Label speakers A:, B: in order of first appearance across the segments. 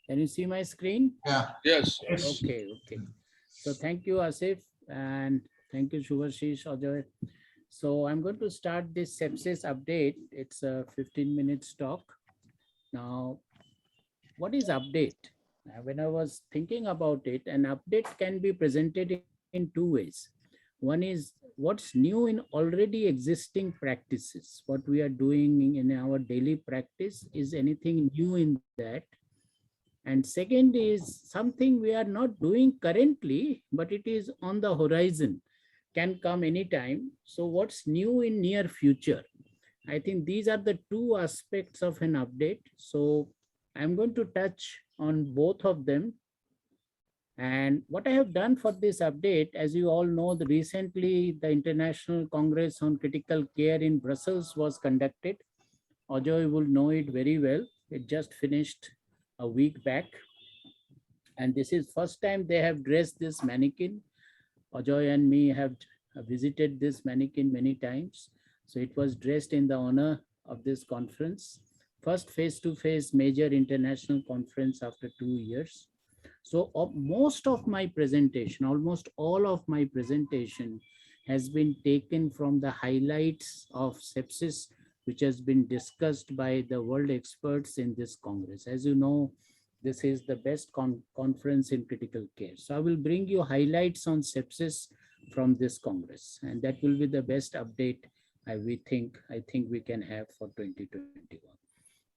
A: Can you see my screen?
B: Yeah.
C: Yes.
A: Okay, okay. So thank you, Asif, and thank you, Shubhashish, Ajoy. So I'm going to start this sepsis update. It's a 15-minute talk. Now, what is update? When I was thinking about it, an update can be presented in two ways. One is what's new in already existing practices. What we are doing in our daily practice, is anything new in that? And second is something we are not doing currently, but it is on the horizon, can come anytime. So what's new in near future? I think these are the two aspects of an update. So I'm going to touch on both of them. And what I have done for this update, as you all know, recently the International Congress on Critical Care in Brussels was conducted. Ajoy will know it very well. It just finished a week back. And this is first time they have dressed this mannequin. Ajoy and me have visited this mannequin many times. So it was dressed in the honor of this conference. First face-to-face major international conference after 2 years. So most of my presentation, almost all of my presentation has been taken from the highlights of sepsis, which has been discussed by the world experts in this Congress. As you know, this is the best conference in critical care. So I will bring you highlights on sepsis from this Congress, and that will be the best update I think we can have for 2021.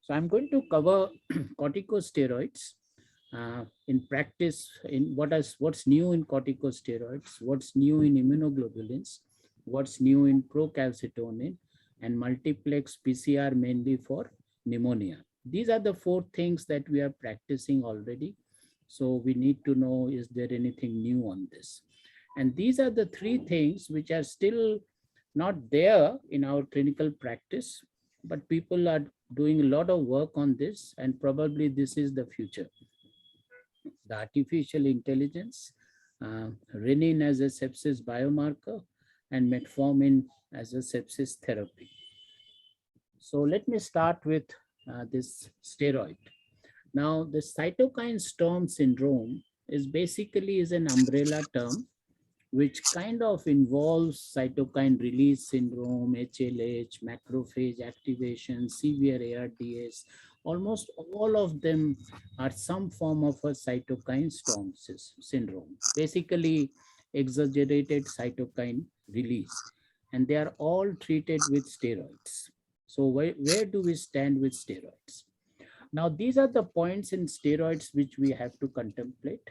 A: So I'm going to cover corticosteroids in practice, in what's new in corticosteroids, what's new in immunoglobulins, what's new in procalcitonin, and multiplex PCR mainly for pneumonia. These are the four things that we are practicing already. So we need to know, is there anything new on this? And these are the three things which are still not there in our clinical practice, but people are doing a lot of work on this, and probably this is the future. The artificial intelligence, renin as a sepsis biomarker, and metformin as a sepsis therapy. So let me start with this steroid. Now, the cytokine storm syndrome is basically an umbrella term which kind of involves cytokine release syndrome, HLH, macrophage activation, severe ARDS. Almost all of them are some form of a cytokine storm syndrome, basically exaggerated cytokine release. And they are all treated with steroids. So where do we stand with steroids? Now, these are the points in steroids which we have to contemplate.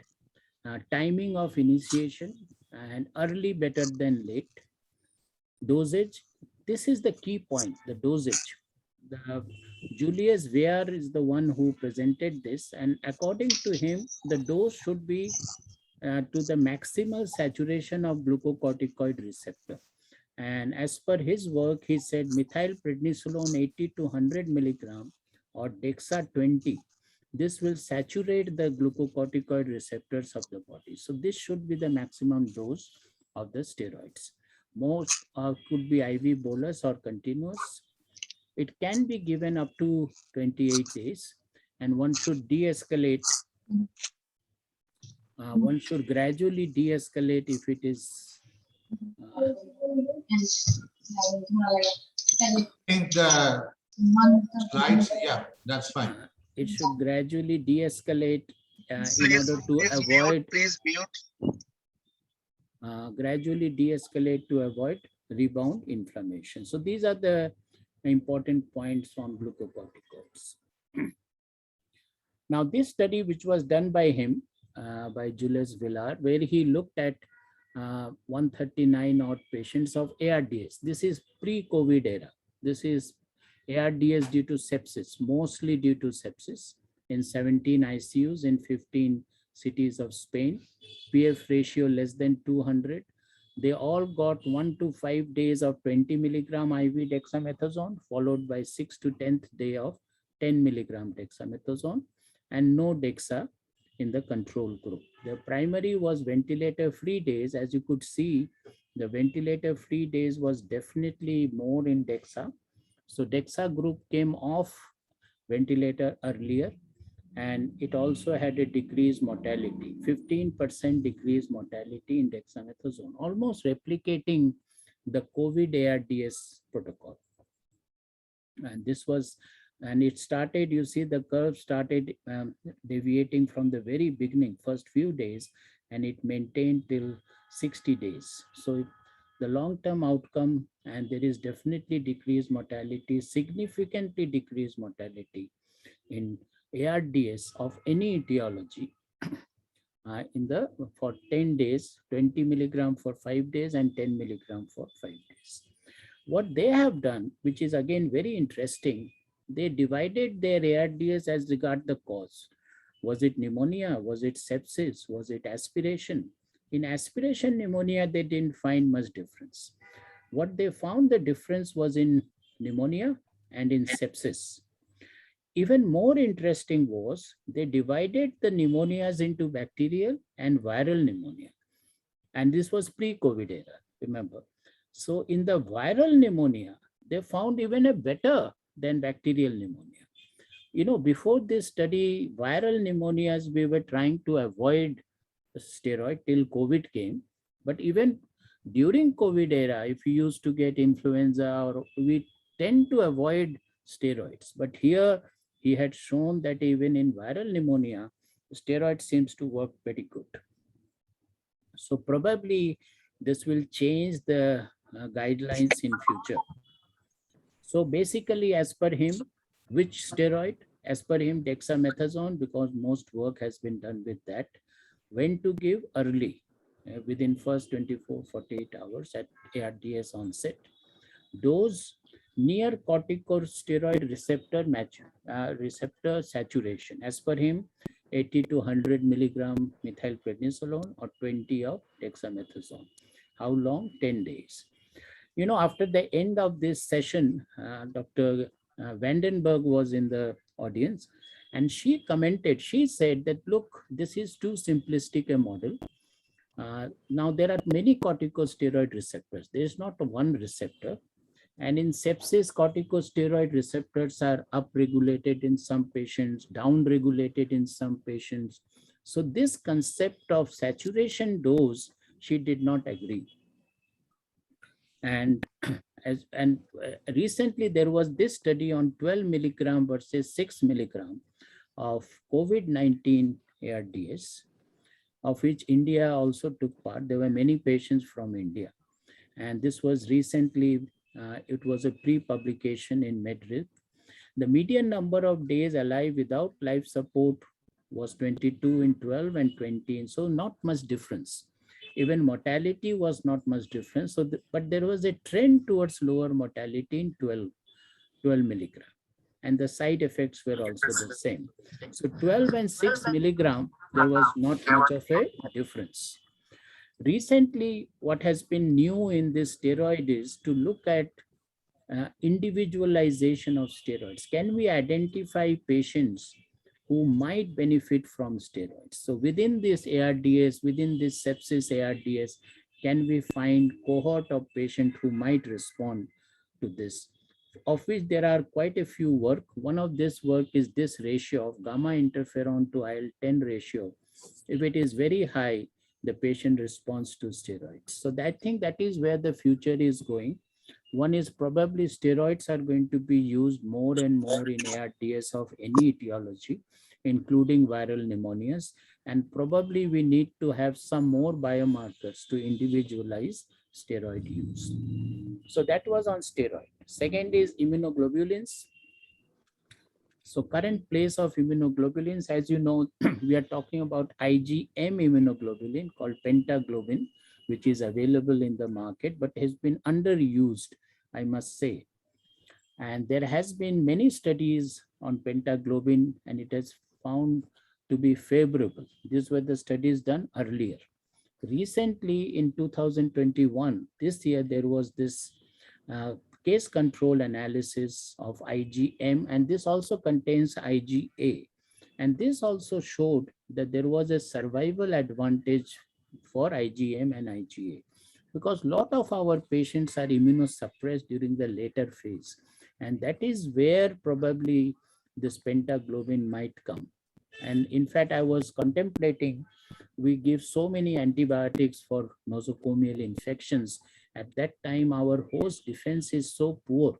A: Timing of initiation, and early better than late. Dosage, this is the key point, the dosage. Julius Weir is the one who presented this, and according to him, the dose should be to the maximal saturation of glucocorticoid receptor. And as per his work, he said methylprednisolone 80 to 100 milligram or DEXA 20. This will saturate the glucocorticoid receptors of the body. So this should be the maximum dose of the steroids. Most could be IV bolus or continuous. It can be given up to 28 days, and one should de-escalate. One should gradually de-escalate if it is.
B: I think the slides, yeah, that's fine.
A: It should gradually de-escalate in order to avoid.
C: Please mute.
A: Gradually de-escalate to avoid rebound inflammation. So these are the important points on glucocorticoids. Now, this study, which was done by him, by Julius Villar, where he looked at 139 odd patients of ARDS. This is pre-COVID era. This is ARDS due to sepsis, mostly due to sepsis, in 17 ICUs in 15 cities of Spain. PF ratio less than 200. They all got 1 to 5 days of 20 milligram IV dexamethasone, followed by 6 to 10th day of 10 milligram dexamethasone, and no dexa in the control group. The primary was ventilator-free days. As you could see, the ventilator-free days was definitely more in dexa. So dexa group came off ventilator earlier, and it also had a decreased mortality, 15% decreased mortality in dexamethasone, almost replicating the COVID ARDS protocol. And this was, and it started, you see the curve started deviating from the very beginning, first few days, and it maintained till 60 days. So the long-term outcome, and there is definitely decreased mortality, significantly decreased mortality in ARDS of any etiology for 10 days, 20 milligram for 5 days and 10 milligram for 5 days. What they have done, which is again very interesting, they divided their ARDS as regard the cause. Was it pneumonia? Was it sepsis? Was it aspiration? In aspiration pneumonia, they didn't find much difference. What they found the difference was in pneumonia and in sepsis. Even more interesting was they divided the pneumonias into bacterial and viral pneumonia. And this was pre-COVID era, remember. So in the viral pneumonia, they found even a better than bacterial pneumonia. You know, before this study, viral pneumonias, we were trying to avoid steroid till COVID came. But even during COVID era, if you used to get influenza, or we tend to avoid steroids. But here he had shown that even in viral pneumonia, steroid seems to work pretty good. So probably this will change the guidelines in future. So basically, as per him, which steroid? As per him, dexamethasone, because most work has been done with that. When to give? Early, within first 24, 48 hours at ARDS onset. Dose near corticosteroid receptor saturation. As per him, 80 to 100 milligram methylprednisolone or 20 of dexamethasone. How long? 10 days. You know, after the end of this session, Dr. Vandenberg was in the audience, and she commented, she said that, look, this is too simplistic a model. Now there are many corticosteroid receptors. There is not one receptor. And in sepsis, corticosteroid receptors are upregulated in some patients, downregulated in some patients. So this concept of saturation dose, she did not agree. And recently there was this study on 12 milligram versus 6 milligram of COVID-19 ARDS, of which India also took part. There were many patients from India. And this was recently, it was a pre-publication in MedRib. The median number of days alive without life support was 22 in 12 and 20 in, so not much difference. Even mortality was not much difference. So, but there was a trend towards lower mortality in 12 milligram. And the side effects were also the same. So 12 and 6 milligram, there was not much of a difference. Recently, what has been new in this steroid is to look at individualization of steroids. Can we identify patients who might benefit from steroids? So within this ARDS, within this sepsis ARDS, can we find cohort of patients who might respond to this? Of which there are quite a few work. One of this work is this ratio of gamma interferon to IL-10 ratio. If it is very high, the patient responds to steroids. So I think that is where the future is going. One is probably steroids are going to be used more and more in ARDS of any etiology, including viral pneumonias. And probably we need to have some more biomarkers to individualize steroid use. So that was on steroid. Second is immunoglobulins. So current place of immunoglobulins, as you know, we are talking about IgM immunoglobulin called pentaglobin, which is available in the market, but has been underused, I must say. And there has been many studies on pentaglobin, and it has found to be favorable. These were the studies done earlier. Recently, in 2021, this year, there was this case control analysis of IgM, and this also contains IgA. And this also showed that there was a survival advantage for IgM and IgA, because a lot of our patients are immunosuppressed during the later phase. And that is where probably this pentaglobin might come. And in fact, I was contemplating, we give so many antibiotics for nosocomial infections. At that time, our host defense is so poor.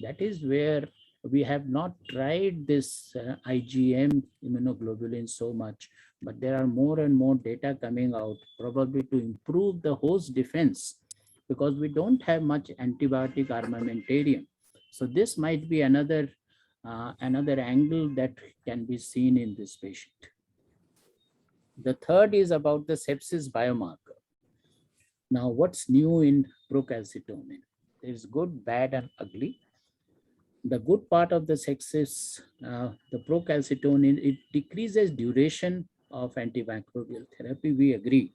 A: That is where we have not tried this IgM immunoglobulin so much, but there are more and more data coming out, probably to improve the host defense, because we don't have much antibiotic armamentarium. So this might be another angle that can be seen in this patient. The third is about the sepsis biomarker. Now, what's new in procalcitonin? There's good, bad, and ugly. The good part of the sepsis, the procalcitonin, it decreases duration of antimicrobial therapy, we agree.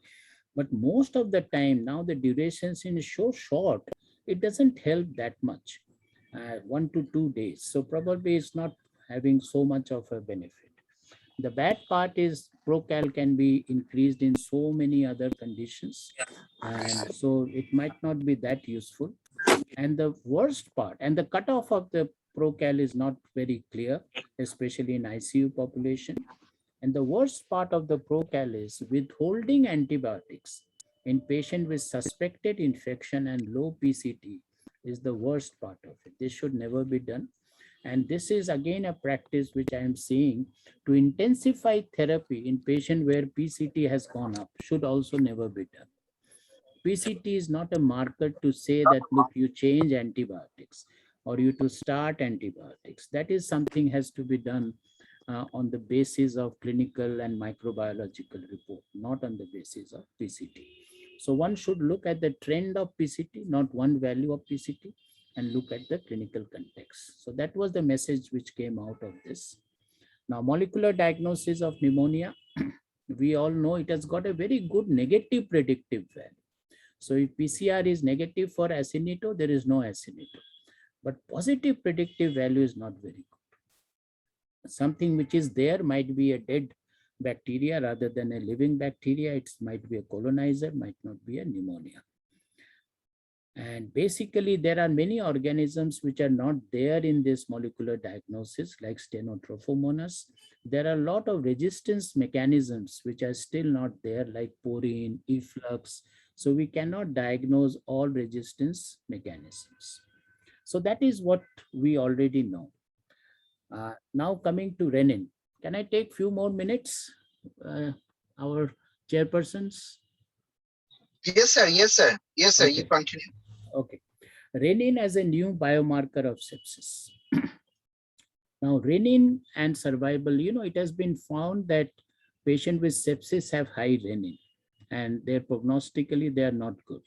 A: But most of the time, now the duration is so short, it doesn't help that much, 1 to 2 days. So probably it's not having so much of a benefit. The bad part is Procal can be increased in so many other conditions, and so it might not be that useful. And the worst part, and the cutoff of the Procal is not very clear, especially in ICU population. And the worst part of the Procal is withholding antibiotics in patient with suspected infection and low PCT is the worst part of it. This should never be done. And this is again a practice which I am seeing to intensify therapy in patient where PCT has gone up should also never be done. PCT is not a marker to say that, look, you change antibiotics or you to start antibiotics. That is something has to be done on the basis of clinical and microbiological report, not on the basis of PCT. So one should look at the trend of PCT, not one value of PCT, and look at the clinical context. So that was the message which came out of this. Now, molecular diagnosis of pneumonia, we all know it has got a very good negative predictive value. So if PCR is negative for acinetone, there is no acinetone. But positive predictive value is not very good. Something which is there might be a dead bacteria rather than a living bacteria. It might be a colonizer, might not be a pneumonia. And basically, there are many organisms which are not there in this molecular diagnosis, like Stenotrophomonas. There are a lot of resistance mechanisms which are still not there, like porine, efflux. So we cannot diagnose all resistance mechanisms. So that is what we already know. Now coming to renin. Can I take few more minutes, our chairpersons?
C: Yes, sir. Yes, sir. Yes, sir.
A: Okay.
C: You continue.
A: Okay. Renin as a new biomarker of sepsis. Now, renin and survival, it has been found that patients with sepsis have high renin and their prognostically, they are not good.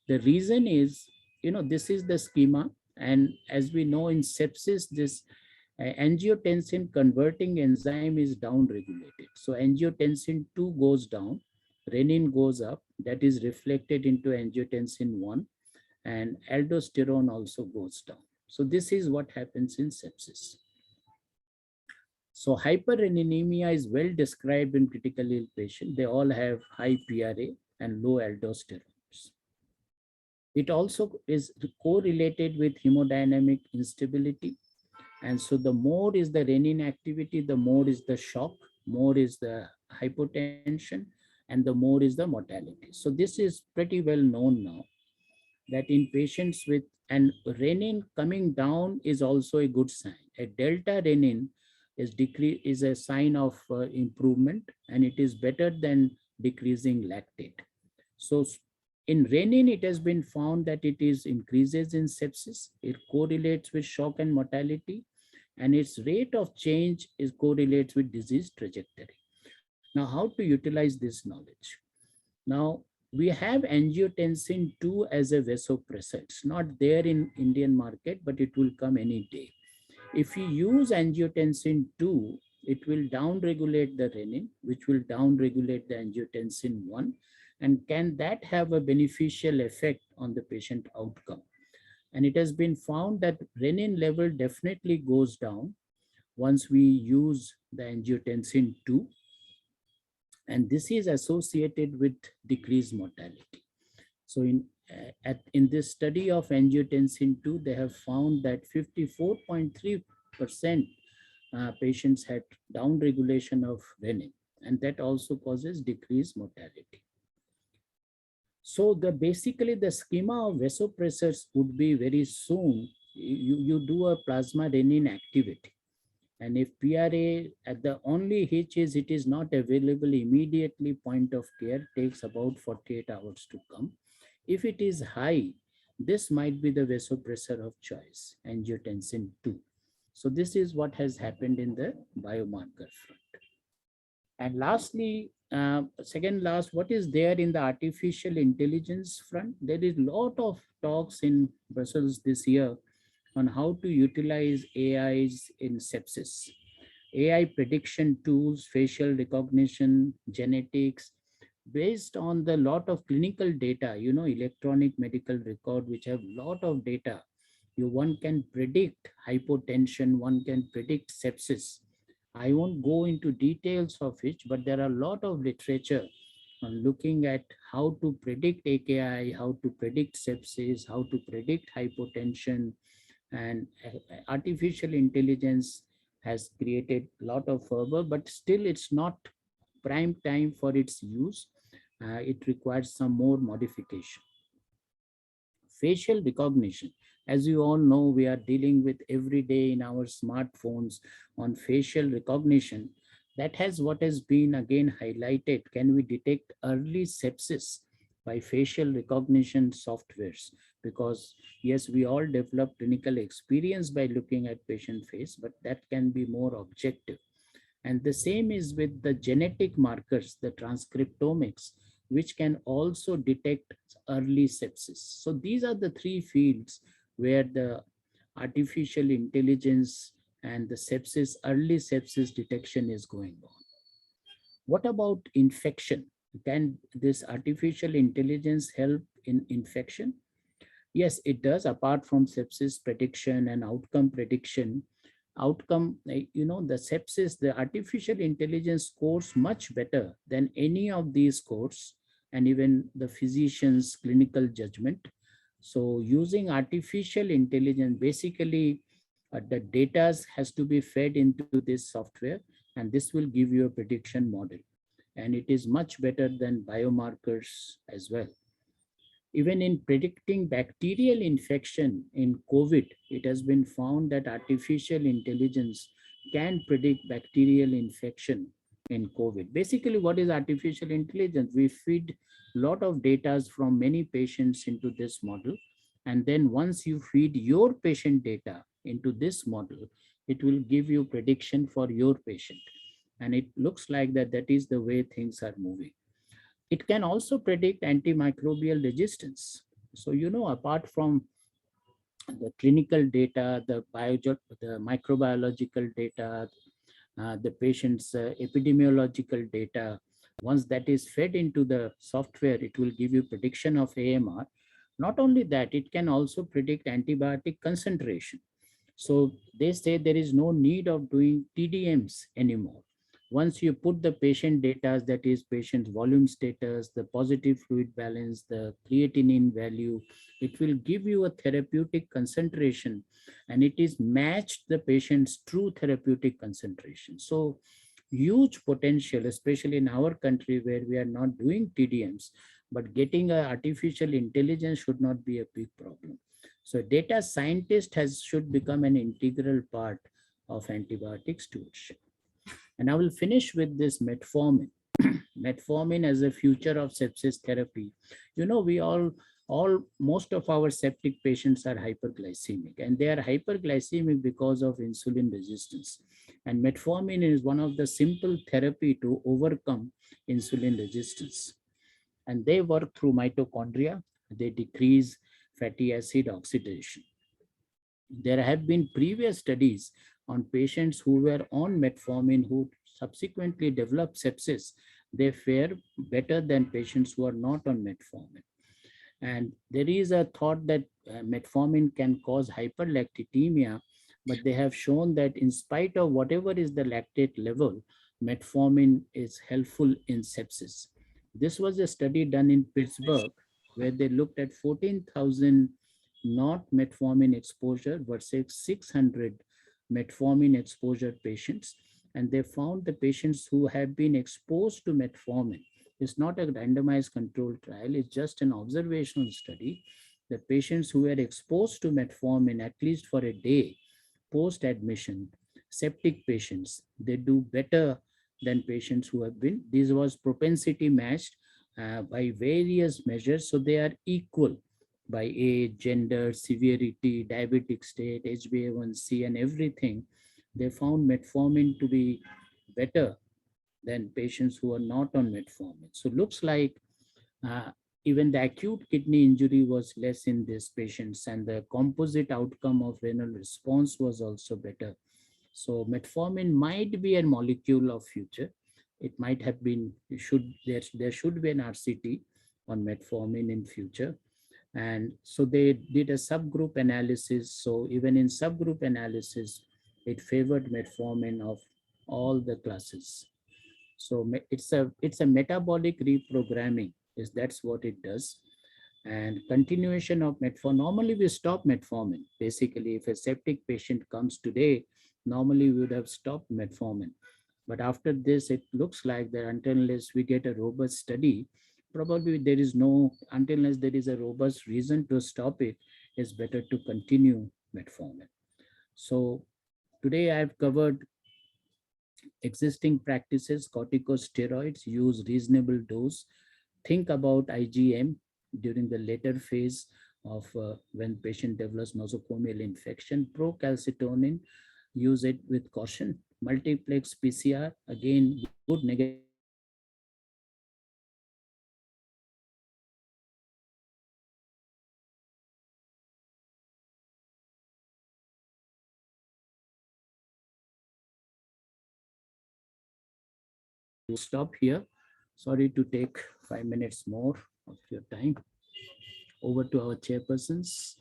A: The reason is, this is the schema. And as we know in sepsis, this angiotensin converting enzyme is down-regulated. So angiotensin 2 goes down, renin goes up, that is reflected into angiotensin 1, and aldosterone also goes down. So this is what happens in sepsis. So hyperanaemia is well described in critically ill patients. They all have high PRA and low aldosterone. It also is correlated with hemodynamic instability. And so the more is the renin activity, the more is the shock, more is the hypotension, and the more is the mortality. So this is pretty well known now, that in patients with, and renin coming down is also a good sign. A delta renin is a sign of improvement, and it is better than decreasing lactate. So in renin, it has been found that it is increases in sepsis. It correlates with shock and mortality, and its rate of change is correlates with disease trajectory. Now, how to utilize this knowledge? Now, we have angiotensin 2 as a vasopressor. It's not there in Indian market, but it will come any day. If you use angiotensin 2, it will down-regulate the renin, which will down-regulate the angiotensin 1. And can that have a beneficial effect on the patient outcome? And it has been found that renin level definitely goes down once we use the angiotensin 2. And this is associated with decreased mortality. So in this study of angiotensin 2, they have found that 54.3% patients had down regulation of renin, and that also causes decreased mortality. So basically the schema of vasopressors would be very soon, you do a plasma renin activity. And if PRA, at the only hitch is it is not available immediately, point of care takes about 48 hours to come. If it is high, this might be the vasopressor of choice, angiotensin 2. So this is what has happened in the biomarker front. And lastly, second last, what is there in the artificial intelligence front? There is a lot of talks in Brussels this year on how to utilize AIs in sepsis. AI prediction tools, facial recognition, genetics, based on the lot of clinical data, electronic medical record, which have lot of data. One can predict hypotension, one can predict sepsis. I won't go into details of it, but there are a lot of literature on looking at how to predict AKI, how to predict sepsis, how to predict hypotension, and artificial intelligence has created a lot of fervor, but still it's not prime time for its use. It requires some more modification. Facial recognition. As you all know, we are dealing with every day in our smartphones on facial recognition. That has what has been again highlighted. Can we detect early sepsis by facial recognition softwares? Because yes, we all develop clinical experience by looking at patient face, but that can be more objective. And the same is with the genetic markers, the transcriptomics, which can also detect early sepsis. So these are the three fields where the artificial intelligence and the sepsis, early sepsis detection is going on. What about infection? Can this artificial intelligence help in infection? Yes, it does. Apart from sepsis prediction and outcome prediction, the sepsis, the artificial intelligence scores much better than any of these scores, and even the physician's clinical judgment. So using artificial intelligence, basically the data has to be fed into this software, and this will give you a prediction model. And it is much better than biomarkers as well. Even in predicting bacterial infection in COVID, it has been found that artificial intelligence can predict bacterial infection in COVID. Basically, what is artificial intelligence? We feed a lot of data from many patients into this model. And then once you feed your patient data into this model, it will give you prediction for your patient. And it looks like that is the way things are moving. It can also predict antimicrobial resistance. So, apart from the clinical data, the microbiological data, the patient's epidemiological data, once that is fed into the software, it will give you prediction of AMR. Not only that, it can also predict antibiotic concentration. So they say there is no need of doing TDMs anymore. Once you put the patient data, that is patient's volume status, the positive fluid balance, the creatinine value, it will give you a therapeutic concentration, and it is matched the patient's true therapeutic concentration. So huge potential, especially in our country where we are not doing TDMs, but getting an artificial intelligence should not be a big problem. So data scientist should become an integral part of antibiotic stewardship. And I will finish with this metformin. Metformin as a future of sepsis therapy. We most of our septic patients are hyperglycemic, and they are hyperglycemic because of insulin resistance. And metformin is one of the simple therapy to overcome insulin resistance. And they work through mitochondria. They decrease fatty acid oxidation. There have been previous studies on patients who were on metformin who subsequently developed sepsis. They fare better than patients who are not on metformin. And there is a thought that metformin can cause hyperlactatemia, but they have shown that in spite of whatever is the lactate level, metformin is helpful in sepsis. This was a study done in Pittsburgh where they looked at 14,000 not metformin exposure versus 600 metformin exposure patients, and they found the patients who have been exposed to metformin. It's not a randomized controlled trial, it's just an observational study. The patients who were exposed to metformin at least for a day post-admission, septic patients, they do better than patients who have been. This was propensity matched by various measures, so they are equal by age, gender, severity, diabetic state, HbA1c, and everything. They found metformin to be better than patients who are not on metformin. So looks like uh, even the acute kidney injury was less in these patients, and the composite outcome of renal response was also better. So metformin might be a molecule of future. It might have been, there should be an RCT on metformin in future. And so they did a subgroup analysis. So even in subgroup analysis, it favored metformin of all the classes. So it's a metabolic reprogramming. That's what it does. And continuation of metformin. Normally we stop metformin. Basically, if a septic patient comes today, normally we would have stopped metformin. But after this, it looks like that until unless we get a robust study, probably there is no, until unless there is a robust reason to stop it, it's better to continue metformin. So today I've covered existing practices. Corticosteroids, use reasonable dose. Think about IgM during the later phase of when patient develops nosocomial infection. Procalcitonin, use it with caution. Multiplex PCR, again, good negative stop here. Sorry to take 5 minutes more of your time. Over to our chairpersons.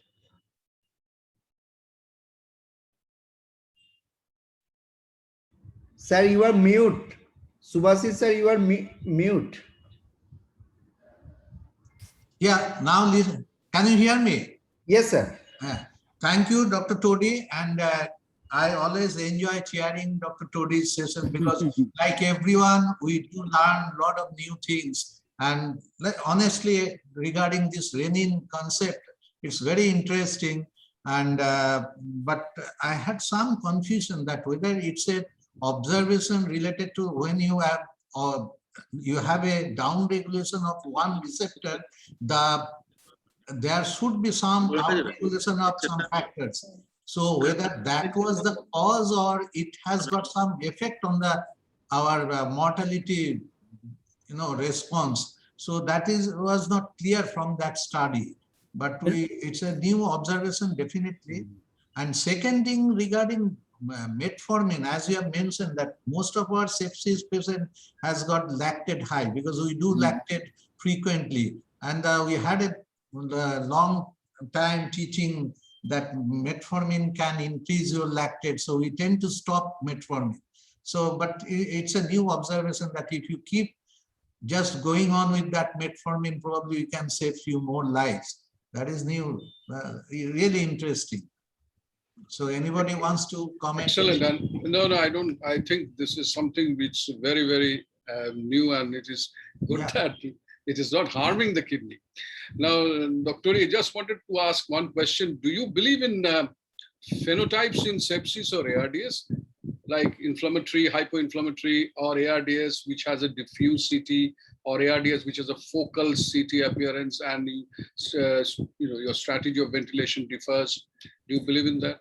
D: Sir, you are mute. Subhasis, sir, you are mute.
B: Yeah, now listen. Can you hear me?
D: Yes, sir.
B: Thank you, Dr. Todi. And I always enjoy chairing Dr. Todi's session because like everyone, we do learn a lot of new things. And honestly, regarding this Renin concept, it's very interesting. And but I had some confusion that whether it's a observation related to when you have or you have a down regulation of one receptor, there should be some out-regulation of some factors. So whether that was the cause or it has got some effect on our mortality, response. So that was not clear from that study. But it's a new observation definitely. And second thing regarding metformin, as you have mentioned, that most of our sepsis patient has got lactate high because we do lactate frequently, and we had a long time teaching that metformin can increase your lactate, so we tend to stop metformin. So, but it's a new observation that if you keep just going on with that metformin, probably you can save few more lives. That is new, really interesting. So anybody wants to comment?
E: Excellent. And no, I don't. I think this is something which is very, very new, and it is good that it is not harming the kidney. Now, Dr. I just wanted to ask one question. Do you believe in phenotypes in sepsis or ARDS, like inflammatory, hypoinflammatory, or ARDS, which has a diffuse CT, or ARDS, which has a focal CT appearance, and your strategy of ventilation differs? Do you believe in that?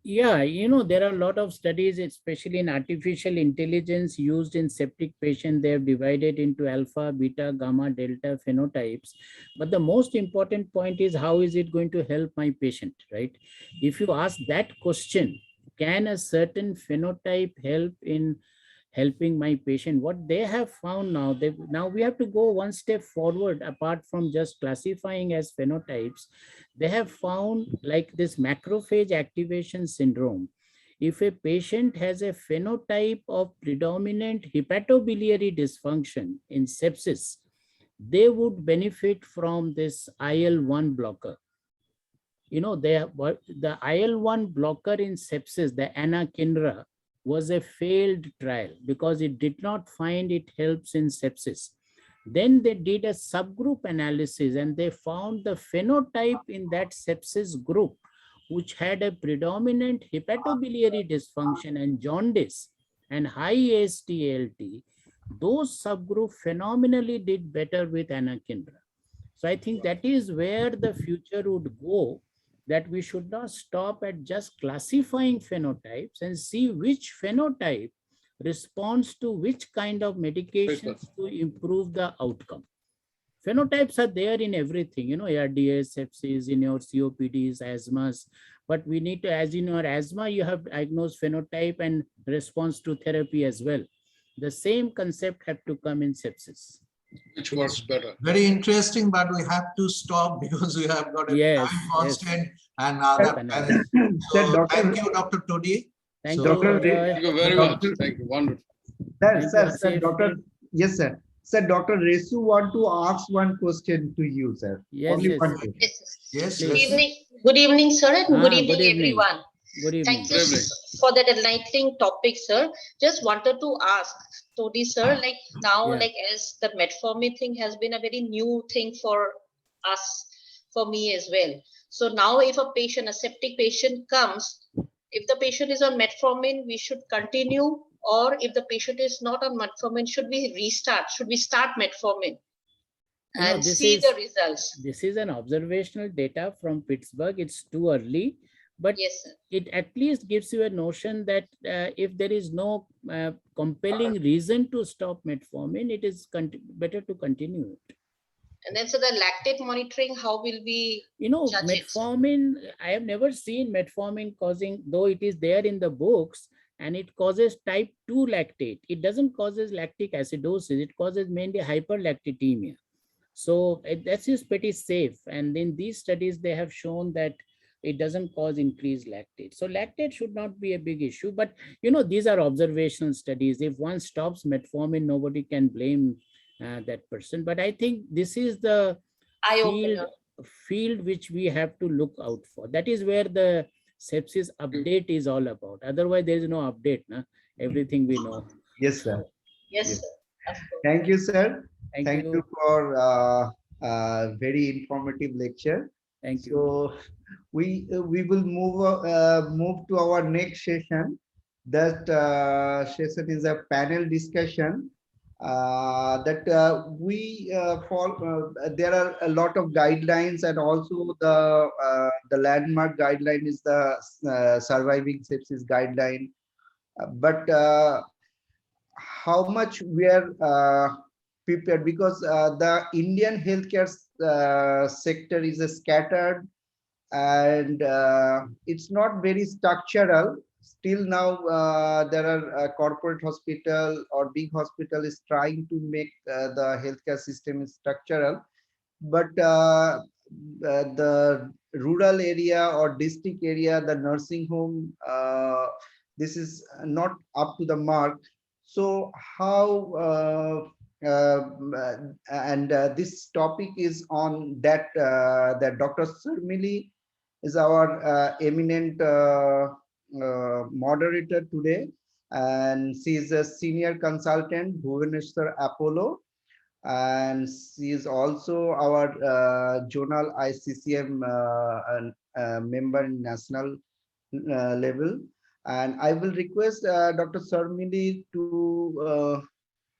A: Yeah, there are a lot of studies, especially in artificial intelligence used in septic patients. They have divided into alpha, beta, gamma, delta phenotypes. But the most important point is, how is it going to help my patient, right? If you ask that question, can a certain phenotype help in helping my patient? What they have found now, now we have to go one step forward apart from just classifying as phenotypes. They have found like this macrophage activation syndrome. If a patient has a phenotype of predominant hepatobiliary dysfunction in sepsis, they would benefit from this IL-1 blocker. the IL-1 blocker in sepsis, the anakinra, was a failed trial because it did not find it helps in sepsis. Then they did a subgroup analysis and they found the phenotype in that sepsis group, which had a predominant hepatobiliary dysfunction and jaundice and high AST/ALT. Those subgroup phenomenally did better with anakinra. So I think that is where the future would go, that we should not stop at just classifying phenotypes and see which phenotype responds to which kind of medications to improve the outcome. Phenotypes are there in everything, ARDS, sepsis, in your COPDs, asthmas, but we need to, as in your asthma, you have diagnosed phenotype and response to therapy as well. The same concept have to come in sepsis.
E: Which works better.
B: Very interesting, but we have to stop because we have got a time constraint and other panel. So thank you, Dr. Todi.
A: Thank
B: So,
A: you.
E: Thank you very much. Thank you. Wonderful.
D: Sir, Doctor. Yes, sir. Sir, Dr. Resu want to ask one question to you, sir.
A: Yes,
D: Only
A: yes.
D: one question.
B: yes,
A: Please.
B: yes.
F: Good evening, sir, and good evening, everyone.
A: Good evening.
F: Thank you for that enlightening topic, sir. Just wanted to ask Todi, sir, like now,
A: Yeah.
F: like as the metformin thing has been a very new thing for us, for me as well. So now if a patient, a septic patient comes, if the patient is on metformin, we should continue, or if the patient is not on metformin, should we restart? Should we start metformin and see the results?
A: This is an observational data from Pittsburgh. It's too early, but
F: yes, sir.
A: It at least gives you a notion that if there is no compelling reason to stop metformin, it is better to continue it.
F: And then, so the lactate monitoring, how will we judge
A: metformin, I have never seen metformin causing, though it is there in the books, and it causes type 2 lactate. It doesn't causes lactic acidosis. It causes mainly hyperlactatemia. So that is pretty safe. And in these studies, they have shown that it doesn't cause increased lactate. So lactate should not be a big issue. But, these are observational studies. If one stops metformin, nobody can blame that person. But I think this is the field which we have to look out for. That is where the sepsis update is all about. Otherwise, there is no update. Everything we know.
D: Yes, sir.
F: Yes, sir.
D: Thank you, sir.
A: Thank you
D: for a very informative lecture.
A: Thank you.
D: So we will move to our next session. That session is a panel discussion. There are a lot of guidelines, and also the landmark guideline is the surviving sepsis guideline. But how much we are prepared, because the Indian healthcare sector is scattered and it's not very structural. Still now there are a corporate hospital or big hospital is trying to make the healthcare system structural, but the rural area or district area, the nursing home, this is not up to the mark. So how this topic is on that that Dr. Sarmili is our eminent moderator today, and she is a senior consultant, Bhubaneswar Apollo, and she is also our zonal ICCM member in national level. And I will request Dr. Sarmili to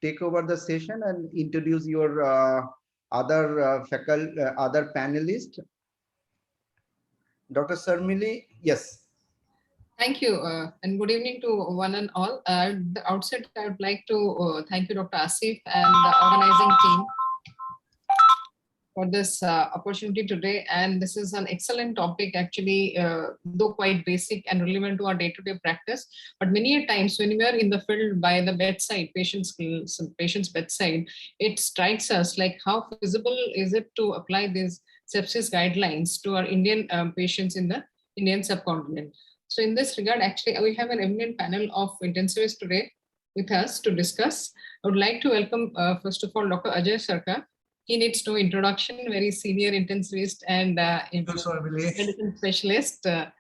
D: take over the session and introduce your other faculty, other panelists. Dr. Sarmili, yes.
G: Thank you, and good evening to one and all. At the outset, I would like to thank you, Dr. Asif, and the organizing team for this opportunity today. And this is an excellent topic, actually, though quite basic and relevant to our day-to-day practice. But many a times when we are in the field by the bedside, patient's bedside, it strikes us like how feasible is it to apply these sepsis guidelines to our Indian patients in the Indian subcontinent. So in this regard, actually, we have an eminent panel of intensivists today with us to discuss. I would like to welcome, first of all, Dr. Ajay Sarkar, He needs no introduction, very senior intensivist and medicine specialist at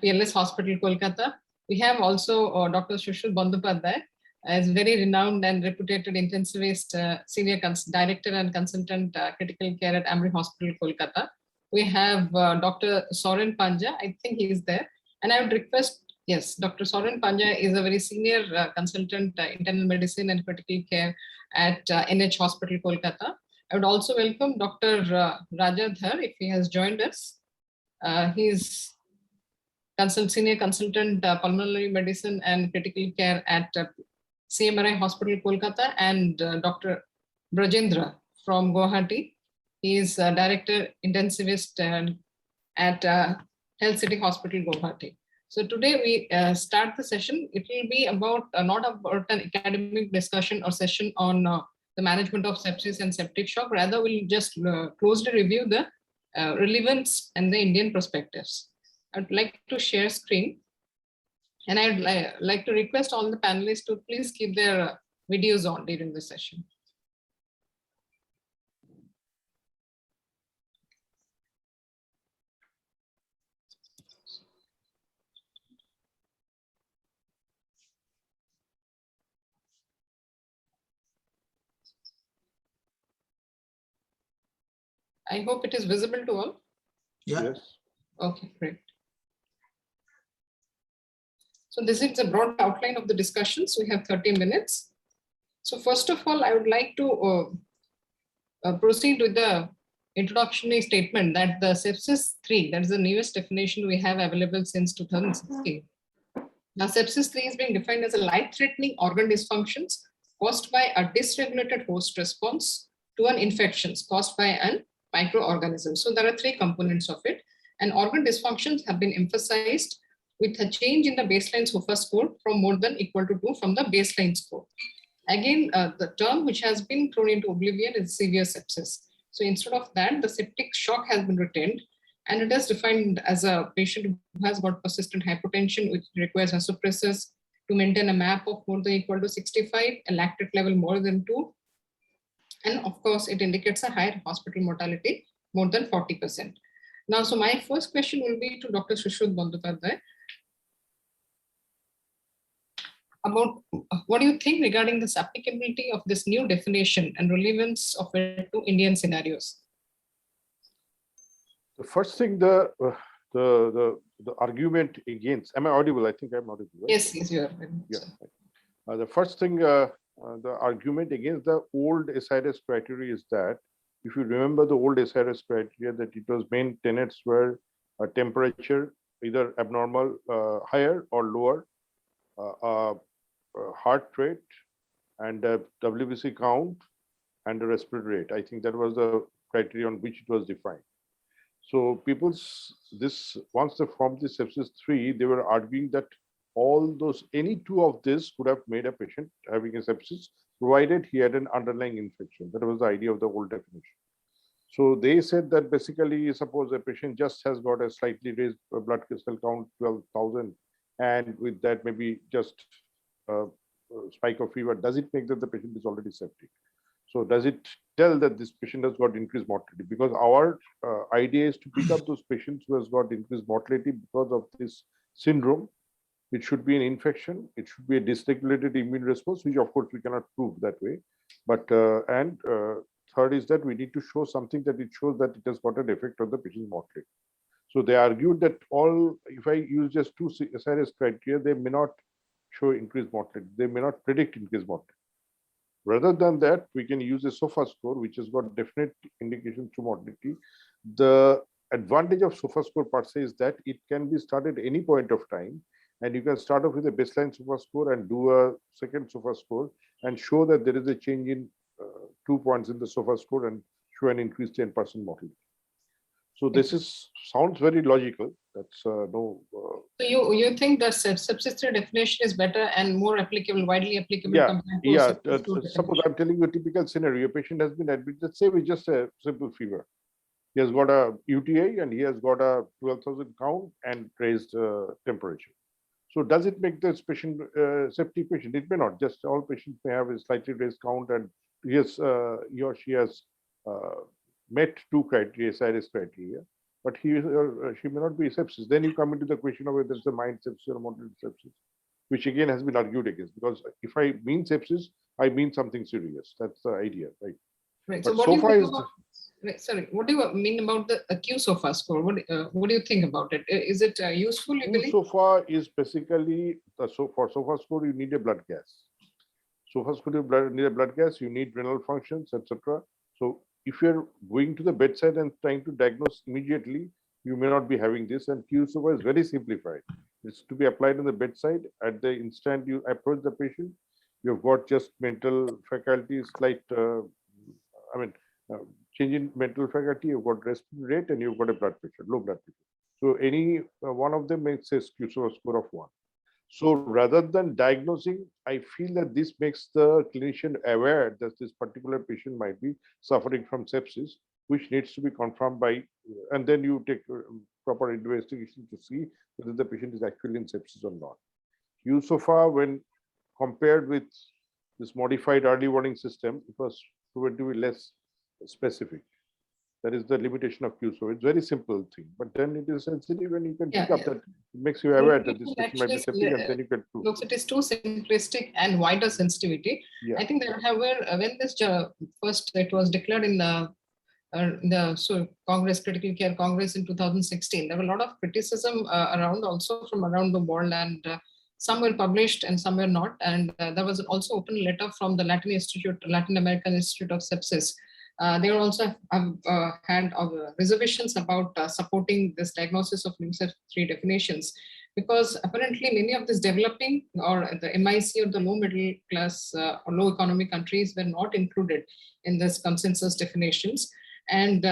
G: PLS Hospital, Kolkata. We have also Dr. Shushil Bandopadhyay, as very renowned and reputed intensivist, senior director and consultant critical care at Amri Hospital, Kolkata. We have Dr. Soren Panja, I think he is there. And I would request, yes, Dr. Soren Panja is a very senior consultant, internal medicine and critical care at NH Hospital, Kolkata. I would also welcome Dr. Raja Dhar, if he has joined us. He's senior consultant, pulmonary medicine and critical care at CMRI Hospital, Kolkata, and Dr. Brajendra from Guwahati. He is director intensivist at Health City Hospital, Guwahati. So today we start the session. It will be about not about an academic discussion or session on the management of sepsis and septic shock. Rather, we'll just closely review the relevance and the Indian perspectives. I'd like to share screen. And I'd like to request all the panelists to please keep their videos on during the session. I hope it is visible to all.
B: Yeah.
H: Yes.
G: Okay, great. So this is a broad outline of the discussions. We have 30 minutes. So first of all, I would like to proceed with the introductory statement that the sepsis 3, that is the newest definition we have available since 2016. Now, sepsis 3 is being defined as a life-threatening organ dysfunctions caused by a dysregulated host response to an infection caused by an microorganism. So there are 3 components of it, and organ dysfunctions have been emphasized with a change in the baseline SOFA score from more than equal to 2 from the baseline score. Again, the term which has been thrown into oblivion is severe sepsis. So instead of that, the septic shock has been retained, and it is defined as a patient who has got persistent hypertension, which requires vasopressors to maintain a MAP of more than equal to 65, a lactate level more than 2. And of course, it indicates a higher hospital mortality, more than 40%. Now, so my first question will be to Dr. Shushil Bandopadhyay. About what do you think regarding this applicability of this new definition and relevance of it to Indian scenarios?
H: The first thing, the argument against. Am I audible? I think I'm audible. Right?
G: Yes, you are.
H: Yeah. The first thing, the argument against the old SIRS criteria is that if you remember the old SIRS criteria, that it was main tenets were a temperature either abnormal, higher or lower, heart rate, and WBC count, and the respiratory rate. I think that was the criteria on which it was defined. So once they formed the sepsis 3, they were arguing that all those, any 2 of this could have made a patient having a sepsis, provided he had an underlying infection. That was the idea of the old definition. So they said that basically, suppose a patient just has got a slightly raised blood crystal count, 12,000, and with that maybe just spike of fever, does it make that the patient is already septic? So does it tell that this patient has got increased mortality? Because our idea is to pick up those patients who has got increased mortality because of this syndrome. It should be an infection. It should be a dysregulated immune response, which of course we cannot prove that way. But third is that we need to show something that it shows that it has got an effect on the patient's mortality. So they argued that if I use just 2 SIRS criteria, they may not show increased mortality. They may not predict increased mortality. Rather than that, we can use a SOFA score, which has got definite indication to mortality. The advantage of SOFA score per se is that it can be started at any point of time, and you can start off with a baseline SOFA score and do a second SOFA score and show that there is a change in 2 points in the SOFA score and show an increased 10% mortality. So this sounds very logical. That's no.
G: So you think the sepsis 3 definition is better and more applicable, widely applicable?
H: Yeah. Suppose I'm telling you a typical scenario. A patient has been admitted. Let's say with just a simple fever. He has got a UTI and he has got a 12,000 count and raised temperature. So does it make this patient septic patient? It may not. Just all patients may have a slightly raised count and he or she has met 2 criteria, SIRS criteria, but he or she may not be sepsis. Then you come into the question of whether it's a mild sepsis or moderate sepsis, which again has been argued against, because if I mean sepsis, I mean something serious. That's the idea, right?
G: Right.
H: But
G: So what
H: so
G: do you
H: far
G: think
H: is
G: about, right, sorry, what do you mean about the Q-SOFA score? What do you think about it? Is it useful, you believe?
H: SOFA is basically for SOFA score you need a blood gas. SOFA score you need a blood gas, you need renal functions, etc. So if you're going to the bedside and trying to diagnose immediately, you may not be having this. And Q-SOFA is very simplified. It's to be applied on the bedside at the instant you approach the patient. You've got just mental faculty, slight, change in mental faculty, you've got respiratory rate, and you've got a blood pressure, low blood pressure. So any one of them makes a Q-SOFA score of 1. So rather than diagnosing, I feel that this makes the clinician aware that this particular patient might be suffering from sepsis, which needs to be confirmed by, and then you take proper investigation to see whether the patient is actually in sepsis or not. Q-SOFA, when compared with this modified early warning system, it was proven to be less specific. That is the limitation of Q-SOFA. It's very simple thing, but then it is sensitive and you can pick up that. It makes you aware that this patient might be septic, and then you can prove.
G: Looks, it is too simplistic and wider sensitivity.
H: Yeah.
G: I think that when this first it was declared in the Congress, Critical Care Congress in 2016, there were a lot of criticism around also from around the world, and some were published and some were not. And there was also open letter from the Latin American Institute of Sepsis. They also have had reservations about supporting this diagnosis of LIMS 3 definitions, because apparently many of these developing or the MIC or the low middle class or low economy countries were not included in this consensus definitions. And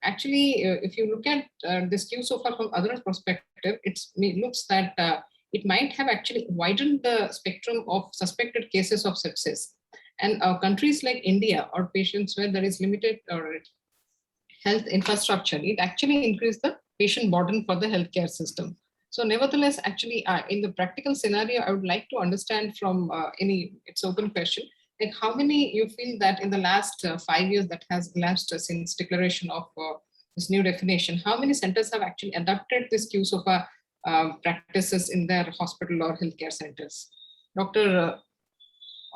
G: actually, if you look at this Q-SOFA from other perspective, it looks that it might have actually widened the spectrum of suspected cases of sepsis. And countries like India or patients where there is limited health infrastructure, it actually increased the patient burden for the healthcare system. So nevertheless, actually, in the practical scenario, I would like to understand from it's open question, like how many you feel that in the last 5 years that has elapsed since declaration of this new definition, how many centers have actually adopted this Q-SOFA practices in their hospital or healthcare centers? Dr.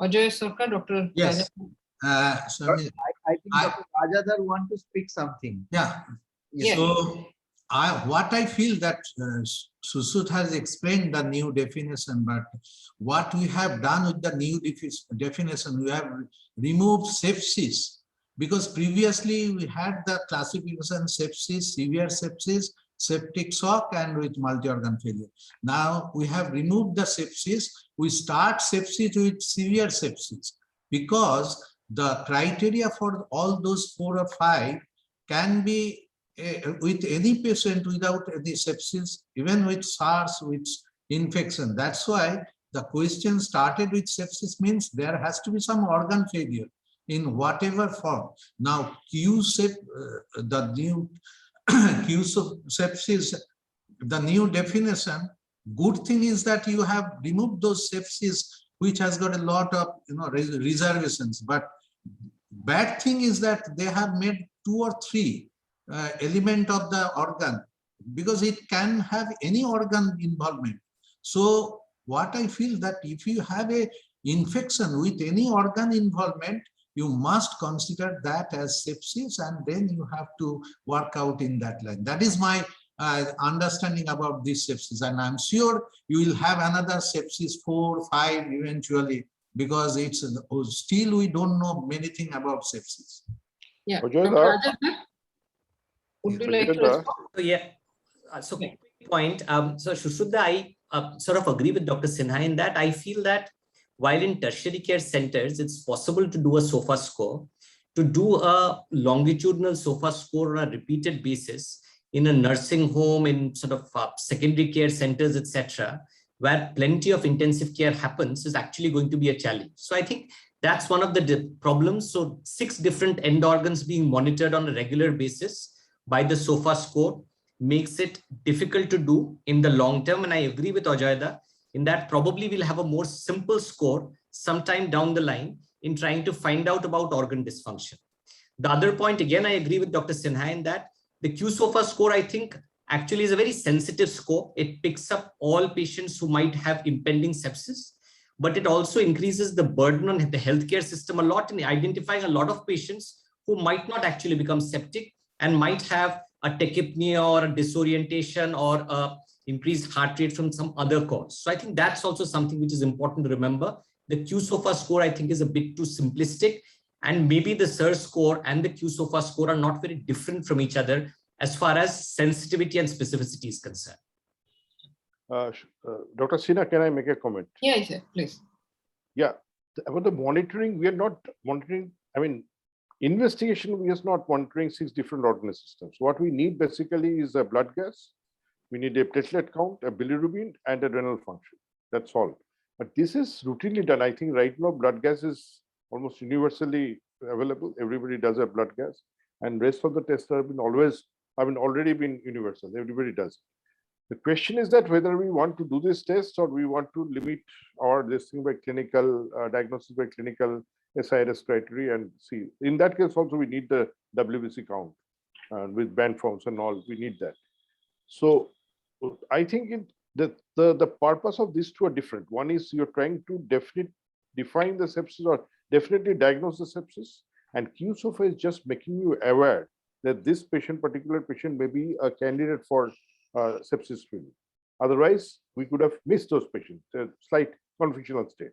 G: Ajay Sarkar, Dr.
B: Yes.
D: I think Dr. Rajadhar want to speak something.
B: Yeah.
G: Yes.
B: So what I feel that Susut has explained the new definition, but what we have done with the new definition, we have removed sepsis, because previously we had the classification sepsis, severe sepsis, septic shock, and with multi-organ failure. Now we have removed the sepsis. We start sepsis with severe sepsis, because the criteria for all those 4 or 5 can be with any patient without any sepsis, even with SARS, with infection. That's why the question started with sepsis, means there has to be some organ failure in whatever form. Now, the new Q-sepsis, the new definition, good thing is that you have removed those sepsis, which has got a lot of reservations. But bad thing is that they have made 2 or 3 element of the organ, because it can have any organ involvement. So what I feel that if you have a infection with any organ involvement, you must consider that as sepsis, and then you have to work out in that line. That is my understanding about this sepsis, and I'm sure you will have another sepsis 4, 5 eventually, because it's still we don't know many things about sepsis.
G: Yeah.
H: Ajay,
G: Dr. Rajadhar, would you like to respond?
I: So yeah, so quick point. So Shushruta, I sort of agree with Dr. Sinha in that I feel that while in tertiary care centers, it's possible to do a SOFA score, to do a longitudinal SOFA score on a repeated basis in a nursing home, in sort of secondary care centers, etc., where plenty of intensive care happens, is actually going to be a challenge. So I think that's one of the problems. So 6 different end organs being monitored on a regular basis by the SOFA score makes it difficult to do in the long term. And I agree with Ajayda in that probably we'll have a more simple score sometime down the line in trying to find out about organ dysfunction. The other point, again, I agree with Dr. Sinha in that the QSOFA score, I think, actually is a very sensitive score. It picks up all patients who might have impending sepsis, but it also increases the burden on the healthcare system a lot in identifying a lot of patients who might not actually become septic and might have a tachypnea or a disorientation or a increased heart rate from some other cause. So I think that's also something which is important to remember. The QSOFA score, I think, is a bit too simplistic, and maybe the SIR score and the QSOFA score are not very different from each other as far as sensitivity and specificity is concerned.
H: Dr. Sinha, can I make a comment?
G: Yeah, please.
H: Yeah, about the monitoring, we are not monitoring, I mean, investigation, we are not monitoring 6 different organ systems. What we need basically is a blood gas, we need a platelet count, a bilirubin, and a renal function. That's all. But this is routinely done. I think right now blood gas is almost universally available. Everybody does a blood gas, and rest of the tests have been already been universal. Everybody does. The question is that whether we want to do this test or we want to limit our this thing by clinical diagnosis by clinical SIRS criteria and see. In that case also we need the WBC count with band forms and all, we need that. So I think the purpose of these two are different. One is you're trying to define the sepsis or definitely diagnose the sepsis, and QSOFA is just making you aware that this particular patient may be a candidate for sepsis screening. Otherwise, we could have missed those patients, a slight confusional state.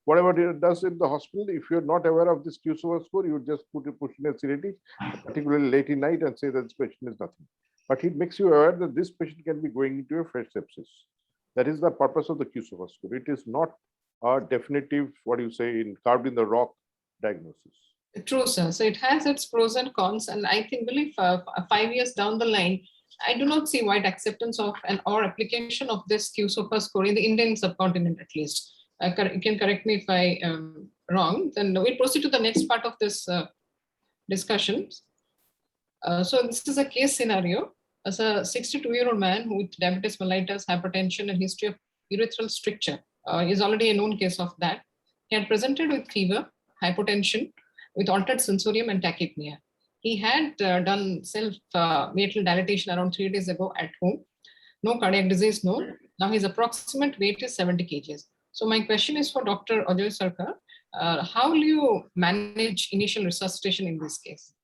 H: Whatever it does in the hospital, if you're not aware of this QSOFA score, you would just push in a sedative, particularly late in night, and say that this patient is nothing. But it makes you aware that this patient can be going into a fresh sepsis. That is the purpose of the QSOFA score. It is not a definitive, what do you say, carved in the rock diagnosis.
G: True, sir. So it has its pros and cons, and I think, believe 5 years down the line, I do not see wide acceptance of or application of this QSOFA score in the Indian subcontinent, at least. You can correct me if I am wrong. Then we proceed to the next part of this discussion. So this is a case scenario. As a 62-year-old man with diabetes mellitus, hypertension, and history of urethral stricture is already a known case of that. He had presented with fever, hypotension, with altered sensorium and tachypnea. He had done self-meatal dilatation around 3 days ago at home. No cardiac disease, no. Now his approximate weight is 70 kgs. So my question is for Dr. Ajoy Sarkar. How will you manage initial resuscitation in this case?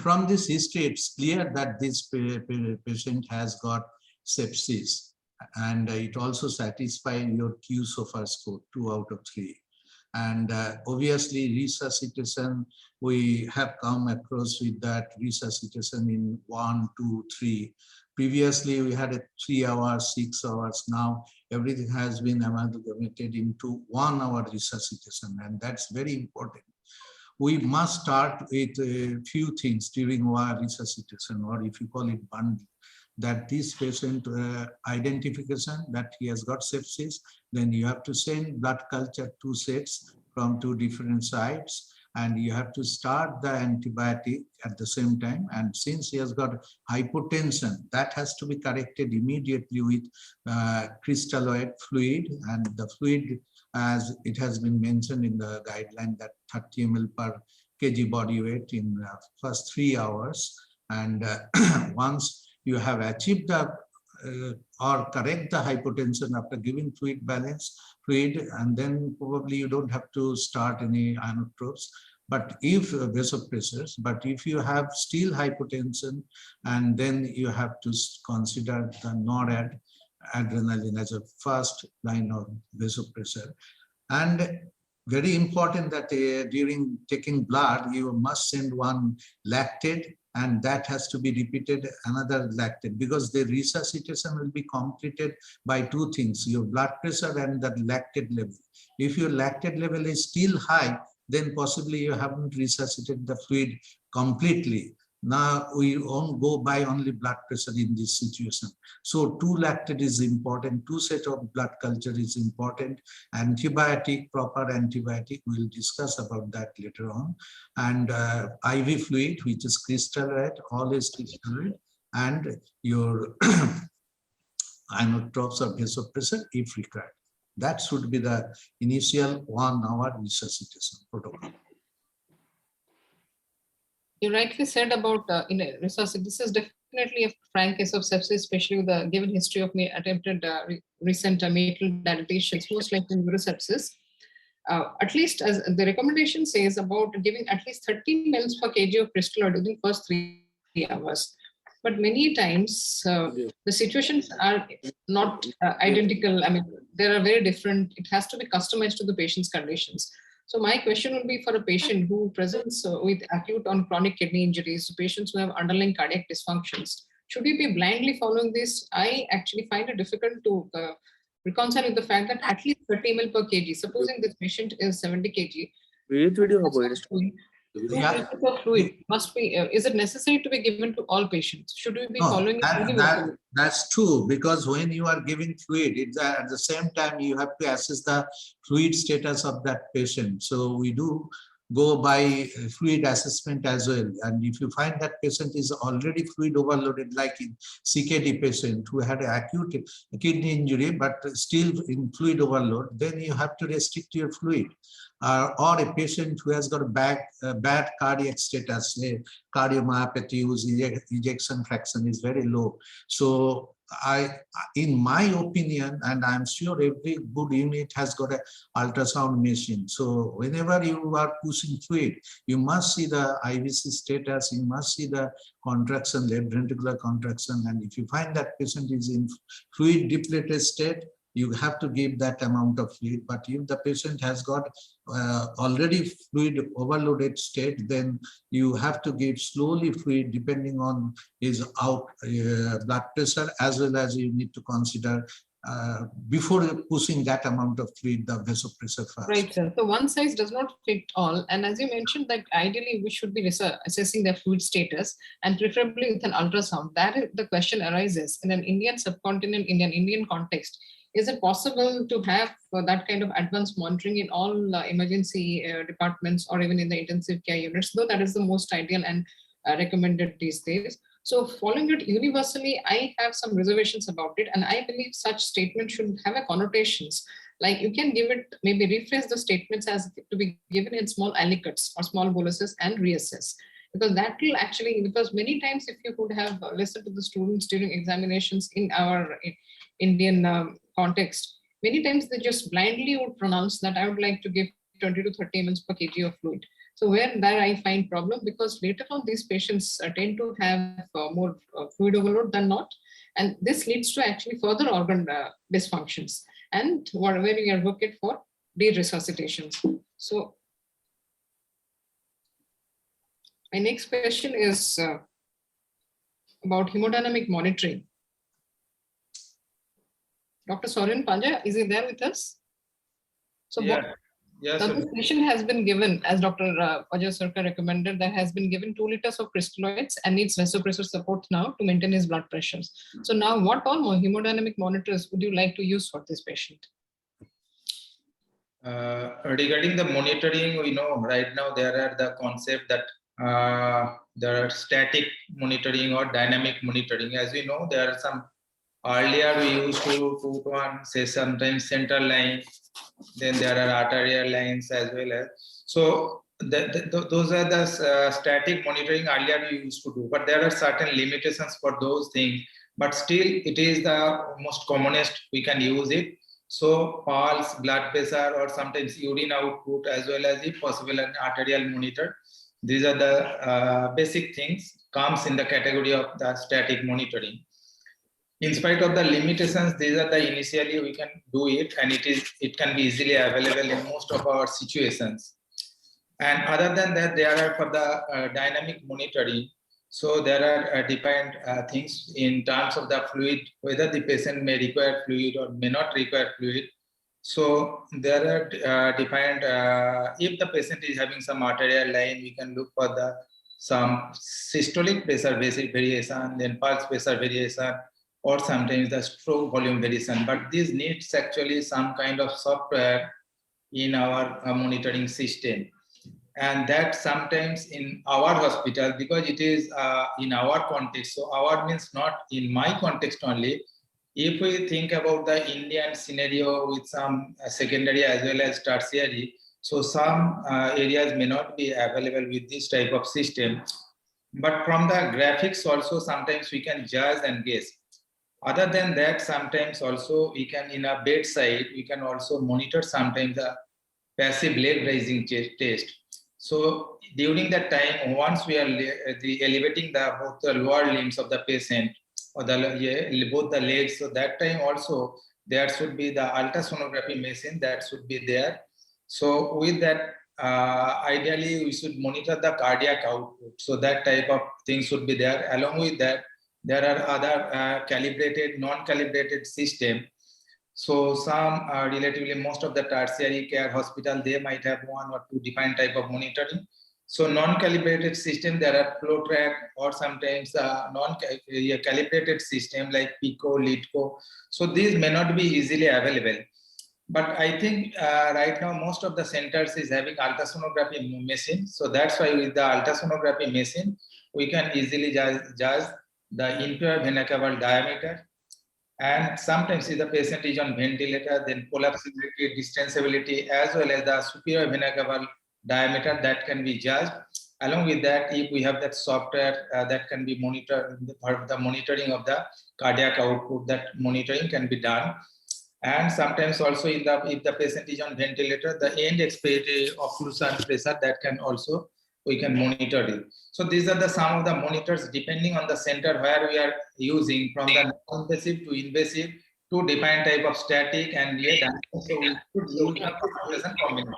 B: From this history, it's clear that this patient has got sepsis, and it also satisfies your QSOFA score 2 out of 3. And obviously resuscitation, we have come across with that resuscitation in 1, 2, 3. Previously we had a 3 hours, 6 hours. Now everything has been amalgamated into 1 hour resuscitation, and that's very important. We must start with a few things during our resuscitation, or if you call it bundle, that this patient identification that he has got sepsis, then you have to send blood culture 2 sets from 2 different sites, and you have to start the antibiotic at the same time. And since he has got hypotension, that has to be corrected immediately with crystalloid fluid, and the fluid, as it has been mentioned in the guideline, that 30 ml per kg body weight in first 3 hours. And once you have achieved the or correct the hypotension after giving fluid, and then probably you don't have to start any inotropes, but if vasopressors, but if you have still hypotension, and then you have to consider the noradrenaline as a first line of vasopressor. And very important that during taking blood, you must send 1 lactate, and that has to be repeated another lactate, because the resuscitation will be completed by 2 things, your blood pressure and the lactate level. If your lactate level is still high, then possibly you haven't resuscitated the fluid completely. Now we won't go by only blood pressure in this situation. So 2 lactate is important, 2 set of blood culture is important, antibiotic, proper antibiotic, we'll discuss about that later on, and IV fluid, which is crystalloid, always crystalloid, and your inotropes or vasopressor if required. That should be the initial 1 hour resuscitation protocol.
G: You rightly said about resuscitation. This is definitely a frank case of sepsis, especially with the given history of attempted recent metal dilatations, most likely neurosepsis. At least as the recommendation says about giving at least 30 mL per kg of crystalloid within first 3 hours. But many times the situations are not identical. I mean, they are very different. It has to be customized to the patient's conditions. So my question would be for a patient who presents with acute or chronic kidney injuries, patients who have underlying cardiac dysfunctions, should we be blindly following this? I actually find it difficult to reconcile with the fact that at least 30 ml per kg, supposing this patient is 70 kg,
B: Yeah.
G: fluid must be, is it necessary to be given to all patients? Should we be following it universally?
B: That's true, because when you are giving fluid, it's at the same time you have to assess the fluid status of that patient. So we do go by fluid assessment as well. And if you find that patient is already fluid overloaded, like in CKD patient who had an acute kidney injury, but still in fluid overload, then you have to restrict your fluid. Or a patient who has got a bad cardiac status, say cardiomyopathy, whose ejection fraction is very low. So in my opinion, and I'm sure every good unit has got an ultrasound machine. So whenever you are pushing fluid, you must see the IVC status, you must see the contraction, left ventricular contraction. And if you find that patient is in fluid depleted state, you have to give that amount of fluid. But if the patient has got already fluid overloaded state, then you have to give slowly fluid depending on his blood pressure, as well as you need to consider before pushing that amount of fluid, the vasopressor first.
G: Right, sir. So one size does not fit all. And as you mentioned that ideally we should be assessing their fluid status and preferably with an ultrasound. That is, the question arises in an Indian subcontinent, in an Indian context. Is it possible to have that kind of advanced monitoring in all emergency departments or even in the intensive care units, though that is the most ideal and recommended these days? So following it universally, I have some reservations about it. And I believe such statements should have a connotations. Like you can give it, maybe rephrase the statements as to be given in small aliquots or small boluses and reassess. Because that will actually, because many times if you could have listened to the students during examinations in our Indian context, many times they just blindly would pronounce that I would like to give 20 to 30 mL per kg of fluid. So where there I find problem, because later on these patients tend to have more fluid overload than not. And this leads to actually further organ dysfunctions and where we advocate for de-resuscitations. So my next question is about hemodynamic monitoring. Dr. Soren Panja, is he there with us? So
J: yes,
G: this patient has been given, as Dr. Ajay Sarkar recommended, that has been given 2 liters of crystalloids and needs vasopressor support now to maintain his blood pressures. So now what all hemodynamic monitors would you like to use for this patient?
J: Regarding the monitoring, we know right now there are the concept that there are static monitoring or dynamic monitoring. As we know, there are some earlier we used to put on, say, sometimes central line, then there are arterial lines as well as. So those are the static monitoring earlier we used to do, but there are certain limitations for those things, but still it is the most commonest we can use it. So pulse, blood pressure, or sometimes urine output, as well as if possible an arterial monitor. These are the basic things comes in the category of the static monitoring. In spite of the limitations, these are the initially we can do it, and it can be easily available in most of our situations. And other than that, there are for the dynamic monitoring. So there are defined things in terms of the fluid, whether the patient may require fluid or may not require fluid. So there are defined, if the patient is having some arterial line, we can look for some systolic pressure variation, then pulse pressure variation, or sometimes the stroke volume variation. But this needs actually some kind of software in our monitoring system. And that sometimes in our hospital, because it is in our context, so our means not in my context only. If we think about the Indian scenario with some secondary as well as tertiary, so some areas may not be available with this type of system. But from the graphics also, sometimes we can judge and guess. Other than that, sometimes also we can, in a bedside, we can also monitor sometimes the passive leg raising test. So during that time, once we are elevating both the lower limbs of the patient or both the legs, so that time also there should be the ultrasonography machine that should be there. So with that, ideally we should monitor the cardiac output. So that type of thing should be there. Along with that, there are other calibrated, non-calibrated system. So some relatively most of the tertiary care hospital, they might have one or two different type of monitoring. So non-calibrated system, there are flow track or sometimes non-calibrated system like PICO, LITCO. So these may not be easily available. But I think right now most of the centers is having ultrasonography machine. So that's why with the ultrasonography machine, we can easily judge the inferior vena cava diameter. And sometimes if the patient is on ventilator, then collapsibility, distensibility, as well as the superior vena cava diameter that can be judged. Along with that, if we have that software that can be monitored, the monitoring of the cardiac output, that monitoring can be done. And sometimes also if the patient is on ventilator, the end expiratory occlusion pressure that can also, we can monitor it. So these are some of the monitors depending on the center where we are using, from the non-invasive to invasive to different type of static and so we could use the combination.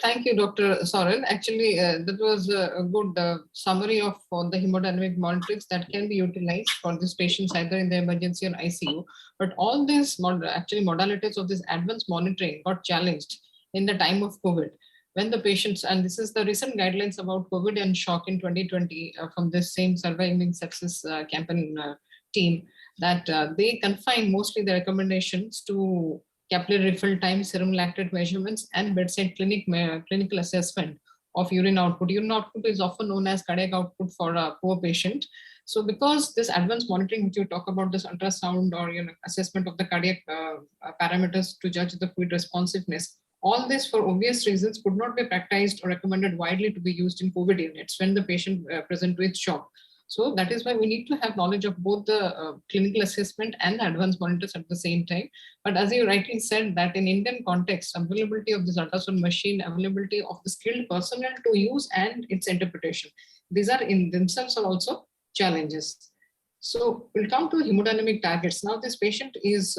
G: Thank you, Dr. Soren. Actually, that was a good summary of the hemodynamic monitoring that can be utilized for these patients either in the emergency or ICU. But all these modalities of this advanced monitoring got challenged in the time of COVID, when the patients, and this is the recent guidelines about COVID and shock in 2020 from this same Surviving Sepsis campaign team, that they confine mostly the recommendations to capillary refill time, serum lactate measurements, and bedside clinical assessment of urine output. Urine output is often known as cardiac output for a poor patient. So because this advanced monitoring, which you talk about, this ultrasound or assessment of the cardiac parameters to judge the fluid responsiveness, all this for obvious reasons could not be practiced or recommended widely to be used in COVID units when the patient present with shock. So that is why we need to have knowledge of both the clinical assessment and the advanced monitors at the same time. But as you rightly said, that in Indian context, availability of this ultrasound machine, availability of the skilled personnel to use, and its interpretation, these are in themselves are also challenges. So we'll come to hemodynamic targets. Now this patient is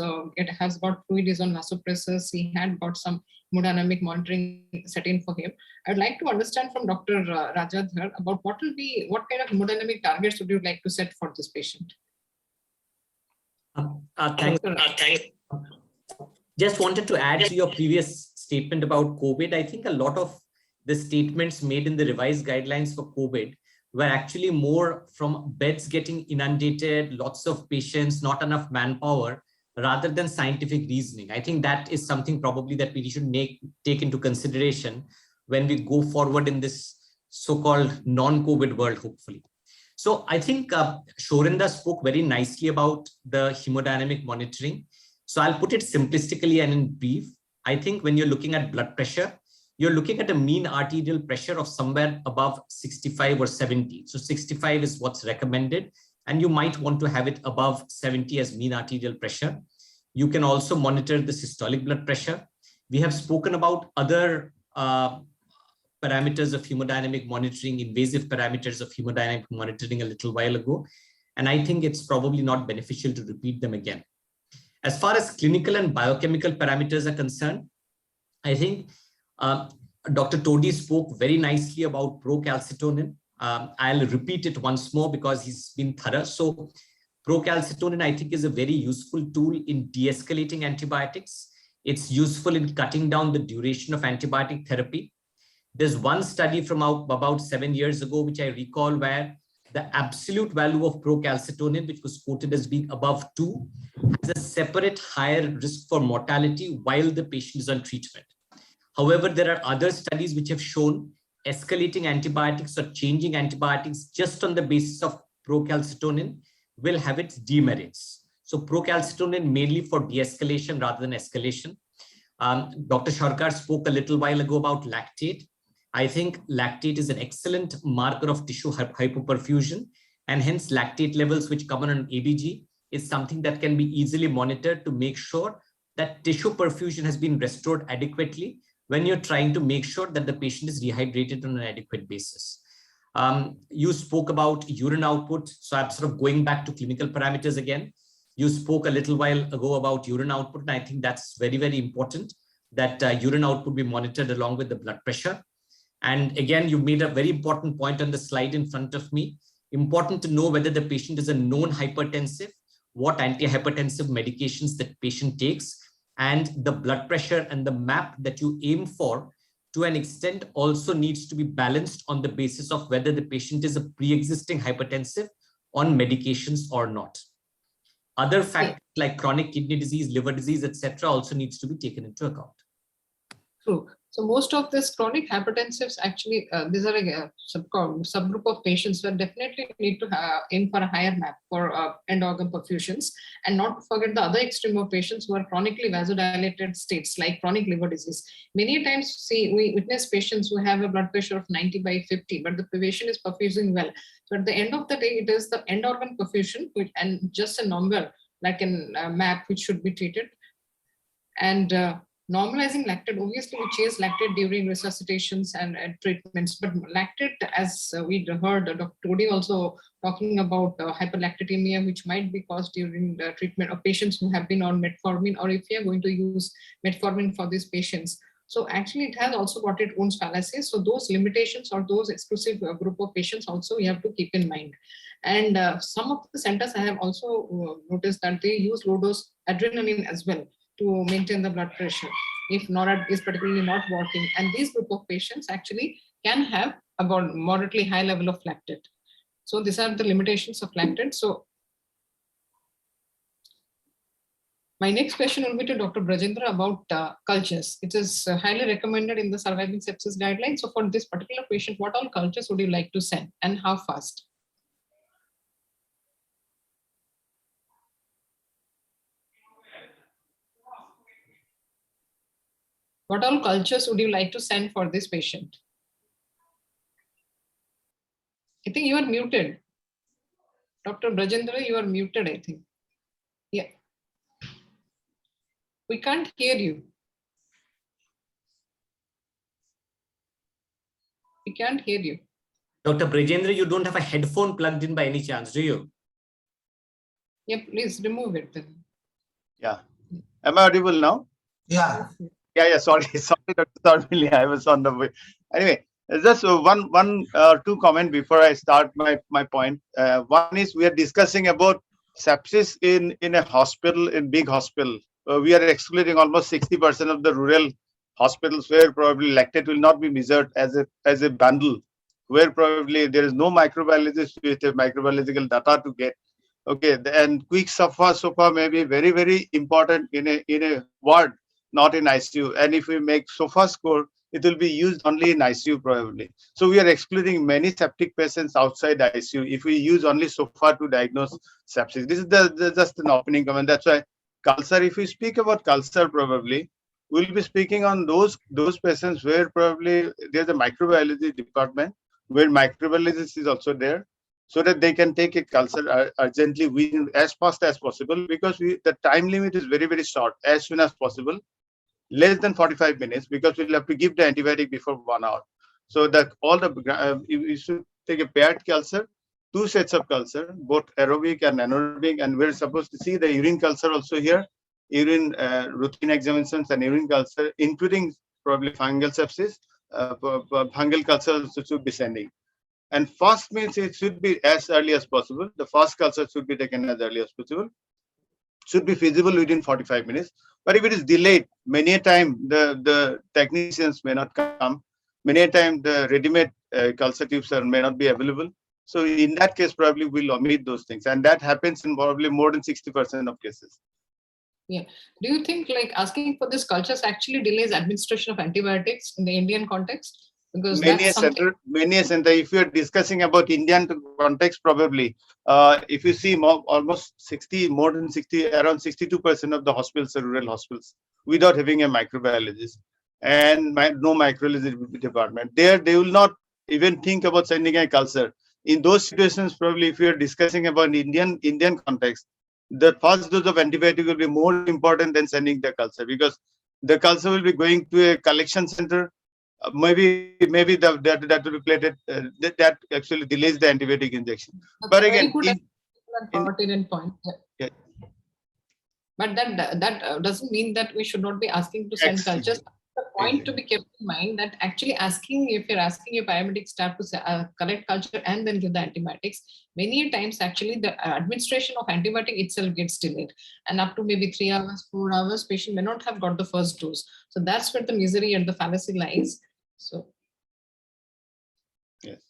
G: has got fluid, is on vasopressors. He had got some hemodynamic monitoring set in for him. I'd like to understand from Dr. Rajadhar about what kind of hemodynamic targets would you like to set for this patient?
I: Thanks. Just wanted to add to your previous statement about COVID. I think a lot of the statements made in the revised guidelines for COVID were actually more from beds getting inundated, lots of patients, not enough manpower, rather than scientific reasoning. I think that is something probably that we should take into consideration when we go forward in this so-called non-COVID world, hopefully. So I think Shorinda spoke very nicely about the hemodynamic monitoring. So I'll put it simplistically and in brief. I think when you're looking at blood pressure, you're looking at a mean arterial pressure of somewhere above 65 or 70. So 65 is what's recommended, and you might want to have it above 70 as mean arterial pressure. You can also monitor the systolic blood pressure. We have spoken about other parameters of hemodynamic monitoring, invasive parameters of hemodynamic monitoring a little while ago, and I think it's probably not beneficial to repeat them again. As far as clinical and biochemical parameters are concerned, I think Dr. Todi spoke very nicely about procalcitonin. I'll repeat it once more because he's been thorough. So procalcitonin, I think, is a very useful tool in de-escalating antibiotics. It's useful in cutting down the duration of antibiotic therapy. There's one study from about 7 years ago, which I recall, where the absolute value of procalcitonin, which was quoted as being above 2, has a separate higher risk for mortality while the patient is on treatment. However, there are other studies which have shown escalating antibiotics or changing antibiotics just on the basis of procalcitonin will have its demerits. So procalcitonin mainly for de-escalation rather than escalation. Dr. Sharkar spoke a little while ago about lactate. I think lactate is an excellent marker of tissue hypoperfusion, and hence lactate levels which come on an ABG is something that can be easily monitored to make sure that tissue perfusion has been restored adequately when you're trying to make sure that the patient is rehydrated on an adequate basis. You spoke about urine output. So I'm sort of going back to clinical parameters again. You spoke a little while ago about urine output, and I think that's very, very important that urine output be monitored along with the blood pressure. And again, you made a very important point on the slide in front of me. Important to know whether the patient is a known hypertensive, what antihypertensive medications that patient takes, and the blood pressure and the map that you aim for to an extent also needs to be balanced on the basis of whether the patient is a pre-existing hypertensive on medications or not. Other factors like chronic kidney disease, liver disease, etc., also needs to be taken into account.
G: True. So most of this chronic hypertensives actually, these are a subgroup of patients who definitely need to aim for a higher map for end organ perfusions, and not to forget the other extreme of patients who are chronically vasodilated states like chronic liver disease. Many times we witness patients who have a blood pressure of 90/50, but the patient is perfusing well. So at the end of the day, it is the end organ perfusion and just a number like a map which should be treated. And normalizing lactate, obviously we chase lactate during resuscitations and treatments, but lactate, as we heard Dr. Todi also talking about hyperlactatemia, which might be caused during the treatment of patients who have been on metformin, or if we are going to use metformin for these patients. So actually it has also got its own fallacies. So those limitations or those exclusive group of patients also we have to keep in mind. And some of the centers I have also noticed that they use low dose adrenaline as well to maintain the blood pressure if NORAD is particularly not working. And these group of patients actually can have about moderately high level of lactate. So these are the limitations of lactate. So my next question will be to Dr. Brajendra about cultures. It is highly recommended in the surviving sepsis guidelines. So for this particular patient, what all cultures would you like to send and how fast? What all cultures would you like to send for this patient? I think you are muted. Dr. Brajendra, you are muted, I think. Yeah. We can't hear you. We can't hear you.
I: Dr. Brajendra, you don't have a headphone plugged in by any chance, do you?
G: Yeah, please remove it then.
K: Yeah. Am I audible now?
B: Yeah.
K: Yeah, sorry, Dr. Sarmili, I was on the way. Anyway, just one two comment before I start my point. One is we are discussing about sepsis in a hospital, in big hospital. We are excluding almost 60% of the rural hospitals where probably lactate will not be measured as a bundle, where probably there is no microbiologist with a microbiological data to get. Okay, and quick SOFA may be very, very important in a ward, not in ICU. And if we make SOFA score, it will be used only in ICU probably. So we are excluding many septic patients outside ICU if we use only SOFA to diagnose sepsis. This is just an opening comment. That's why culture, if we speak about culture, probably we'll be speaking on those patients where probably there's a microbiology department where microbiologist is also there, so that they can take a culture urgently within as fast as possible, because the time limit is very, very short, as soon as possible, less than 45 minutes, because we'll have to give the antibiotic before 1 hour. So that you should take a paired culture, 2 sets of culture, both aerobic and anaerobic, and we're supposed to see the urine culture also here, urine routine examinations and urine culture, including probably fungal sepsis, fungal culture should be sending. And fast means it should be as early as possible. The fast culture should be taken as early as possible. Should be feasible within 45 minutes. But if it is delayed, many a time the technicians may not come. Many a time the ready-made culture tubes may not be available. So in that case, probably we'll omit those things. And that happens in probably more than 60% of cases.
G: Yeah. Do you think like asking for this cultures actually delays administration of antibiotics in the Indian context? Because
K: many a center, if you're discussing about Indian context, probably if you see almost 60, more than 60, around 62% of the hospitals are rural hospitals without having a microbiologist. and no microbiology department. There, they will not even think about sending a culture. In those situations, probably if we are discussing about Indian context, the first dose of antibiotic will be more important than sending the culture, because the culture will be going to a collection center. Maybe that will be plated. That actually delays the antibiotic injection.
G: That's
K: But
G: a very
K: again,
G: good and pertinent point.
K: yeah.
G: But that doesn't mean that we should not be asking to send cultures. The point to be kept in mind that actually asking, if you're asking your paramedic staff to collect culture and then give the antibiotics, many times actually the administration of antibiotic itself gets delayed, and up to maybe 3 hours, 4 hours, patient may not have got the first dose. So that's where the misery and the fallacy lies. So.
K: Yes.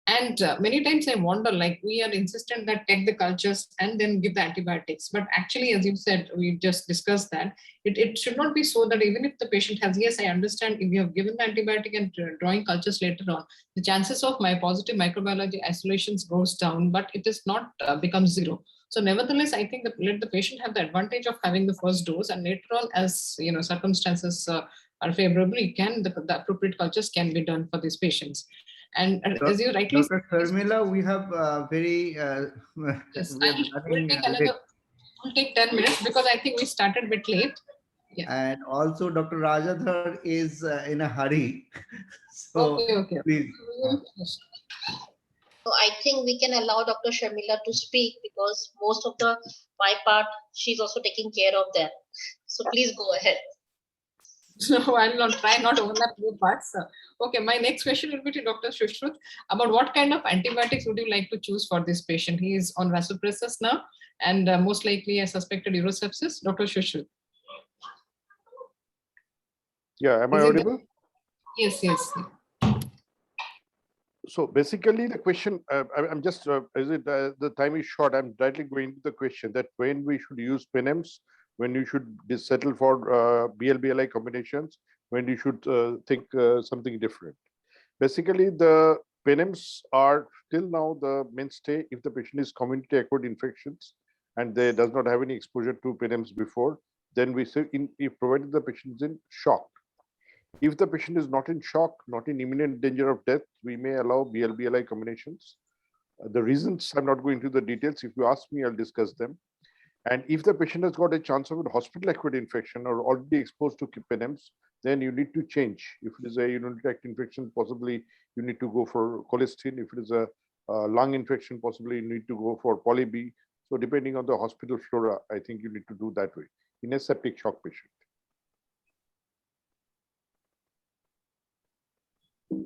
G: And many times I wonder, like we are insistent that take the cultures and then give the antibiotics. But actually, as you said, we just discussed that it should not be so that even if the patient has, yes, I understand if you have given the antibiotic and drawing cultures later on, the chances of my positive microbiology isolations goes down, but it is not becomes zero. So nevertheless, I think that let the patient have the advantage of having the first dose, and later on, as you know, circumstances are favorable, the appropriate cultures can be done for these patients. And as you rightly
D: Dr. Sharmila, we have very
G: yes, we'll take 10 minutes because I think we started a bit late. Yeah.
D: And also Dr. Rajadhar is in a hurry. So
G: okay.
D: Please.
F: So I think we can allow Dr. Sharmila to speak because most of my part, she's also taking care of that. So please go ahead.
G: So I'll not try not overlap your parts. Okay, my next question will be to Dr. Shushruth about what kind of antibiotics would you like to choose for this patient? He is on vasopressors now and most likely a suspected urosepsis. Dr. Shushruth.
H: Yeah, am I audible?
G: Yes.
H: So basically the question, I'm just, the time is short, I'm directly going to the question that when we should use PNMs, when you should settle for BL-BLI combinations, when you should think something different. Basically, the PNMs are till now the mainstay if the patient is community-acquired infections and they does not have any exposure to PNMs before, then we say if provided the patient is in shock. If the patient is not in shock, not in imminent danger of death, we may allow BL-BLI combinations. The reasons, I'm not going into the details. If you ask me, I'll discuss them. And if the patient has got a chance of a hospital-acquired infection or already exposed to PNMs, then you need to change. If it is a urinary tract infection, possibly you need to go for colistin. If it is a lung infection, possibly you need to go for poly B. So depending on the hospital flora, I think you need to do that way in a septic shock patient.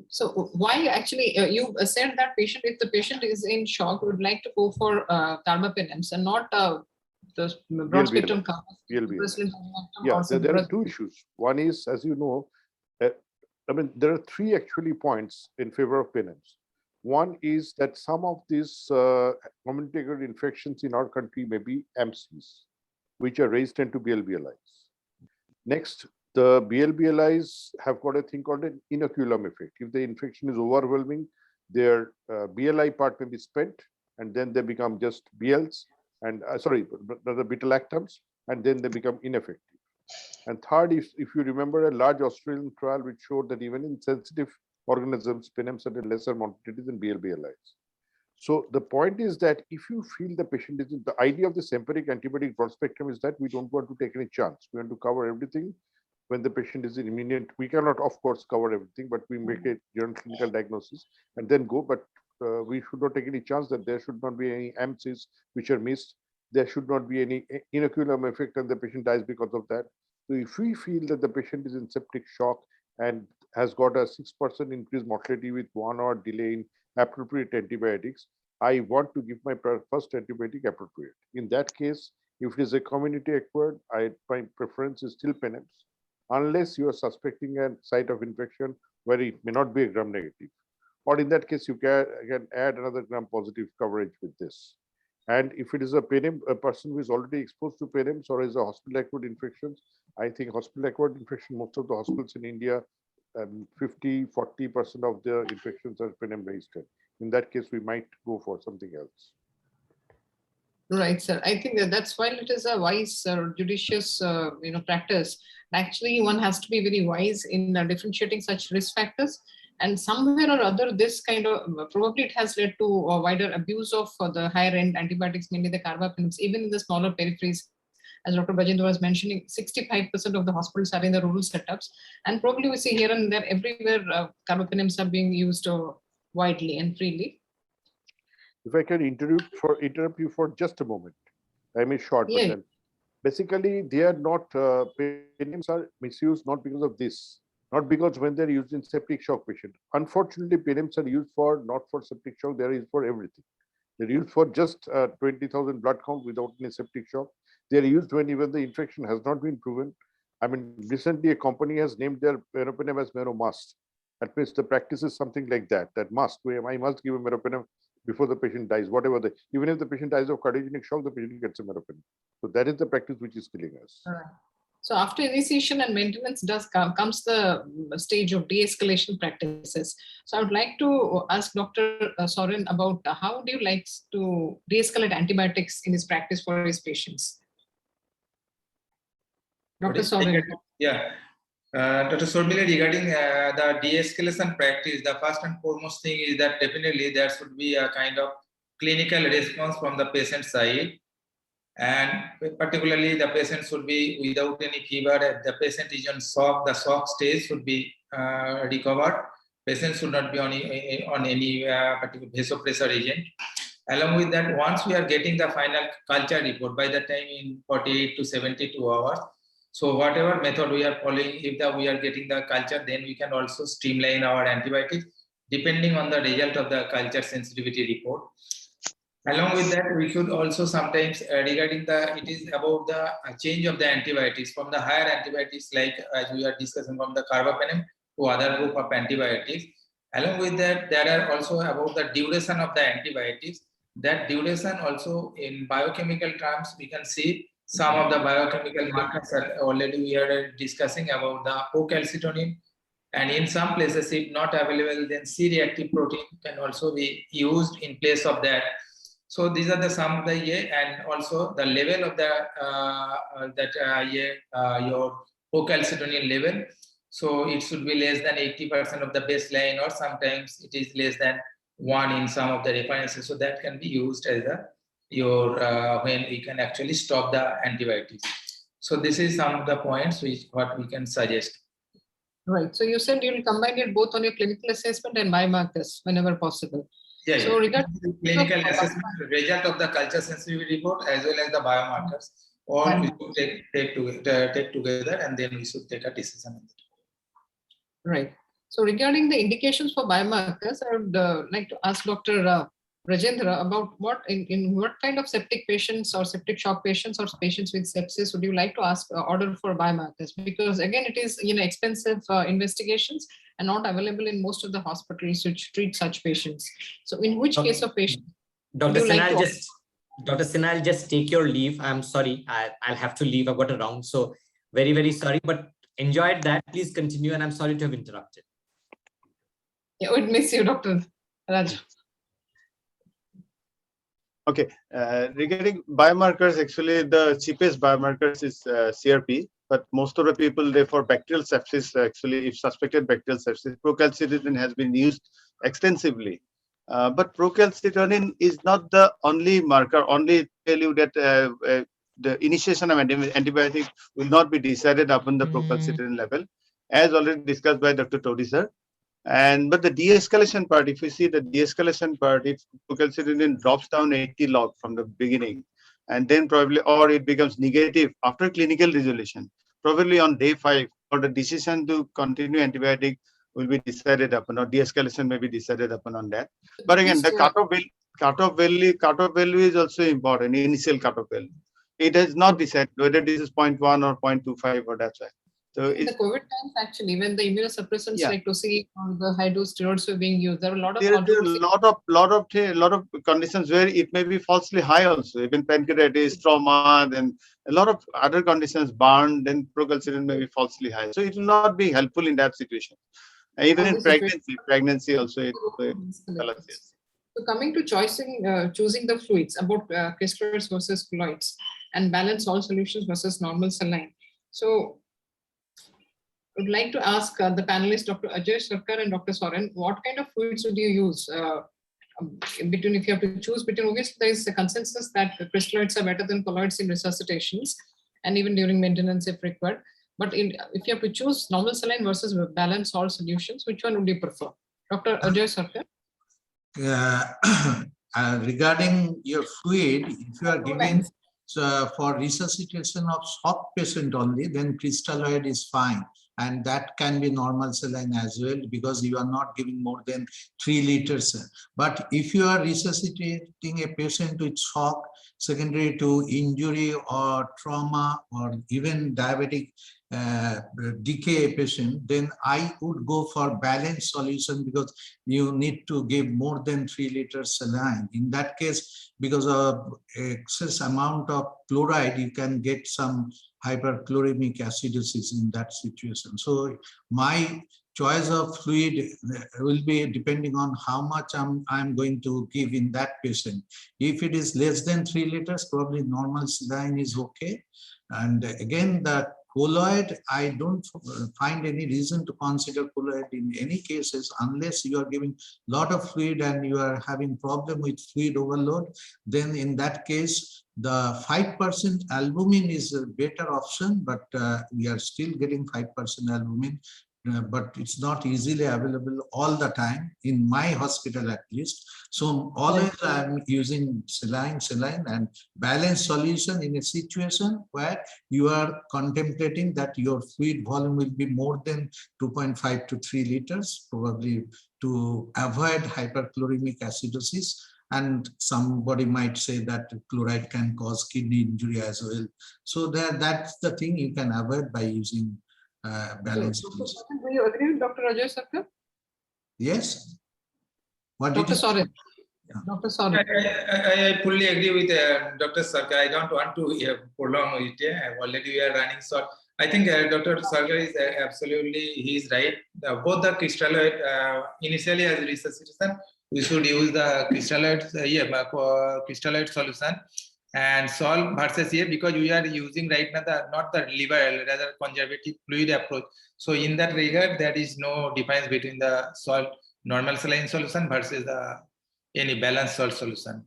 G: So why actually, you said that patient, if the patient is in shock, would like to go for carbapenems and not the broad spectrum carbon.
H: Yeah, there are two issues. One is, as you know, there are three actually points in favor of PNMs. One is that some of these community-acquired infections in our country may be MCs, which are resistant to BL-BLIs. Next, the BL-BLIs have got a thing called an inoculum effect. If the infection is overwhelming, their BLI part may be spent, and then they become just BLs, and the beta-lactams, and then they become ineffective. And third, if you remember a large Australian trial which showed that even in sensitive organisms, PNMs are a lesser mortality than BL-BLIs. So the point is that if you feel the patient is in, the idea of this empiric antibiotic broad spectrum is that we don't want to take any chance. We want to cover everything. When the patient is in imminent, we cannot, of course, cover everything, but we make a general clinical diagnosis and then go. But we should not take any chance that there should not be any MCs which are missed. There should not be any inoculum effect and the patient dies because of that. So if we feel that the patient is in septic shock and has got a 6% increased mortality with 1 hour delay in appropriate antibiotics, I want to give my first antibiotic appropriate. In that case, if it is a community acquired, my preference is still PNMs, unless you are suspecting a site of infection where it may not be a gram negative. Or in that case, you can add another gram positive coverage with this. And if it is a PNM, a person who is already exposed to PNMs or is a hospital-acquired infections, I think hospital-acquired infection, most of the hospitals in India, 50-40% of the infections are PNM resistant. In that case, we might go for something else.
G: Right, sir. I think that's why it is a wise, judicious, practice. Actually, one has to be very wise in differentiating such risk factors. And somewhere or other, this kind of probably it has led to a wider abuse of the higher end antibiotics, mainly the carbapenems, even in the smaller peripheries. As Dr. Bajendra was mentioning, 65% of the hospitals are in the rural setups, and probably we see here and there everywhere carbapenems are being used widely and freely.
H: If I can interrupt you for just a moment, I may short, but
G: Yeah.
H: then basically they are not penems are misused not because of this, not because when they're used in septic shock patient. Unfortunately, penems are used for not for septic shock; they are used for everything. They're used for just 20,000 blood count without any septic shock. They are used when even the infection has not been proven. I mean, recently a company has named their meropenem as meromust. That means the practice is something like that. That must, I must give a meropenem before the patient dies, whatever even if the patient dies of cardiogenic shock, the patient gets a meropenem. So that is the practice which is killing us.
G: All right. So after initiation and maintenance comes the stage of de-escalation practices. So I would like to ask Dr. Soren about how do you like to de-escalate antibiotics in his practice for his patients? Dr. Soren.
J: Yeah. Dr. Sormila, regarding the de-escalation practice, the first and foremost thing is that definitely there should be a kind of clinical response from the patient side. And particularly the patient should be without any fever. If the patient is on shock, the shock stage should be recovered. Patient should not be on any particular vasopressor agent. Along with that, once we are getting the final culture report, by the time in 48 to 72 hours, so whatever method we are following, if we are getting the culture, then we can also streamline our antibiotics depending on the result of the culture sensitivity report. Along with that, we should also sometimes regarding it is about the change of the antibiotics from the higher antibiotics, like as we are discussing from the carbapenem to other group of antibiotics. Along with that, there are also about the duration of the antibiotics. That duration also in biochemical terms, we can see some of the biochemical markers that already we are discussing about the procalcitonin. And in some places, if not available, then C-reactive protein can also be used in place of that. So these are the some of the and also the level of the your procalcitonin level. So it should be less than 80% of the baseline, or sometimes it is less than 1 in some of the references. So that can be used as when we can actually stop the antibiotics. So this is some of the points what we can suggest.
G: Right. So you said you will combine it both on your clinical assessment and biomarkers whenever possible.
J: Yeah.
G: So regarding
J: clinical assessment, result of the culture sensitivity report as well as the biomarkers, all we should take together, and then we should take a decision.
G: Right. So regarding the indications for biomarkers, I would like to ask Dr. Rajendra about in what kind of septic patients or septic shock patients or patients with sepsis would you like to ask order for biomarkers? Because again, it is expensive investigations and not available in most of the hospitals which treat such patients. So in which case of patient?
I: Dr. Sinha, I'll just take your leave. I'm sorry, I'll have to leave. I've got a round. So very, very sorry, but enjoyed that. Please continue. And I'm sorry to have interrupted.
G: Yeah, we'd miss you, Dr. Raj.
K: Okay, regarding biomarkers, actually the cheapest biomarkers is CRP, but most of the people, for bacterial sepsis, actually if suspected bacterial sepsis, procalcitonin has been used extensively. But procalcitonin is not the only marker. Only tell you that the initiation of antibiotic will not be decided upon the procalcitonin level, as already discussed by Dr. Todi sir. But the de-escalation part, if you see the de-escalation part, if procalcitonin drops down 80 log from the beginning, and then probably, or it becomes negative after clinical resolution, probably on day 5, or the decision to continue antibiotic will be decided upon, or de-escalation may be decided upon on that. But again, the cutoff value is also important, initial cutoff value. It has not decided whether this is 0.1 or 0.25 or that's why. So
G: in the COVID times, actually, when the immunosuppressants like to see the high dose steroids were being used, there were a lot of
K: lot of conditions where it may be falsely high also, even pancreatitis, trauma, then a lot of other conditions, burn, then procalcitonin may be falsely high. So it will not be helpful in that situation. Even in pregnancy also it.
G: So So coming to choosing the fluids about crystalloids versus colloids and balanced salt solutions versus normal saline. So I would like to ask the panelists, Dr. Ajay Sarkar and Dr. Soren, what kind of fluids would you use between, if you have to choose between, obviously there is a consensus that the crystalloids are better than colloids in resuscitations and even during maintenance if required. But if you have to choose normal saline versus balanced salt solutions, which one would you prefer? Dr. Ajay Sarkar?
B: Regarding your fluid, if you are giving for resuscitation of shock patient only, then crystalloid is fine. And that can be normal saline as well, because you are not giving more than 3 liters. But if you are resuscitating a patient with shock secondary to injury or trauma or even diabetic decay patient, then I would go for balanced solution, because you need to give more than 3 liters saline. In that case, because of excess amount of chloride, you can get some hyperchloremic acidosis in that situation. So my choice of fluid will be depending on how much I'm going to give in that patient. If it is less than 3 liters, probably normal saline is okay. And again, the colloid, I don't find any reason to consider colloid in any cases unless you are giving a lot of fluid and you are having problem with fluid overload. Then in that case, the 5% albumin is a better option, but we are still getting 5% albumin. But it's not easily available all the time in my hospital at least. So always I'm using saline and balanced solution in a situation where you are contemplating that your fluid volume will be more than 2.5 to 3 liters, probably to avoid hyperchloremic acidosis. And somebody might say that chloride can cause kidney injury as well. So that's the thing you can avoid by using balanced solution.
G: Do you agree with Dr. Ajay Sarkar?
B: Yes. What
G: Dr.
B: did you
G: Soren.
B: Yeah.
G: Dr. Soren.
J: I fully agree with Dr. Sarkar. I don't want to prolong it. Already we are running short. I think Dr. Sarkar is absolutely, he's right. Both the crystalloid, initially as resuscitation, we should use the crystalloid, crystalloid solution and salt versus here, because we are using right now not the liver, rather conservative fluid approach. So in that regard, there is no difference between the salt normal saline solution versus any balanced salt solution.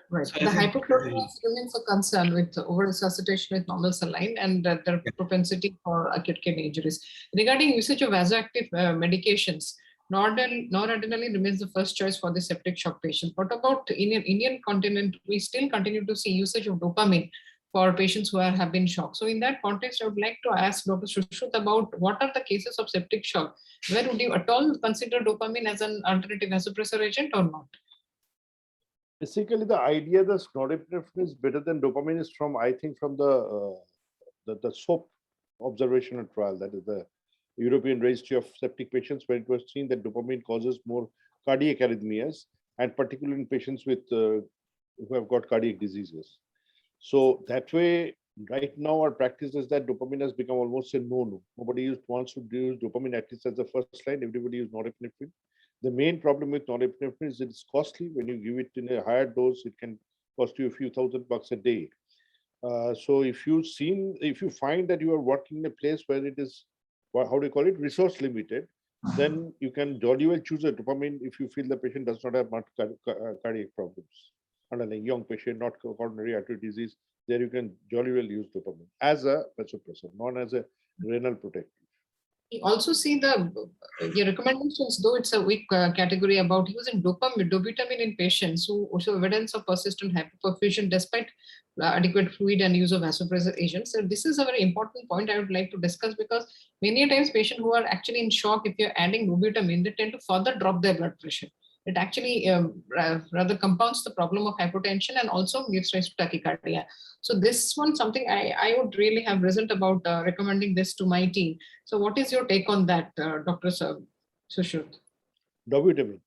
G: Right.
J: So
G: the hypochloremia remains a concern with over-resuscitation with normal saline and the propensity for acute kidney injuries. Regarding usage of vasoactive medications, noradrenaline remains the first choice for the septic shock patient. What about in an Indian continent? We still continue to see usage of dopamine for patients who have been shocked. So in that context, I would like to ask Dr. Sushruth about what are the cases of septic shock? Where would you at all consider dopamine as an alternative vasopressor agent or not?
H: Basically, the idea that norepinephrine is better than dopamine is from, I think, from the SOAP observational trial, that is the European Registry of Septic Patients, where it was seen that dopamine causes more cardiac arrhythmias, and particularly in patients with who have got cardiac diseases. So that way, right now, our practice is that dopamine has become almost a no-no. Nobody wants to use dopamine at least as the first line. Everybody uses norepinephrine. The main problem with norepinephrine is it's costly. When you give it in a higher dose, it can cost you a few $1,000 a day. So if you find that you are working in a place where it is, how do you call it, resource limited, then you can jolly well choose a dopamine if you feel the patient does not have much cardiac problems. And a young patient, not coronary artery disease, there you can jolly well use dopamine as a vasopressor, not as a renal protective.
G: We also see your recommendations, though it's a weak category, about using dobutamine in patients who show evidence of persistent hypoperfusion despite adequate fluid and use of vasopressor agents. So this is a very important point I would like to discuss, because many times patients who are actually in shock, if you're adding dobutamine, they tend to further drop their blood pressure. It actually rather compounds the problem of hypotension and also gives rise to tachycardia. So this one, something I would really have reasoned about recommending this to my team. So what is your take on that, Dr. Sushruth?
H: Dobutamine.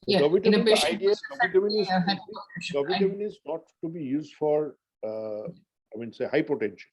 G: Yeah,
H: Dobutamine,
G: in a patient,
H: dobutamine is not to be used for, say hypotension.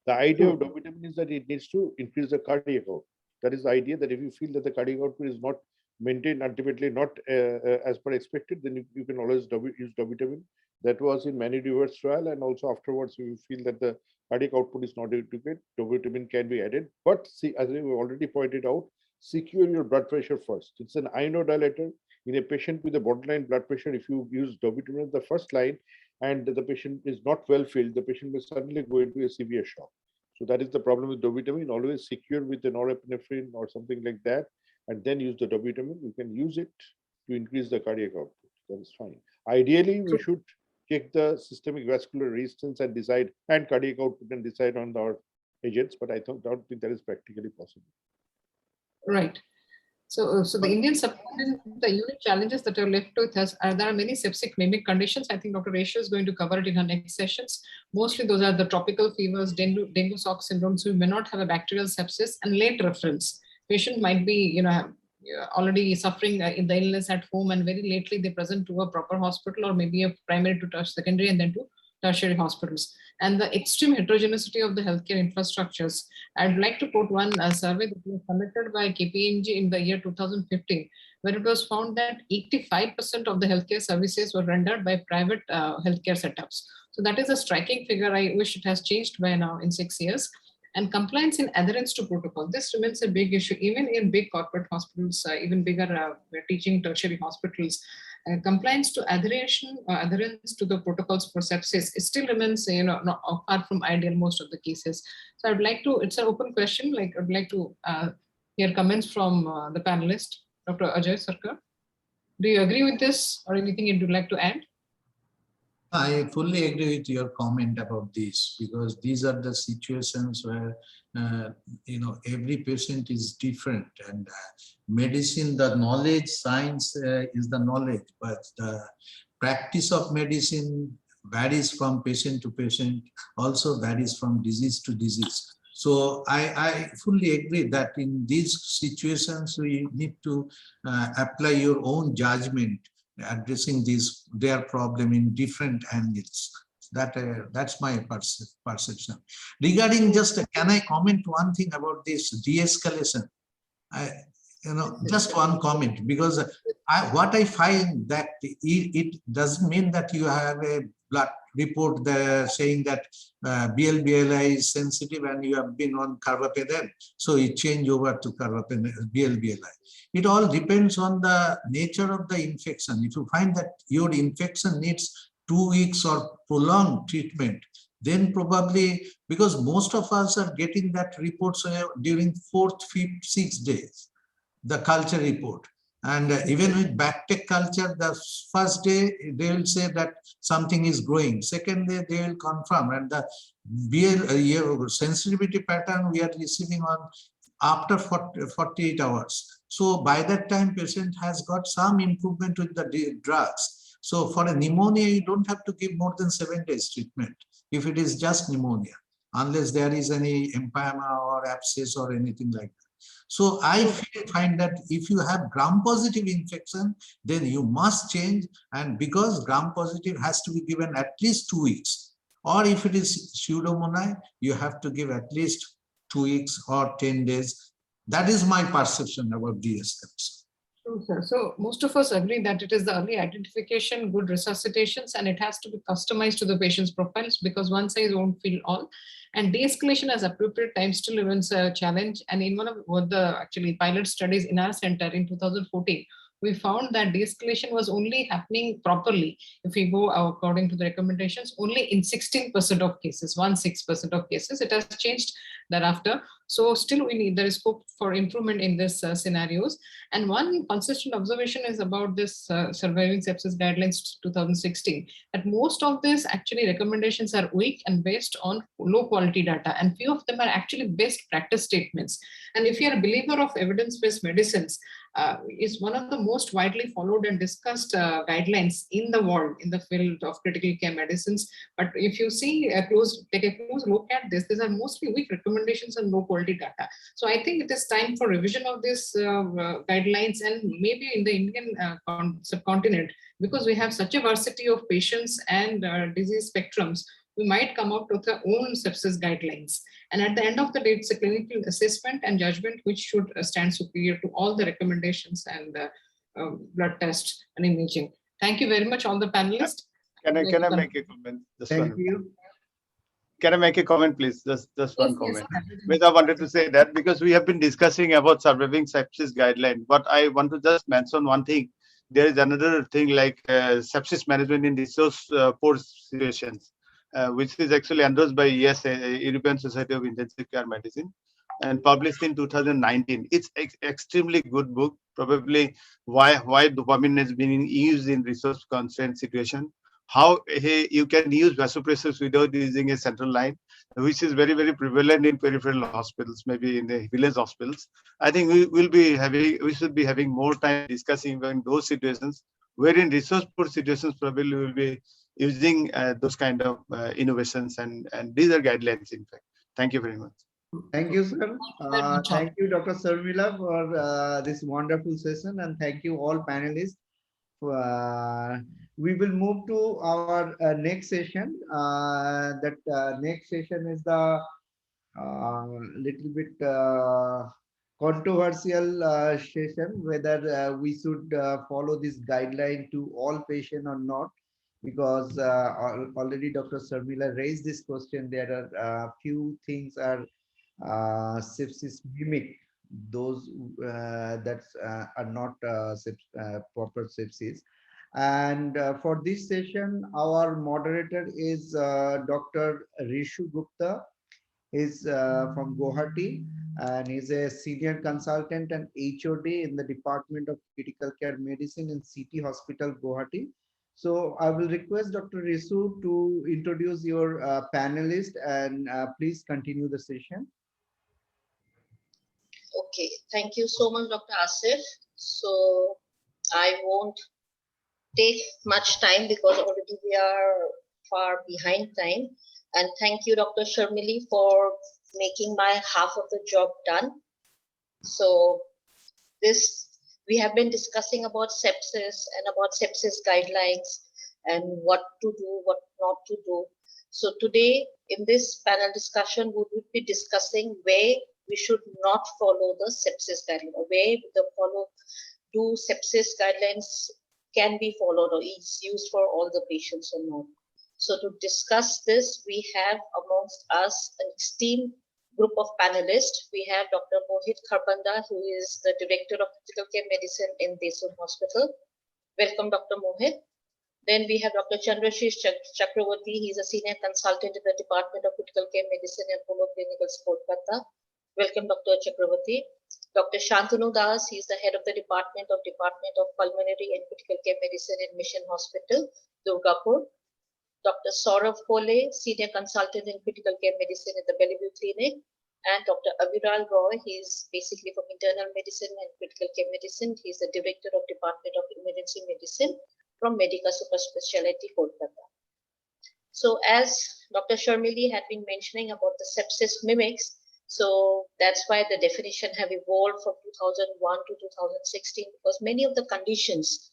H: The idea of dobutamine is that it needs to increase the cardiac output. That is the idea, that if you feel that the cardiac output is not maintain ultimately not as per expected, then you can always use dobutamine. That was in many reverse trial, and also afterwards we feel that the cardiac output is not adequate, dobutamine can be added. But see, as we already pointed out, secure your blood pressure first. It's an inodilator. In a patient with a borderline blood pressure, if you use dobutamine the first line and the patient is not well filled, the patient may suddenly go into a severe shock. So that is the problem with dobutamine. Always secure with an norepinephrine or something like that, and then use the dobutamine. You can use it to increase the cardiac output. That is fine. Ideally, we should check the systemic vascular resistance and decide, and cardiac output and decide on our agents, but I don't think that is practically possible.
G: Right. So the Indian subcontinent, the unique challenges that are left with us are there are many septic mimic conditions. I think Dr. Resha is going to cover it in her next sessions. Mostly those are the tropical fevers, dengue shock syndrome, so we may not have a bacterial sepsis, and late reference. Patient might be, already suffering in the illness at home, and very lately they present to a proper hospital or maybe a primary to secondary and then to tertiary hospitals. And the extreme heterogeneity of the healthcare infrastructures. I'd like to quote one survey that was conducted by KPMG in the year 2015, where it was found that 85% of the healthcare services were rendered by private healthcare setups. So that is a striking figure. I wish it has changed by now in 6 years. And compliance in adherence to protocol. This remains a big issue, even in big corporate hospitals, even bigger teaching tertiary hospitals. Compliance to adherence to the protocols for sepsis, it still remains, not far from ideal most of the cases. So I'd like to, it's an open question, like I'd like to hear comments from the panelist, Dr. Ajay Sarkar. Do you agree with this or anything you'd like to add?
B: I fully agree with your comment about this, because these are the situations where every patient is different, and medicine, the knowledge, science is the knowledge, but the practice of medicine varies from patient to patient, also varies from disease to disease. So I fully agree that in these situations we need to apply your own judgment, addressing their problem in different angles. That's my perception. Regarding can I comment one thing about this de-escalation? Just one comment, because what I find that it doesn't mean that you have a blood report there saying that BLBLI is sensitive and you have been on carbapenem, so you change over to BLBLI. It all depends on the nature of the infection. If you find that your infection needs 2 weeks or prolonged treatment, then probably, because most of us are getting that reports during 4th, 5th, 6th days, the culture report. And even with bacterial culture, the first day they will say that something is growing. Second day they will confirm, and the sensitivity pattern we are receiving on after 48 hours. So by that time, patient has got some improvement with the drugs. So for a pneumonia, you don't have to give more than 7 days treatment if it is just pneumonia, unless there is any empyema or abscess or anything like that. So I find that if you have gram-positive infection, then you must change, and because gram-positive has to be given at least 2 weeks, or if it is pseudomonas, you have to give at least 2 weeks or 10 days. That is my perception about de-escalation.
G: So most of us agree that it is the early identification, good resuscitations, and it has to be customized to the patient's profiles, because one size won't fit all. And de-escalation as appropriate time still remains a challenge. And in one of the actually pilot studies in our center in 2014, we found that de-escalation was only happening properly, if we go according to the recommendations, only in 16% of cases, 16% of cases. It has changed thereafter. So still there is scope for improvement in this scenarios. And one consistent observation is about this Surviving Sepsis Guidelines 2016, that most of these actually recommendations are weak and based on low quality data, and few of them are actually best practice statements. And if you're a believer of evidence-based medicines, is one of the most widely followed and discussed guidelines in the world in the field of critical care medicines. But if you see take a close look at this, these are mostly weak recommendations and low quality data. So I think it is time for revision of these guidelines, and maybe in the Indian subcontinent, because we have such a variety of patients and disease spectrums, we might come out with our own sepsis guidelines. And at the end of the day, it's a clinical assessment and judgment which should stand superior to all the recommendations and blood test and imaging. Thank you very much, all the panelists.
K: Can I make a comment?
D: Thank you.
K: Can I make a comment, please? Just one
G: Yes,
K: comment.
G: yes.
K: Because I wanted to say that because we have been discussing about surviving sepsis guideline, but I want to just mention one thing. There is another thing like sepsis management in resource poor situations, which is actually endorsed by European Society of Intensive Care Medicine and published in 2019. It's extremely good book. Probably why dopamine is being used in resource constraint situation. How you can use vasopressors without using a central line, which is very, very prevalent in peripheral hospitals, maybe in the village hospitals. I think we should be having more time discussing even those situations, where in resource poor situations probably we will be using those kind of innovations, and these are guidelines, in fact. Thank you very much.
D: Thank you, sir. Thank you, Dr. Sarmila, for this wonderful session, and thank you all panelists. We will move to our next session. That next session is the little bit controversial session, whether we should follow this guideline to all patients or not, because already Dr. Sarmila raised this question. There are a few things are sepsis mimic, those that are not proper sepsis. And for this session, our moderator is Dr. Rishu Gupta. He's from Guwahati, and he's a senior consultant and HOD in the Department of Critical Care Medicine in City Hospital, Guwahati. So I will request Dr. Rishu to introduce your panelist, and please continue the session.
F: Okay, thank you so much, Dr. Asif. So I won't take much time because already we are far behind time. And thank you, Dr. Sharmili, for making my half of the job done. So we have been discussing about sepsis and about sepsis guidelines and what to do, what not to do. So today in this panel discussion, we would be discussing where we should not follow the sepsis guideline, or where do sepsis guidelines can be followed or is used for all the patients or not. So to discuss this, we have amongst us an esteemed group of panelists. We have Dr. Mohit Kharbanda, who is the Director of Critical Care Medicine in Desun Hospital. Welcome, Dr. Mohit. Then we have Dr. Chandrashish Chakravarti. He's a Senior Consultant in the Department of Critical Care Medicine and Polo Clinicals, Kolkata. Welcome, Dr. Chakravarti. Dr. Shantanu Das, he's the head of the Department of Pulmonary and Critical Care Medicine in Mission Hospital, Durgapur. Dr. Saurav Kole, Senior Consultant in Critical Care Medicine at the Bellevue Clinic. And Dr. Aviral Roy, he's basically from Internal Medicine and Critical Care Medicine. He's the Director of Department of Emergency Medicine from Medica Super Specialty, Kolkata. So as Dr. Sharmili had been mentioning about the sepsis mimics, so that's why the definition have evolved from 2001 to 2016, because many of the conditions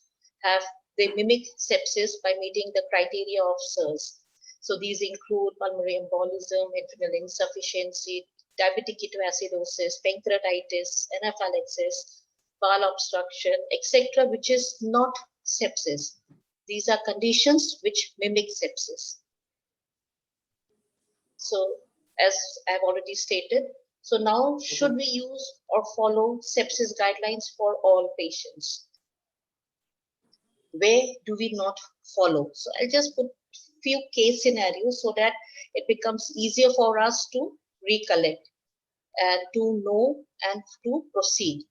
F: they mimic sepsis by meeting the criteria of SIRS. So these include pulmonary embolism, adrenal insufficiency, diabetic ketoacidosis, pancreatitis, anaphylaxis, bowel obstruction, etc., which is not sepsis. These are conditions which mimic sepsis. So as I've already stated, so now should we use or follow sepsis guidelines for all patients? Where do we not follow? So I'll just put few case scenarios so that it becomes easier for us to recollect and to know and to proceed.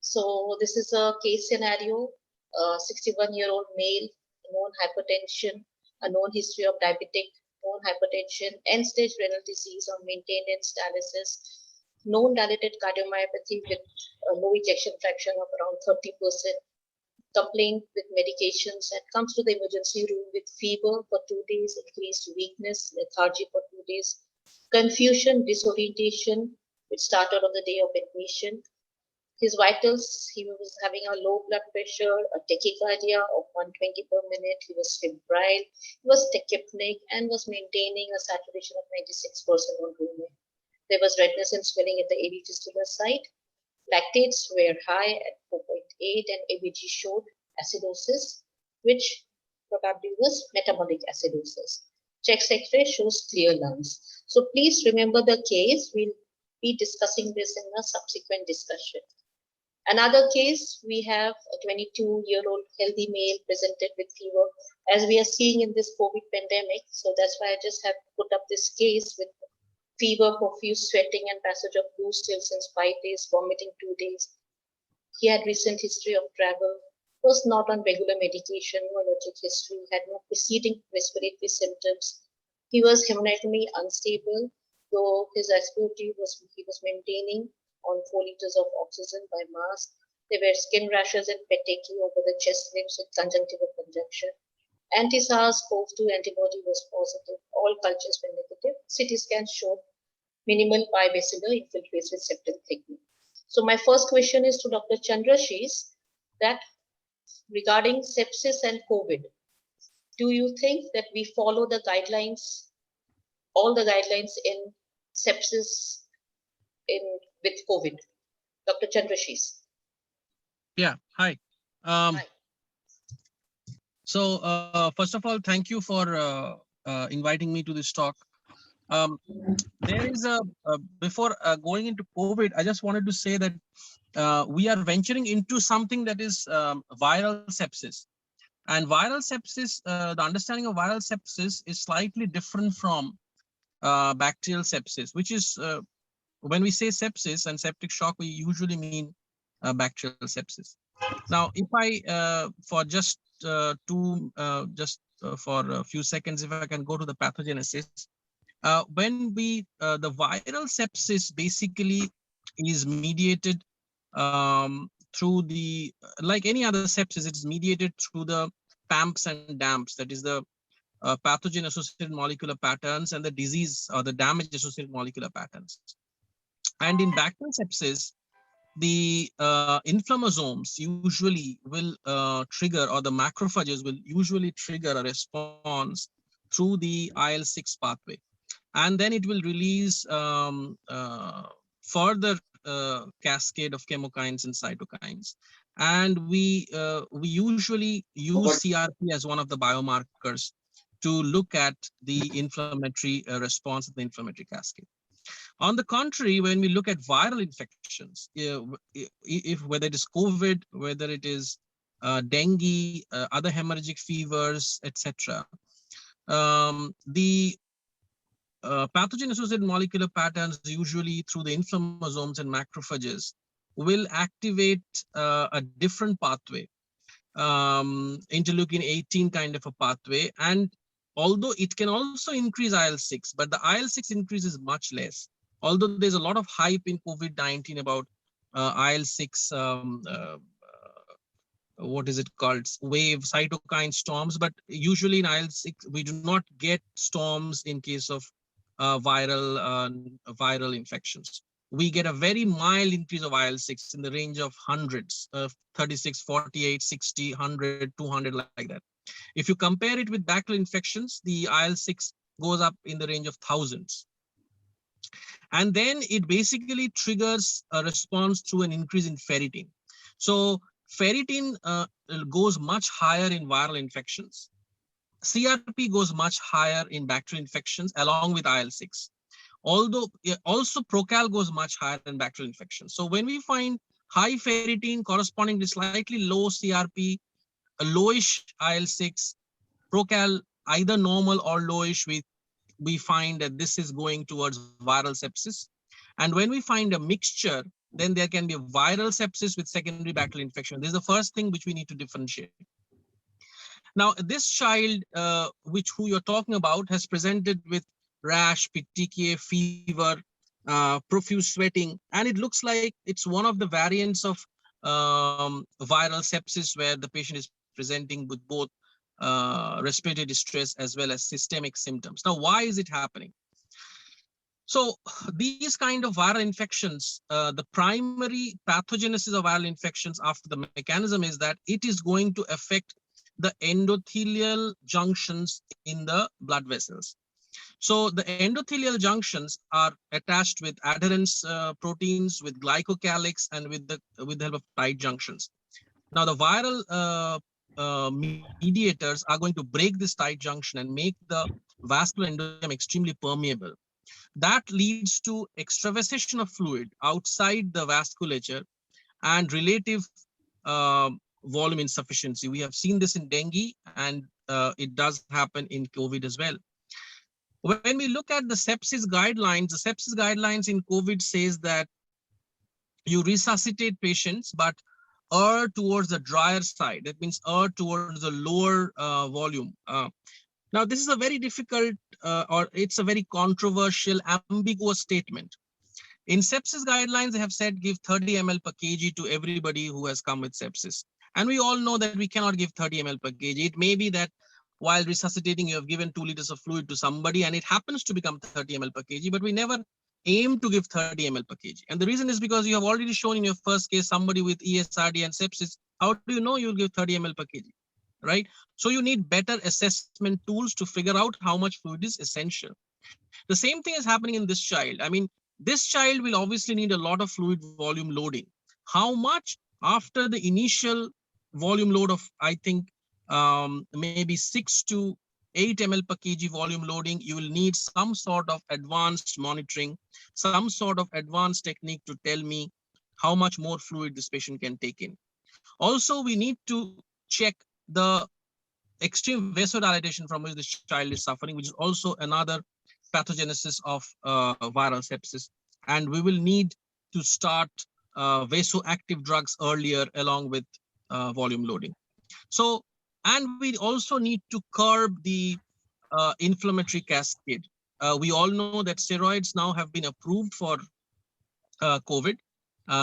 F: So this is a case scenario, 61-year-old male, known hypertension, a known history of diabetic, known hypertension, end-stage renal disease on maintenance dialysis, known dilated cardiomyopathy with a low ejection fraction of around 30%, complaint with medications, and comes to the emergency room with fever for 2 days, increased weakness, lethargy for 2 days, confusion, disorientation, which started on the day of admission. His vitals, he was having a low blood pressure, a tachycardia of 120 per minute. He was febrile, he was tachypnic, and was maintaining a saturation of 96% on room air. There was redness and swelling at the AV testicular site. Lactates were high at 4.8, and ABG showed acidosis, which probably was metabolic acidosis. Chest X-ray shows clear lungs. So please remember the case. We'll be discussing this in a subsequent discussion. Another case, we have a 22-year-old healthy male presented with fever, as we are seeing in this COVID pandemic. So that's why I just have put up this case with fever, profuse sweating, and passage of blue still since 5 days, vomiting 2 days. He had recent history of travel, was not on regular medication, no allergic history, had no preceding respiratory symptoms. He was hemodynamically unstable, though his respiratory he was maintaining on 4 liters of oxygen by mask. There were skin rashes and petechiae over the chest limbs with conjunctival conjunction. Anti-SARS-CoV-2 antibody was positive. All cultures were negative. CT scans showed minimal bibacillar infiltrates with septal thickening. So my first question is to Dr. Chandrashis, that regarding sepsis and COVID, do you think that we follow the guidelines, all the guidelines in sepsis with COVID? Dr. Chandrashis.
L: Yeah, hi.
F: Hi.
L: So first of all, thank you for inviting me to this talk. There is before going into COVID, I just wanted to say that we are venturing into something that is viral sepsis. And viral sepsis, the understanding of viral sepsis is slightly different from bacterial sepsis, which is when we say sepsis and septic shock, we usually mean bacterial sepsis. Now, if I, for just for a few seconds, if I can go to the pathogenesis, when we, the viral sepsis basically is mediated through the, like any other sepsis, it is mediated through the PAMPs and DAMPs, that is the pathogen-associated molecular patterns and the disease or the damage-associated molecular patterns. And in bacterial sepsis, the inflammasomes usually will trigger, or the macrophages will usually trigger a response through the IL-6 pathway. And then it will release further cascade of chemokines and cytokines. And we usually use CRP as one of the biomarkers to look at the inflammatory response of the inflammatory cascade. On the contrary, when we look at viral infections, if whether it is COVID, whether it is dengue, other hemorrhagic fevers, etc., the pathogen-associated molecular patterns, usually through the inflammasomes and macrophages, will activate a different pathway, interleukin-18 kind of a pathway. And although it can also increase IL-6, but the IL-6 increase is much less. Although there's a lot of hype in COVID-19 about IL-6, what is it called, wave cytokine storms, but usually in IL-6, we do not get storms in case of viral infections. We get a very mild increase of IL-6 in the range of hundreds, 36, 48, 60, 100, 200, like that. If you compare it with bacterial infections, the IL-6 goes up in the range of thousands. And then it basically triggers a response through an increase in ferritin. So ferritin goes much higher in viral infections. CRP goes much higher in bacterial infections along with IL-6. Although also Procal goes much higher in bacterial infections. So when we find high ferritin corresponding to slightly low CRP, a lowish IL-6, Procal either normal or lowish, we find that this is going towards viral sepsis. And when we find a mixture, then there can be a viral sepsis with secondary bacterial infection. This is the first thing which we need to differentiate. Now, this child, who you're talking about, has presented with rash, petechiae, fever, profuse sweating, and it looks like it's one of the variants of viral sepsis where the patient is presenting with both respiratory distress as well as systemic symptoms. Now, why is it happening? So these kind of viral infections, the primary pathogenesis of viral infections after the mechanism is that it is going to affect the endothelial junctions in the blood vessels. So the endothelial junctions are attached with adherence proteins, with glycocalyx, and with the help of tight junctions. Now the viral mediators are going to break this tight junction and make the vascular endothelium extremely permeable. That leads to extravasation of fluid outside the vasculature and relative volume insufficiency. We have seen this in dengue, and it does happen in COVID as well. When we look at the sepsis guidelines in COVID says that you resuscitate patients, but err towards the drier side. That means err towards the lower volume. Now, this is a very difficult or it's a very controversial, ambiguous statement. In sepsis guidelines, they have said give 30 ml per kg to everybody who has come with sepsis. And we all know that we cannot give 30 ml per kg. It may be that while resuscitating, you have given 2 liters of fluid to somebody and it happens to become 30 ml per kg, but we never aim to give 30 ml per kg. And the reason is because you have already shown in your first case somebody with ESRD and sepsis. How do you know you'll give 30 ml per kg, right? So you need better assessment tools to figure out how much fluid is essential. The same thing is happening in this child. I mean, this child will obviously need a lot of fluid volume loading. How much? After the initial volume load of, I think, maybe 6 to 8 ml per kg volume loading, you will need some sort of advanced monitoring, some sort of advanced technique to tell me how much more fluid this patient can take in. Also, we need to check the extreme vasodilatation from which this child is suffering, which is also another pathogenesis of viral sepsis. And we will need to start vasoactive drugs earlier along with volume loading. So, and we also need to curb the inflammatory cascade. We all know that steroids now have been approved for COVID.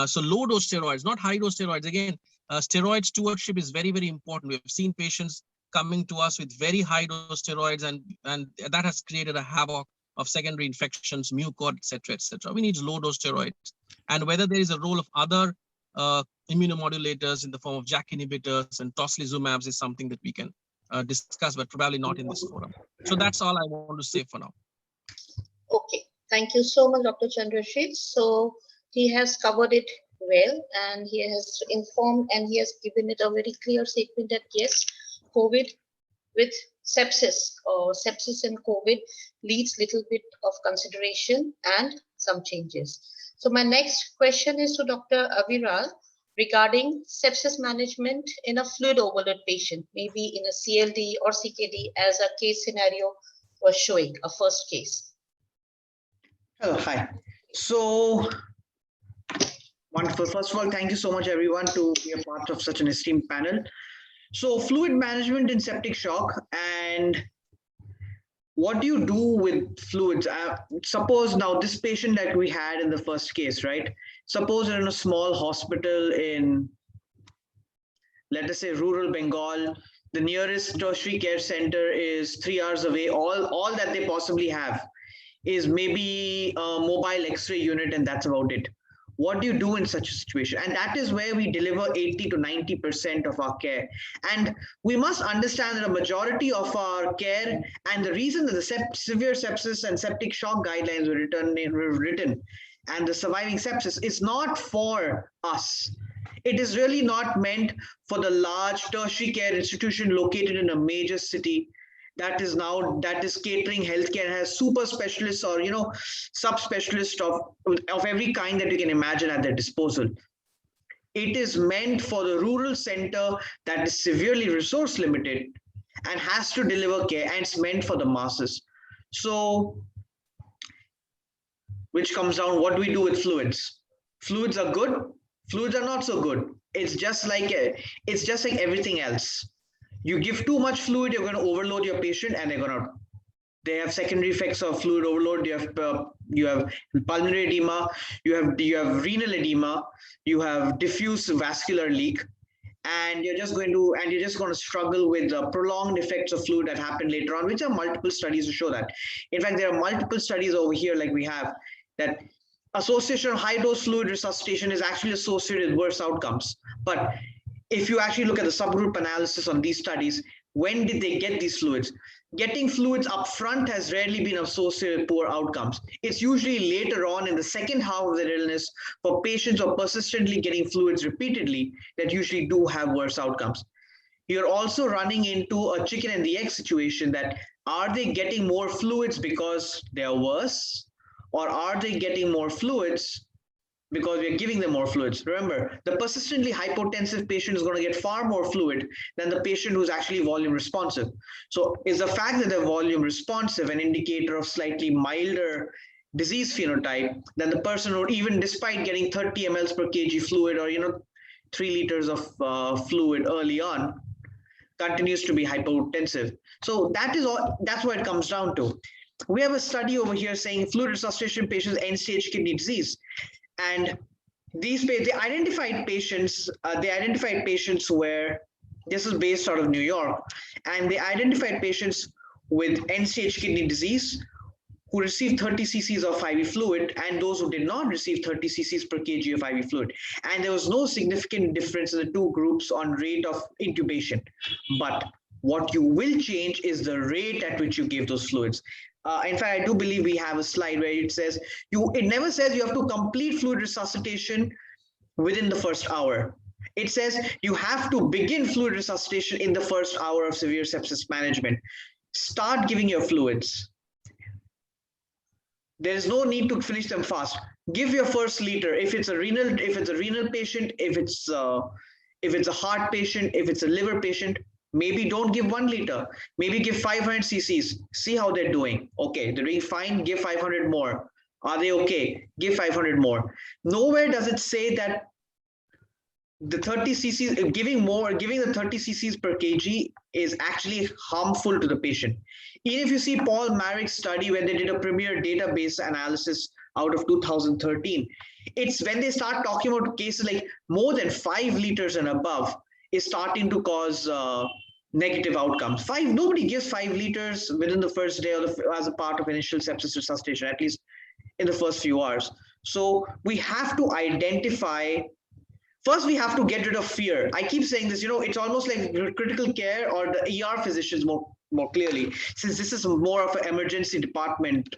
L: So low dose steroids, not high dose steroids. Again, steroid stewardship is very, very important. We've seen patients coming to us with very high dose steroids, and that has created a havoc of secondary infections, mucor, etc., etc. We need low dose steroids. And whether there is a role of other immunomodulators in the form of JAK inhibitors and tocilizumabs is something that we can discuss, but probably not in this forum. So that's all I want to say for now.
F: Okay, thank you so much, Dr. Chandrashekh. So he has covered it well, and he has informed and he has given it a very clear statement that yes, COVID with sepsis or sepsis and COVID needs little bit of consideration and some changes. So my next question is to Dr. Aviral regarding sepsis management in a fluid overload patient, maybe in a CLD or CKD as a case scenario was showing, a first case.
M: Hi. So wonderful. First of all, thank you so much, everyone, to be a part of such an esteemed panel. So fluid management in septic shock, and what do you do with fluids? Suppose now this patient that we had in the first case, right? Suppose in a small hospital in, let us say, rural Bengal, the nearest tertiary care center is 3 hours away. All that they possibly have is maybe a mobile X-ray unit, and that's about it. What do you do in such a situation? And that is where we deliver 80 to 90% of our care. And we must understand that a majority of our care, and the reason that the severe sepsis and septic shock guidelines were written and the surviving sepsis is not for us. It is really not meant for the large tertiary care institution located in a major city that is catering healthcare, has super specialists or subspecialists of every kind that you can imagine at their disposal. It is meant for the rural center that is severely resource limited and has to deliver care, and it's meant for the masses. So, which comes down, what do we do with fluids? Fluids are good, fluids are not so good. It's just like everything else. You give too much fluid, you're going to overload your patient, and they have secondary effects of fluid overload. You have pulmonary edema, you have renal edema, you have diffuse vascular leak, and you're just going to struggle with the prolonged effects of fluid that happen later on, which are multiple studies to show that. In fact, there are multiple studies over here, like we have, that association of high dose fluid resuscitation is actually associated with worse outcomes. But if you actually look at the subgroup analysis on these studies, when did they get these fluids? Getting fluids up front has rarely been associated with poor outcomes. It's usually later on in the second half of their illness for patients who are persistently getting fluids repeatedly that usually do have worse outcomes. You're also running into a chicken and the egg situation, that are they getting more fluids because they're worse, or are they getting more fluids because we're giving them more fluids? Remember, the persistently hypotensive patient is going to get far more fluid than the patient who's actually volume responsive. So is the fact that they're volume responsive an indicator of slightly milder disease phenotype than the person who, even despite getting 30 mLs per kg fluid, or 3 liters of fluid early on, continues to be hypotensive? So that's what it comes down to. We have a study over here saying fluid resuscitation patients end-stage kidney disease. And they identified patients where, this is based out of New York, and they identified patients with end-stage kidney disease who received 30 cc's of IV fluid and those who did not receive 30 cc's per kg of IV fluid. And there was no significant difference in the two groups on rate of intubation. But what you will change is the rate at which you give those fluids. In fact, I do believe we have a slide where it says, it never says you have to complete fluid resuscitation within the first hour. It says you have to begin fluid resuscitation in the first hour of severe sepsis management. Start giving your fluids. There is no need to finish them fast. Give your first liter. If it's a renal patient, if it's a heart patient, if it's a liver patient, maybe don't give 1 liter. Maybe give 500 cc's. See how they're doing. Okay, they're doing fine. Give 500 more. Are they okay? Give 500 more. Nowhere does it say that the 30 cc's, giving the 30 cc's per kg is actually harmful to the patient. Even if you see Paul Marrick's study when they did a premier database analysis out of 2013, it's when they start talking about cases like more than 5 liters and above is starting to cause negative outcomes. Nobody gives 5 liters within the first day as a part of initial sepsis resuscitation, at least in the first few hours. So we have to identify. First, we have to get rid of fear. I keep saying this, it's almost like critical care or the ER physicians more clearly, since this is more of an emergency department.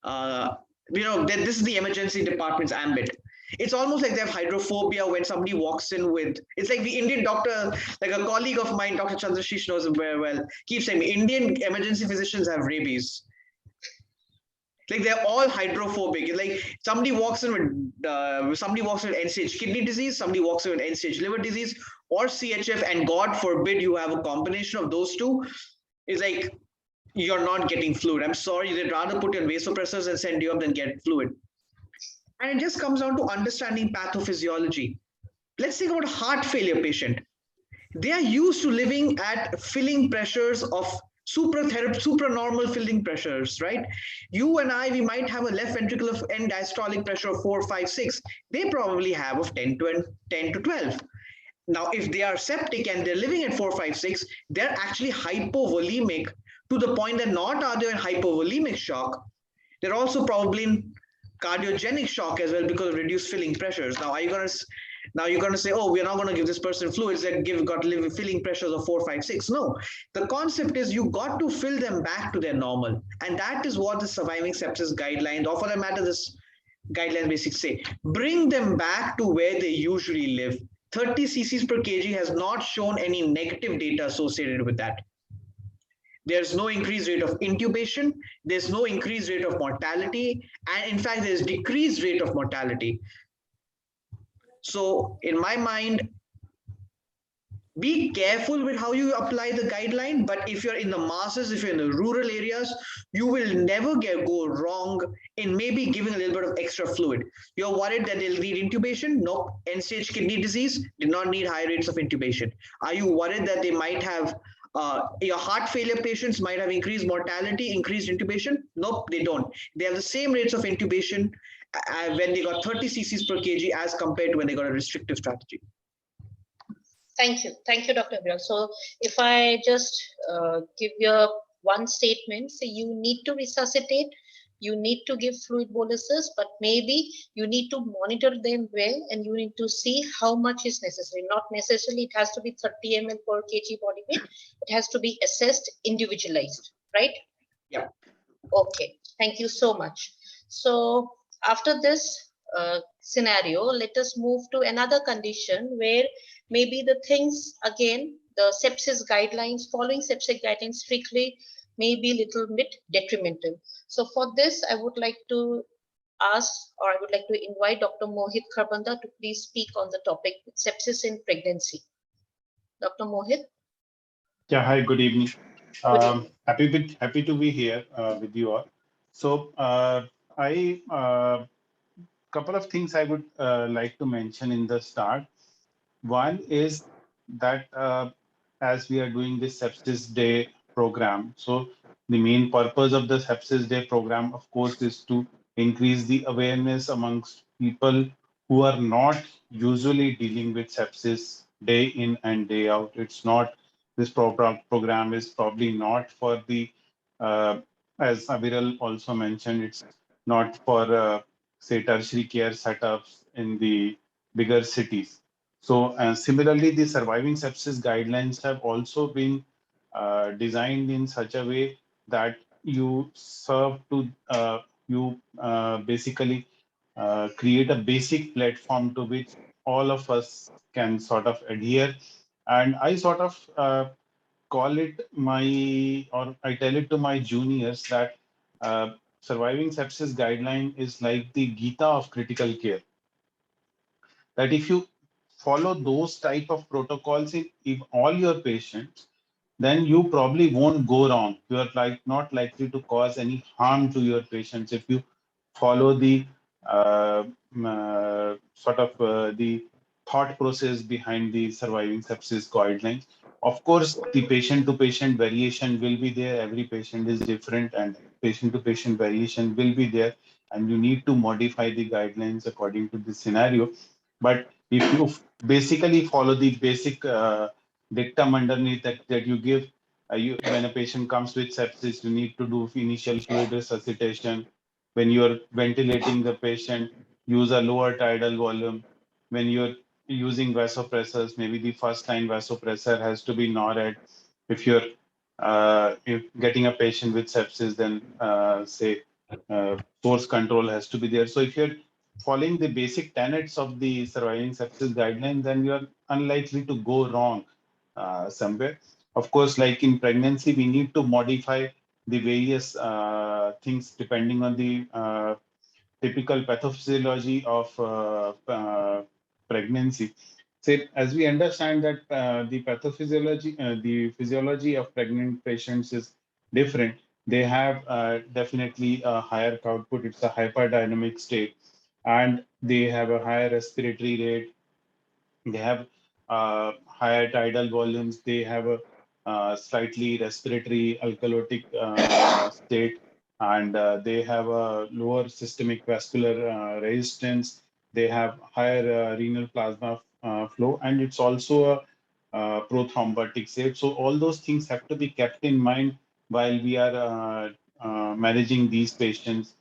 M: This is the emergency department's ambit. It's almost like they have hydrophobia when somebody walks in with, it's like the Indian doctor, like a colleague of mine, Dr. Chandrashish knows him very well, keeps saying Indian emergency physicians have rabies. Like they're all hydrophobic. Like somebody walks in with end-stage kidney disease, somebody walks in with end-stage liver disease or CHF, and God forbid you have a combination of those two, is like you're not getting fluid. I'm sorry, they'd rather put you on vasopressors and send you up than get fluid. And it just comes down to understanding pathophysiology. Let's think about a heart failure patient. They are used to living at filling pressures of supranormal filling pressures, right? You and I, we might have a left ventricular end diastolic pressure of 4, 5, 6. They probably have of 10 to 12. Now, if they are septic and they're living at 4, 5, 6, they're actually hypovolemic to the point that not are they in hypovolemic shock, they're also probably in cardiogenic shock as well because of reduced filling pressures. Now, you're going to say, oh, we're not going to give this person fluids that got filling pressures of 4, 5, 6. No, the concept is you got to fill them back to their normal. And that is what the surviving sepsis guidelines, or for that matter, this guidelines basically say. Bring them back to where they usually live. 30 cc's per kg has not shown any negative data associated with that. There's no increased rate of intubation. There's no increased rate of mortality. And in fact, there's decreased rate of mortality. So in my mind, be careful with how you apply the guideline. But if you're in the masses, if you're in the rural areas, you will never go wrong in maybe giving a little bit of extra fluid. You're worried that they'll need intubation? Nope. End-stage kidney disease did not need high rates of intubation. Are you worried that they might have your heart failure patients might have increased mortality, increased intubation? Nope, they don't. They have the same rates of intubation when they got 30 cc's per kg as compared to when they got a restrictive strategy.
F: Thank you, Dr. Abhiral. So if I just give you one statement, so you need to resuscitate you need to give fluid boluses, but maybe you need to monitor them well and you need to see how much is necessary. Not necessarily it has to be 30 ml per kg body weight. It has to be assessed, individualized, right?
M: Yeah.
F: Okay, thank you so much. So after this scenario, let us move to another condition where maybe the things, again, the sepsis guidelines, following sepsis guidelines strictly may be a little bit detrimental. So for this, I would like to ask, or I would like to invite Dr. Mohit Kharbanda to please speak on the topic sepsis in pregnancy. Dr. Mohit?
N: Yeah, hi, good evening.
F: Good evening.
N: Happy to be here with you all. So I couple of things I would like to mention in the start. One is that as we are doing this Sepsis Day program, so the main purpose of the Sepsis Day program, of course, is to increase the awareness amongst people who are not usually dealing with sepsis day in and day out. It's not, this program is probably not for the, as Aviral also mentioned, it's not for, say, tertiary care setups in the bigger cities. So similarly, the surviving sepsis guidelines have also been designed in such a way that you serve to, basically create a basic platform to which all of us can sort of adhere. And I sort of call it or I tell it to my juniors that surviving sepsis guideline is like the Gita of critical care. That if you follow those type of protocols in all your patients, then you probably won't go wrong. You are not likely to cause any harm to your patients if you follow the the thought process behind the surviving sepsis guidelines. Of course, the patient-to-patient variation will be there. Every patient is different, and patient-to-patient variation will be there, and you need to modify the guidelines according to the scenario. But if you basically follow the basic dictum underneath that you give, when a patient comes with sepsis, you need to do initial fluid resuscitation. When you're ventilating the patient, use a lower tidal volume. When you're using vasopressors, maybe the first line vasopressor has to be NORAD. If you're getting a patient with sepsis, then say source control has to be there. So if you're following the basic tenets of the surviving sepsis guideline, then you're unlikely to go wrong somewhere. Of course, like in pregnancy, we need to modify the various things depending on the typical pathophysiology of pregnancy. Say, as we understand that the pathophysiology, the physiology of pregnant patients is different. They have definitely a higher output. It's a hyperdynamic state, and they have a higher respiratory rate. They have higher tidal volumes. They have a slightly respiratory alkalotic state, and they have a lower systemic vascular resistance. They have higher renal plasma flow, and it's also a prothrombotic state. So all those things have to be kept in mind while we are managing these patients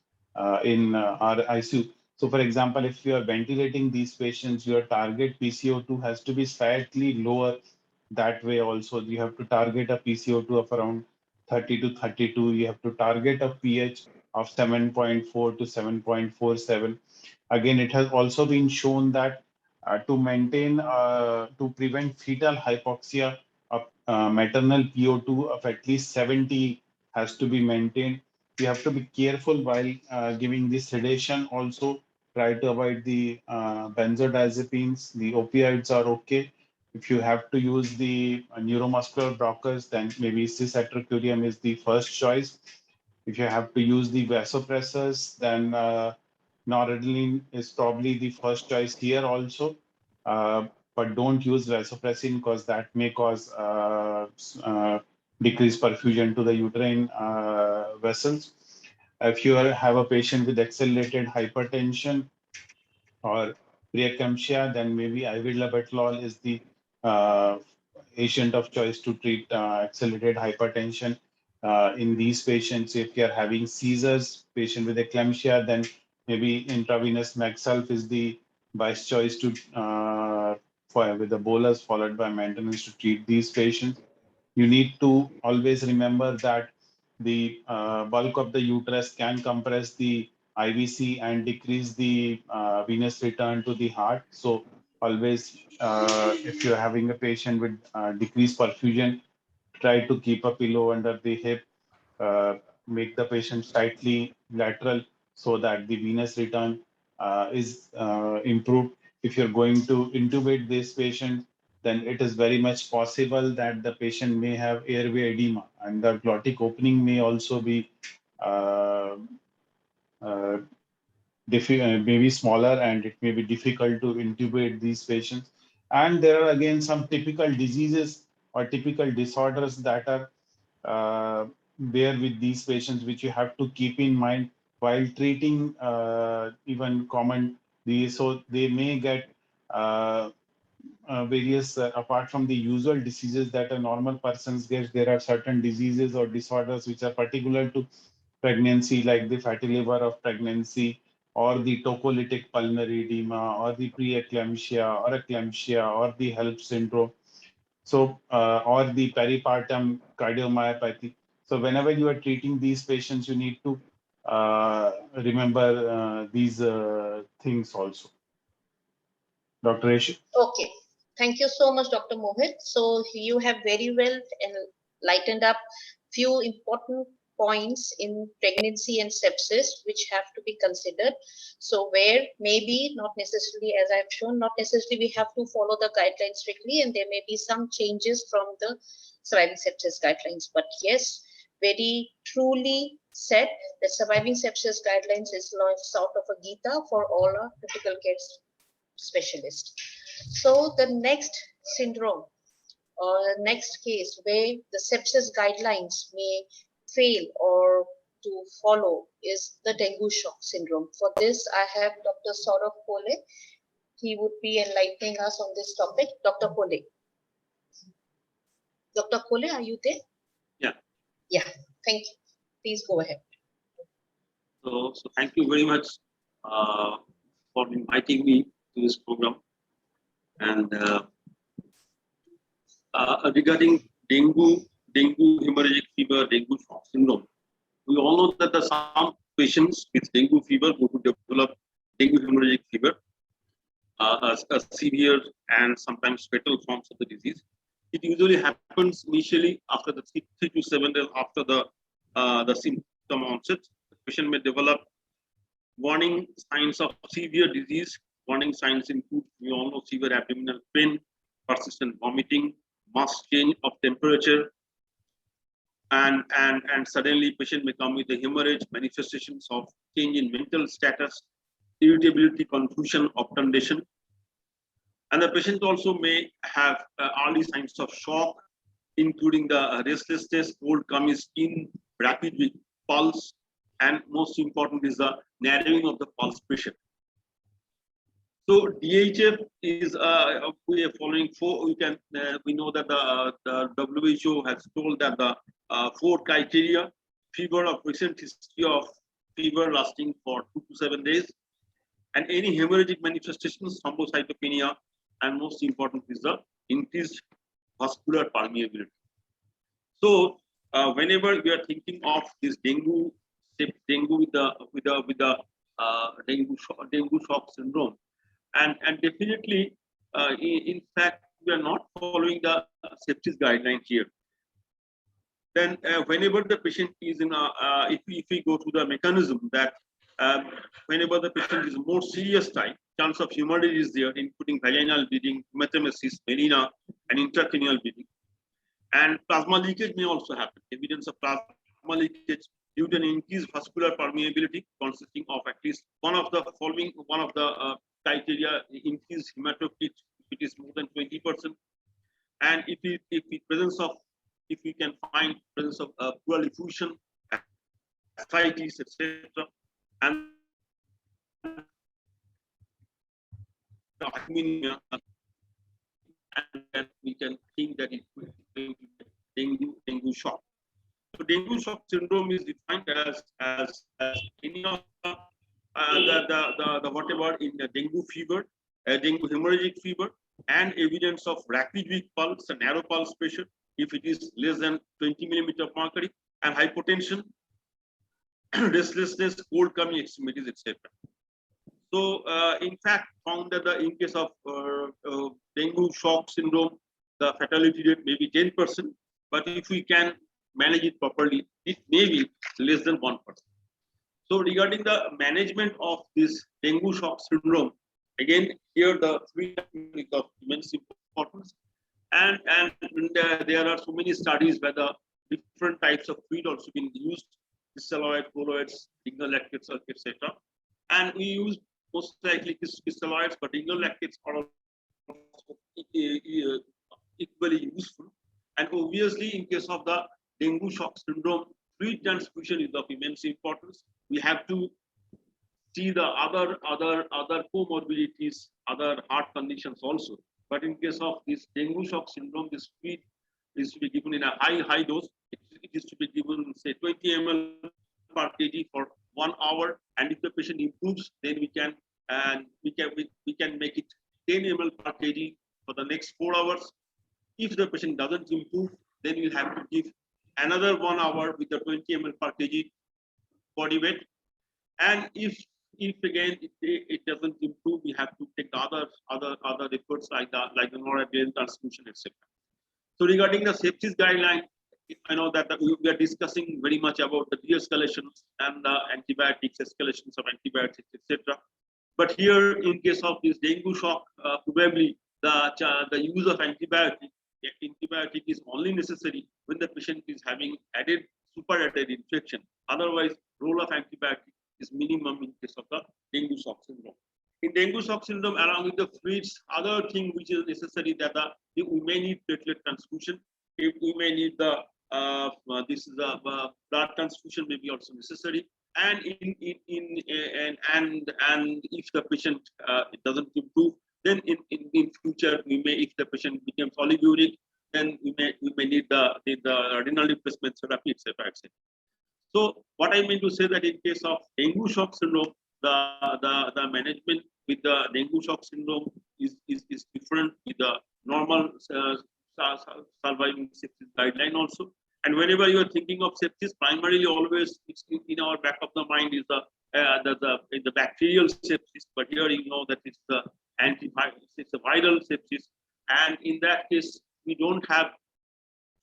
N: in our ICU. So for example, if you are ventilating these patients, your target PCO2 has to be slightly lower. That way also, you have to target a PCO2 of around 30 to 32. You have to target a pH of 7.4 to 7.47. Again, it has also been shown that to prevent fetal hypoxia, maternal PO2 of at least 70 has to be maintained. You have to be careful while giving this sedation. Also, try to avoid the benzodiazepines. The opioids are okay. If you have to use the neuromuscular blockers, then maybe cisatracurium is the first choice. If you have to use the vasopressors, then noradrenaline is probably the first choice here also. But don't use vasopressin because that may cause decreased perfusion to the uterine vessels. If you have a patient with accelerated hypertension or preeclampsia, then maybe ivirapetalol is the agent of choice to treat accelerated hypertension. in these patients. If you are having seizures, patient with eclampsia, then maybe intravenous Maxulf is the best choice to with the bolus followed by maintenance to treat these patients. You need to always remember that the bulk of the uterus can compress the IVC and decrease the venous return to the heart. So always, if you're having a patient with decreased perfusion, try to keep a pillow under the hip, make the patient slightly lateral so that the venous return is improved. If you're going to intubate this patient, then it is very much possible that the patient may have airway edema and the glottic opening may also be maybe smaller, and it may be difficult to intubate these patients. And there are again some typical diseases or typical disorders that are there with these patients, which you have to keep in mind while treating even common disease. So they may get various, apart from the usual diseases that a normal persons get, there are certain diseases or disorders which are particular to pregnancy, like the fatty liver of pregnancy, or the tocolytic pulmonary edema, or the preeclampsia, or eclampsia, or the HELP syndrome. So, or the peripartum cardiomyopathy. So, whenever you are treating these patients, you need to remember these things also. Dr. Eshu.
F: Okay. Thank you so much, Dr. Mohit. So you have very well lightened up few important points in pregnancy and sepsis, which have to be considered. So where maybe not necessarily, as I've shown, not necessarily we have to follow the guidelines strictly, and there may be some changes from the surviving sepsis guidelines. But yes, very truly said that surviving sepsis guidelines is sort of a Gita for all our critical care specialists. So the next syndrome or next case where the sepsis guidelines may fail or to follow is the dengue shock syndrome. For this, I have Dr. Saurabh Kole. He would be enlightening us on this topic. Dr. Kole. Dr. Kole, are you there?
O: Yeah.
F: Yeah, thank you. Please go ahead.
O: So thank you very much for inviting me to this program. And regarding dengue hemorrhagic fever, dengue shock syndrome, we all know that some patients with dengue fever who develop dengue hemorrhagic fever, a severe and sometimes fatal forms of the disease. It usually happens initially after the 3 to 7 days after the symptom onset. The patient may develop warning signs of severe disease. Warning signs include, we all know, severe abdominal pain, persistent vomiting, mass change of temperature, and suddenly patient may come with the hemorrhage, manifestations of change in mental status, irritability, confusion, obtundation. And the patient also may have early signs of shock, including the restlessness, cold coming skin, rapid pulse, and most important is the narrowing of the pulse pressure. So DHF is we are following four. We know that the WHO has told that the 4 criteria: fever of recent history of fever lasting for 2 to 7 days, and any hemorrhagic manifestations, thrombocytopenia, and most important is the increased vascular permeability. So whenever we are thinking of this dengue with the dengue shock syndrome, and definitely, in fact, we are not following the sepsis guideline here. Then whenever the patient is in if we go to the mechanism that whenever the patient is more serious type, chance of hemorrhage is there, including vaginal bleeding, hematemesis, melena, and intracranial bleeding. And plasma leakage may also happen. Evidence of plasma leakage due to an increased vascular permeability consisting of at least one of the criteria: increased hematocrit, it is more than 20%. And if we can find presence of pleural effusion, ascites, etc., and and we can think that it could be dengue shock. So dengue shock syndrome is defined as any of the whatever in the dengue fever, dengue hemorrhagic fever, and evidence of rapid weak pulse and narrow pulse pressure if it is less than 20 millimeter of mercury, and hypotension, restlessness, cold coming extremities, etc. So, in fact, found that in case of dengue shock syndrome, the fatality rate may be 10%, but if we can manage it properly, it may be less than 1%. So, regarding the management of this dengue shock syndrome, again, here the three is of immense importance, and there are so many studies where the different types of fluid also being used, crystalloid, colloids, lignal lactates, etc. And we use most likely crystalloids, but lignal lactates are also equally useful. And obviously, in case of the dengue shock syndrome, fluid transfusion is of immense importance. We have to see the other comorbidities, other heart conditions also. But in case of this dengue shock syndrome, this fluid is to be given in a high dose. It is to be given, say, 20 ml per kg for 1 hour, and if the patient improves, then we can make it 10 ml per kg for the next 4 hours. If the patient doesn't improve, then we have to give another 1 hour with the 20 ml per kg body weight. And if again it doesn't improve, we have to take the other efforts like the noradrenaline transfusion, etc. So regarding the sepsis guideline, I know that we are discussing very much about the de-escalation and the antibiotics, escalations of antibiotics, etc. But here, in case of this dengue shock, probably the use of antibiotic is only necessary when the patient is having super added infection. Otherwise, role of antibiotic is minimum in case of the dengue shock syndrome. In dengue shock syndrome, along with the fluids, other thing which is necessary that we may need platelet transfusion. If we may need the blood transfusion may be also necessary. And and if the patient it doesn't improve, then in future we may, if the patient becomes oliguric, then we may need the renal replacement therapy, etc. So what I mean to say that in case of dengue shock syndrome, the management with the dengue shock syndrome is different with the normal surviving sepsis guideline also. And whenever you are thinking of sepsis, primarily always it's in our back of the mind is the bacterial sepsis. But here you know that it's the it's a viral sepsis, and in that case we don't have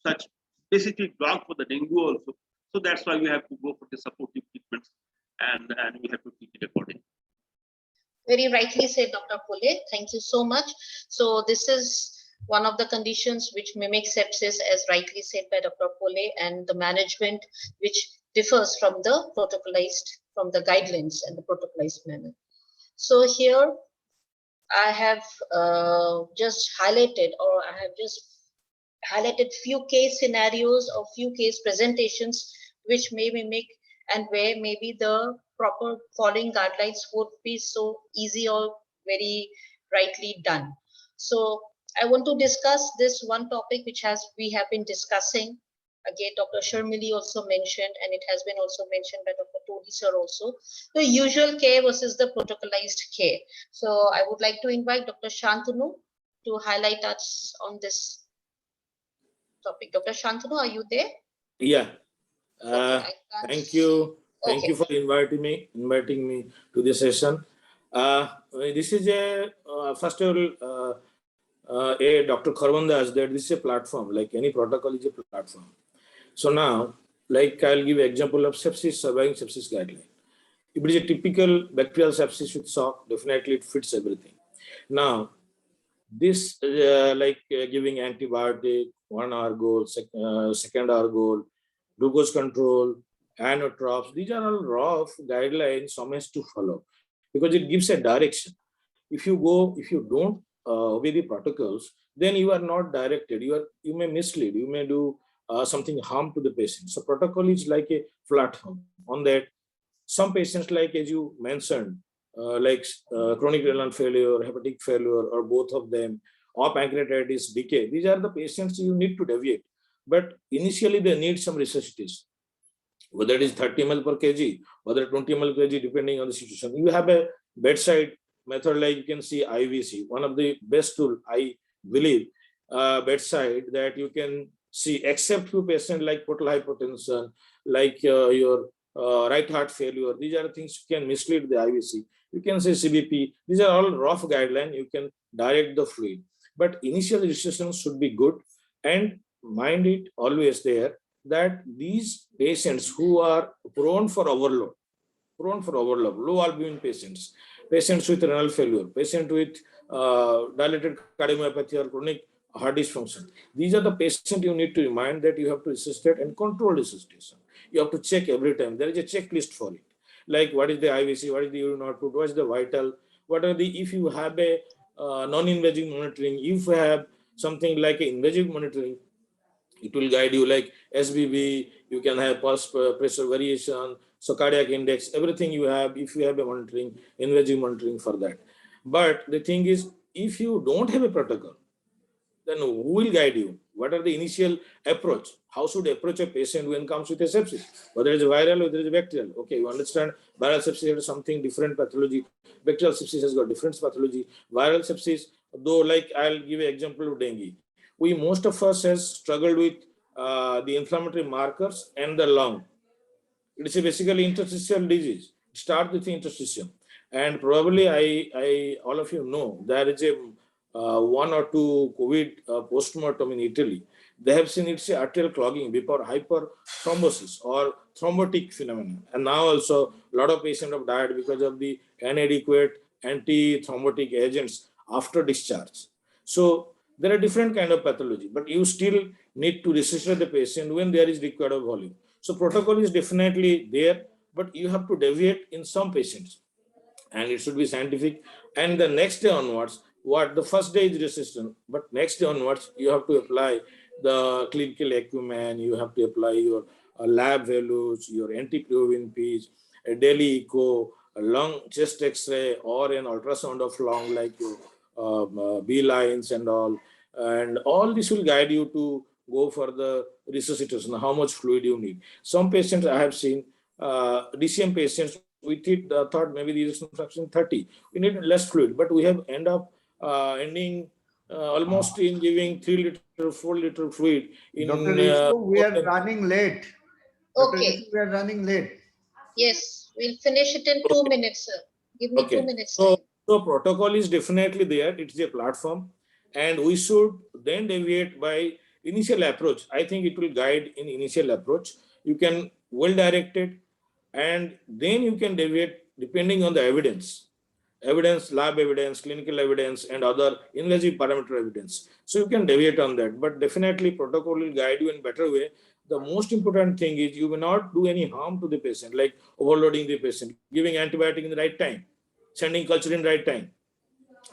O: such specific drug for the dengue also. So that's why we have to go for the supportive treatments, and we have to treat it accordingly.
F: Very rightly said, Dr. Pule. Thank you so much. So this is one of the conditions which mimic sepsis, as rightly said by Dr. Pule, and the management which differs from the protocolized, from the guidelines and the protocolized manner. So here I have just highlighted, or I have just highlighted few case scenarios or few case presentations which may mimic, and where maybe the proper following guidelines would be so easy or very rightly done. So I want to discuss this one topic which we have been discussing. Again, Dr. Sharmili also mentioned, and it has been also mentioned by Dr. Tony sir also, the usual care versus the protocolized care. So I would like to invite Dr. Shantanu to highlight us on this topic. Dr. Shantanu, are you there?
P: Yeah. Thank you. Thank
F: Okay.
P: you for inviting me to this session. This is first of all, Dr. Kharwanda that this is a platform, like any protocol is a platform. So now, like I'll give an example of sepsis, surviving sepsis guideline. If it is a typical bacterial sepsis with shock, definitely it fits everything. Now, this giving antibiotic, 1 hour goal, second hour goal, glucose control, anotropes, these are all rough guidelines, some has to follow because it gives a direction. If you don't obey the protocols, then you are not directed. You may mislead. You may do something harm to the patient. So protocol is like a platform. On that, some patients, like as you mentioned, chronic renal failure, hepatic failure, or both of them, or pancreatitis decay. These are the patients you need to deviate. but initially they need some resuscitation, whether it is 30 ml per kg, whether 20 ml per kg, depending on the situation. You have a bedside method, like you can see IVC, one of the best tool, I believe, bedside, that you can see, except few patients like portal hypertension, like your right heart failure. These are things you can mislead the IVC. You can say CBP. These are all rough guidelines. You can direct the fluid, but initial registration should be good. And mind it always there that these patients who are prone for overload, low albumin patients, patients with renal failure, patients with dilated cardiomyopathy or chronic heart dysfunction. These are the patients you need to remind that you have to resuscitate and control resuscitation. You have to check every time. There is a checklist for it. Like what is the IVC, what is the urine output, what is the vital, what are the, if you have a non-invasive monitoring, if you have something like an invasive monitoring, it will guide you like SBB, you can have pulse pressure variation, so cardiac index, everything you have, if you have a monitoring, invasive monitoring for that. But the thing is, if you don't have a protocol, then who will guide you? What are the initial approach? How should approach a patient when comes with a sepsis? Whether it's viral or whether it's bacterial. Okay, you understand viral sepsis has something different pathology. Bacterial sepsis has got different pathology. Viral sepsis, though, like I'll give an example of dengue. Most of us has struggled with the inflammatory markers and the lung. It is a basically interstitial disease. It starts with the interstitium. And probably all of you know, there is a one or two COVID postmortem in Italy. They have seen it's arterial clogging before hyperthrombosis or thrombotic phenomenon. And now also a lot of patients have died because of the inadequate anti-thrombotic agents after discharge. So there are different kind of pathology, but you still need to resuscitate the patient when there is required of volume. So protocol is definitely there, but you have to deviate in some patients, and it should be scientific. And the next day onwards, the first day is resistant, but next day onwards, you have to apply the clinical acumen, you have to apply your lab values, your anti-proBNPs, a daily echo, a lung chest X-ray, or an ultrasound of lung, like your B lines and all. And all this will guide you to go for the resuscitation, how much fluid you need. Some patients I have seen, DCM patients, we thought maybe the resuscitation 30. We need less fluid, but we have ending almost in giving 3 liter, 4 liter fluid. In,
D: Dr. Risu, we are running late. Dr.
F: Okay.
D: Risu, we are running late.
F: Yes, we'll finish it in 2 minutes, sir. Give me 2 minutes.
P: So protocol is definitely there. It's a platform, and we should then deviate by initial approach. I think it will guide in initial approach. You can well direct it, and then you can deviate depending on the evidence, lab evidence, clinical evidence, and other invasive parameter evidence. So you can deviate on that, but definitely protocol will guide you in better way. The most important thing is you will not do any harm to the patient, like overloading the patient, giving antibiotic in the right time, sending culture in the right time.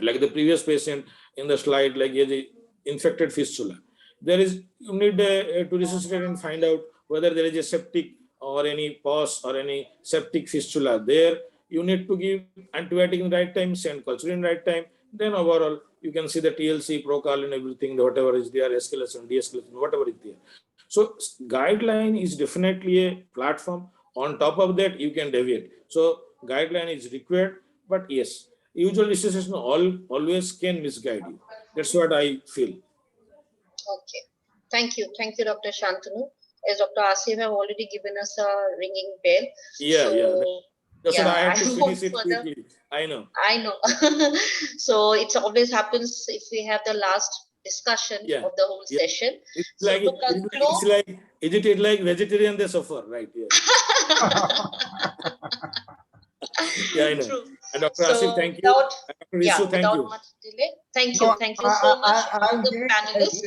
P: Like the previous patient in the slide, like he has a infected fistula. There is, you need to resuscitate and find out whether there is a septic or any pus or any septic fistula. There, you need to give antibiotic in the right time, send culture in the right time. Then overall, you can see the TLC, Procalcitonin, everything, whatever is there, escalation, de-escalation, whatever is there. So guideline is definitely a platform. On top of that, you can deviate. So guideline is required, but yes, usual resuscitation always can misguide you. That's what I feel.
F: Okay. Thank you, Dr. Shantanu. As Dr. Asif have already given us a ringing bell.
P: That's what I have to finish it quickly. I know.
F: So it always happens if we have the last discussion of the whole session.
P: It's like is it like vegetarian they suffer, right? Yeah, I know.
F: True.
P: And Dr. Asif, thank you. Dr. Risu, thank you.
F: Much delay. Thank you so much to the panelists.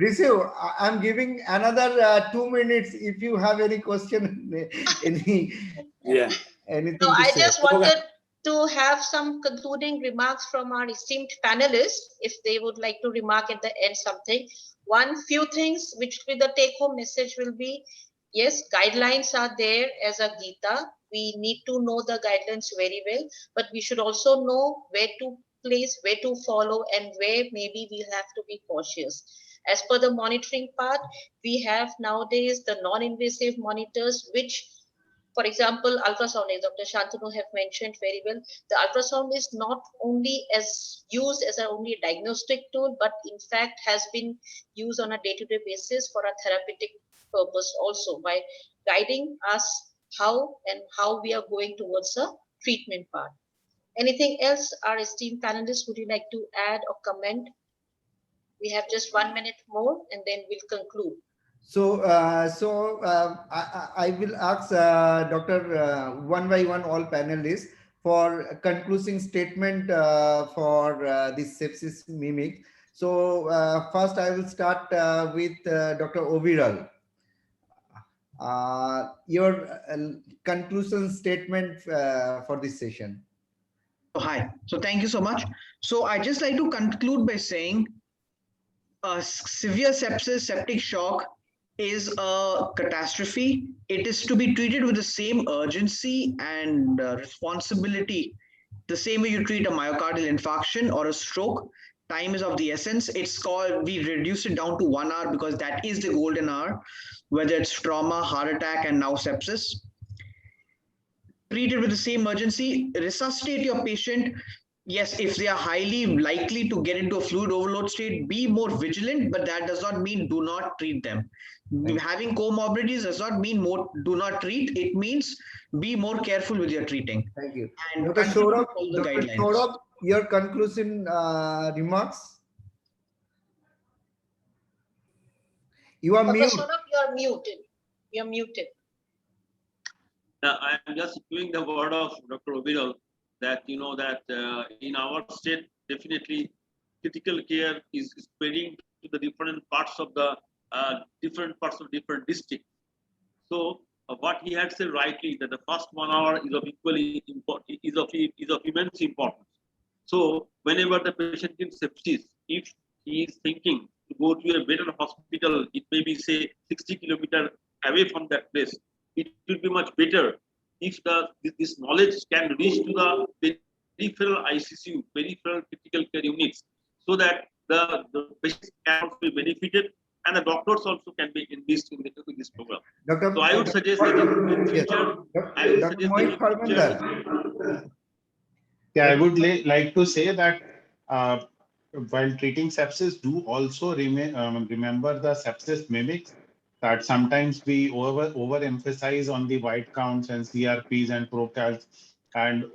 D: Risu, I'm giving another 2 minutes if you have any question, anything.
F: No, I just wanted to have some concluding remarks from our esteemed panelists, if they would like to remark at the end something. Few things which will be the take-home message will be, yes, guidelines are there as a Gita. We need to know the guidelines very well, but we should also know where to place, where to follow, and where maybe we'll have to be cautious. As per the monitoring part, we have nowadays the non-invasive monitors, which, for example, ultrasound, as Dr. Shantanu have mentioned very well, the ultrasound is not only used as only a diagnostic tool, but in fact has been used on a day-to-day basis for a therapeutic purpose also, by guiding us how we are going towards a treatment part. Anything else, our esteemed panelists, would you like to add or comment? We have just 1 minute more and then we'll conclude.
D: So, I will ask Dr. One by one, all panelists, for concluding statement for this sepsis mimic. So, first I will start with Dr. Oviral. Your conclusion statement for this session.
M: Oh, hi. So thank you so much. So I just like to conclude by saying severe sepsis, septic shock is a catastrophe. It is to be treated with the same urgency and responsibility, the same way you treat a myocardial infarction or a stroke. Time is of the essence. It's called, we reduce it down to 1 hour because that is the golden hour, whether it's trauma, heart attack, and now sepsis. Treat it with the same urgency, resuscitate your patient. Yes, if they are highly likely to get into a fluid overload state, be more vigilant, but that does not mean do not treat them. Having comorbidities does not mean do not treat. It means be more careful with your treating.
D: Thank you.
M: And
D: Dr.
M: guidelines.
D: Saurabh, your conclusion remarks? You are
F: Dr.
D: mute.
F: Saurabh, you are muted. You are muted.
O: I am just doing the word of Dr. Oviral that in our state, definitely critical care is spreading to the different parts of different districts. So what he had said rightly, that the first 1 hour is of equally important, is of immense importance. So whenever the patient is sepsis, if he is thinking to go to a better hospital, it may be say 60 kilometers away from that place. It will be much better if this knowledge can reach to the peripheral ICCU, peripheral critical care units, so that the patients can also be benefited and the doctors also can be engaged in this program. So I would suggest that in future,
N: Yeah, I would like to say that while treating sepsis, do also remember the sepsis mimics, that sometimes we overemphasize on the white counts and CRPs and procalcs and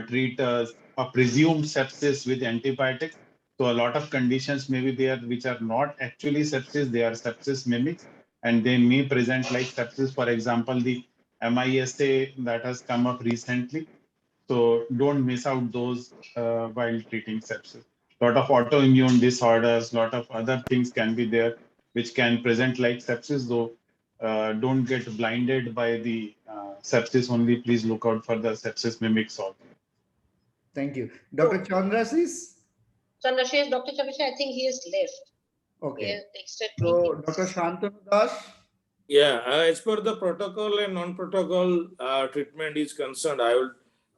N: treat a presumed sepsis with antibiotics. So a lot of conditions may be there which are not actually sepsis, they are sepsis mimics, and they may present like sepsis. For example, the MISA that has come up recently. So don't miss out those while treating sepsis. A lot of autoimmune disorders, a lot of other things can be there which can present like sepsis, though don't get blinded by the sepsis only. Please look out for the sepsis mimics also.
D: Thank you. Dr. Chandrasis?
F: Chandrasis, Dr. Chandrasis, I think he is left.
D: Okay. So Dr. Shantanu Das?
P: Yeah, as per the protocol and non-protocol treatment is concerned,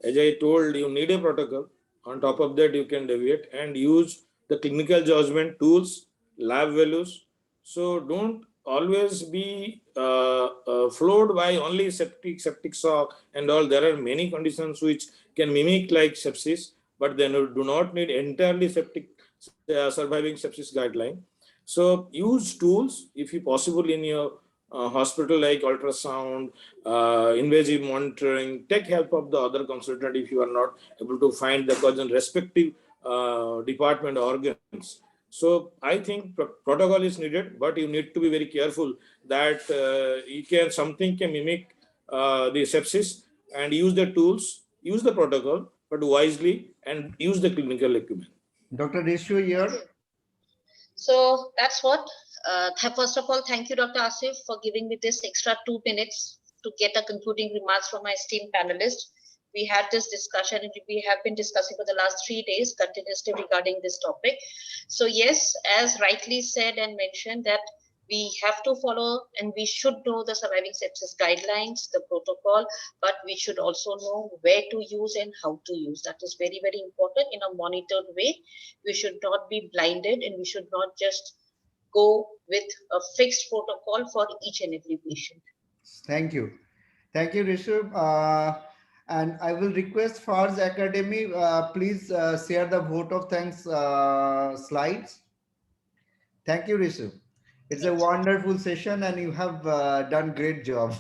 P: as I told, you need a protocol. On top of that, you can deviate and use the clinical judgment tools, lab values. So don't always be flowed by only septic shock and all. There are many conditions which can mimic like sepsis, but then you do not need entirely surviving sepsis guideline. So use tools if you possible in your hospital, like ultrasound, invasive monitoring. Take help of the other consultant if you are not able to find the cause in respective department organs. So I think protocol is needed, but you need to be very careful that something can mimic the sepsis, and use the tools, use the protocol, but wisely, and use the clinical equipment.
D: Dr. Reshu here.
F: So that's what. First of all, thank you, Dr. Asif, for giving me this extra 2 minutes to get a concluding remarks from my esteemed panelists. We had this discussion, and we have been discussing for the last 3 days continuously regarding this topic. So yes, as rightly said and mentioned, that we have to follow and we should know the surviving sepsis guidelines, the protocol, but we should also know where to use and how to use. That is very, very important in a monitored way. We should not be blinded, and we should not just go with a fixed protocol for each and every patient.
D: Thank you. Thank you, Rishabh. And I will request Fars Academy, please share the vote of thanks slides. Thank you, Rishabh. It's a wonderful session and you have done great job.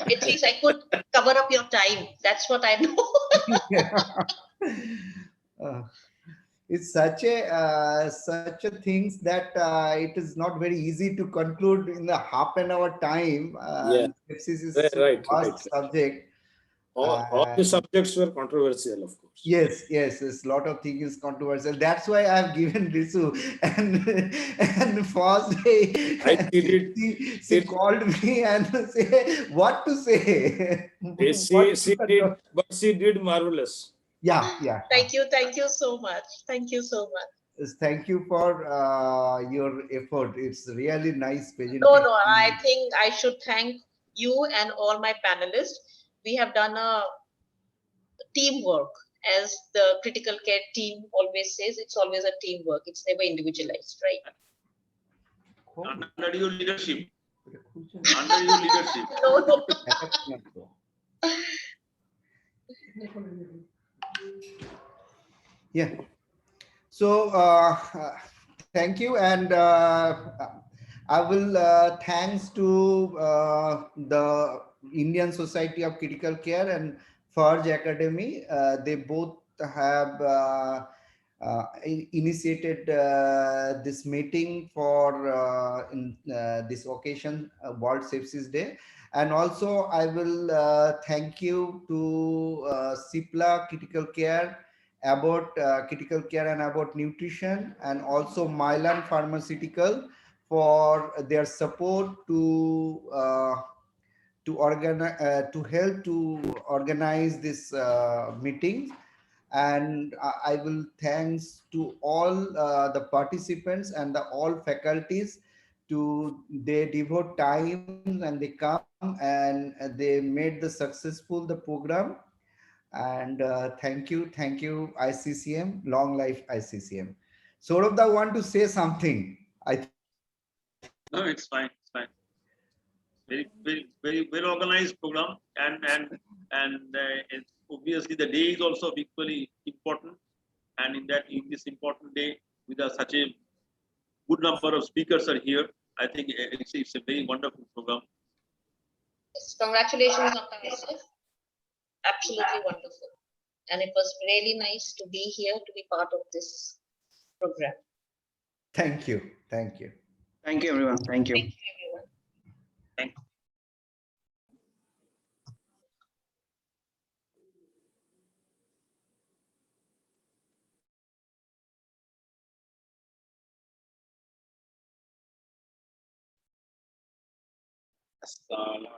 F: At least I could cover up your time. That's what I know.
D: It's such a things that it is not very easy to conclude in the half an hour time.
P: Yeah.
D: Sepsis is
P: Right,
D: such a vast subject.
P: All the subjects were controversial, of course.
D: Yes, a lot of things is controversial. That's why I've given Risu and first day she called me and say what to say.
P: She did marvelous.
D: Yeah.
F: Thank you so much. Thank you so much.
D: Thank you for your effort. It's really nice presentation.
F: No, I think I should thank you and all my panelists. We have done a teamwork, as the critical care team always says. It's always a teamwork. It's never individualized, right?
O: Under your leadership. Under your leadership.
F: No.
D: Yeah. So thank you, and I will thanks to the Indian Society of Critical Care and Farge Academy. They both have initiated this meeting for this occasion, World Sepsis Day. And also I will thank you to CIPLA Critical Care, about critical care and about nutrition, and also Mylan Pharmaceutical for their support to organize to help to organize this meeting. And I will thanks to all the participants and all faculties they devote time and they come and they made the successful the program. And thank you ICCM, long life ICCM. Saurabh, want to say something?
O: No, it's fine. It's fine. Very well organized program, and it's obviously the day is also equally important. And in this important day, with such a good number of speakers are here, I think it's a very wonderful program.
F: Yes, congratulations, Dr. Yusuf. Absolutely wonderful. And it was really nice to be here, to be part of this program.
D: Thank you.
M: Thank you, everyone. Thank you.
F: Thank you, everyone.
O: Thank you. Assalamu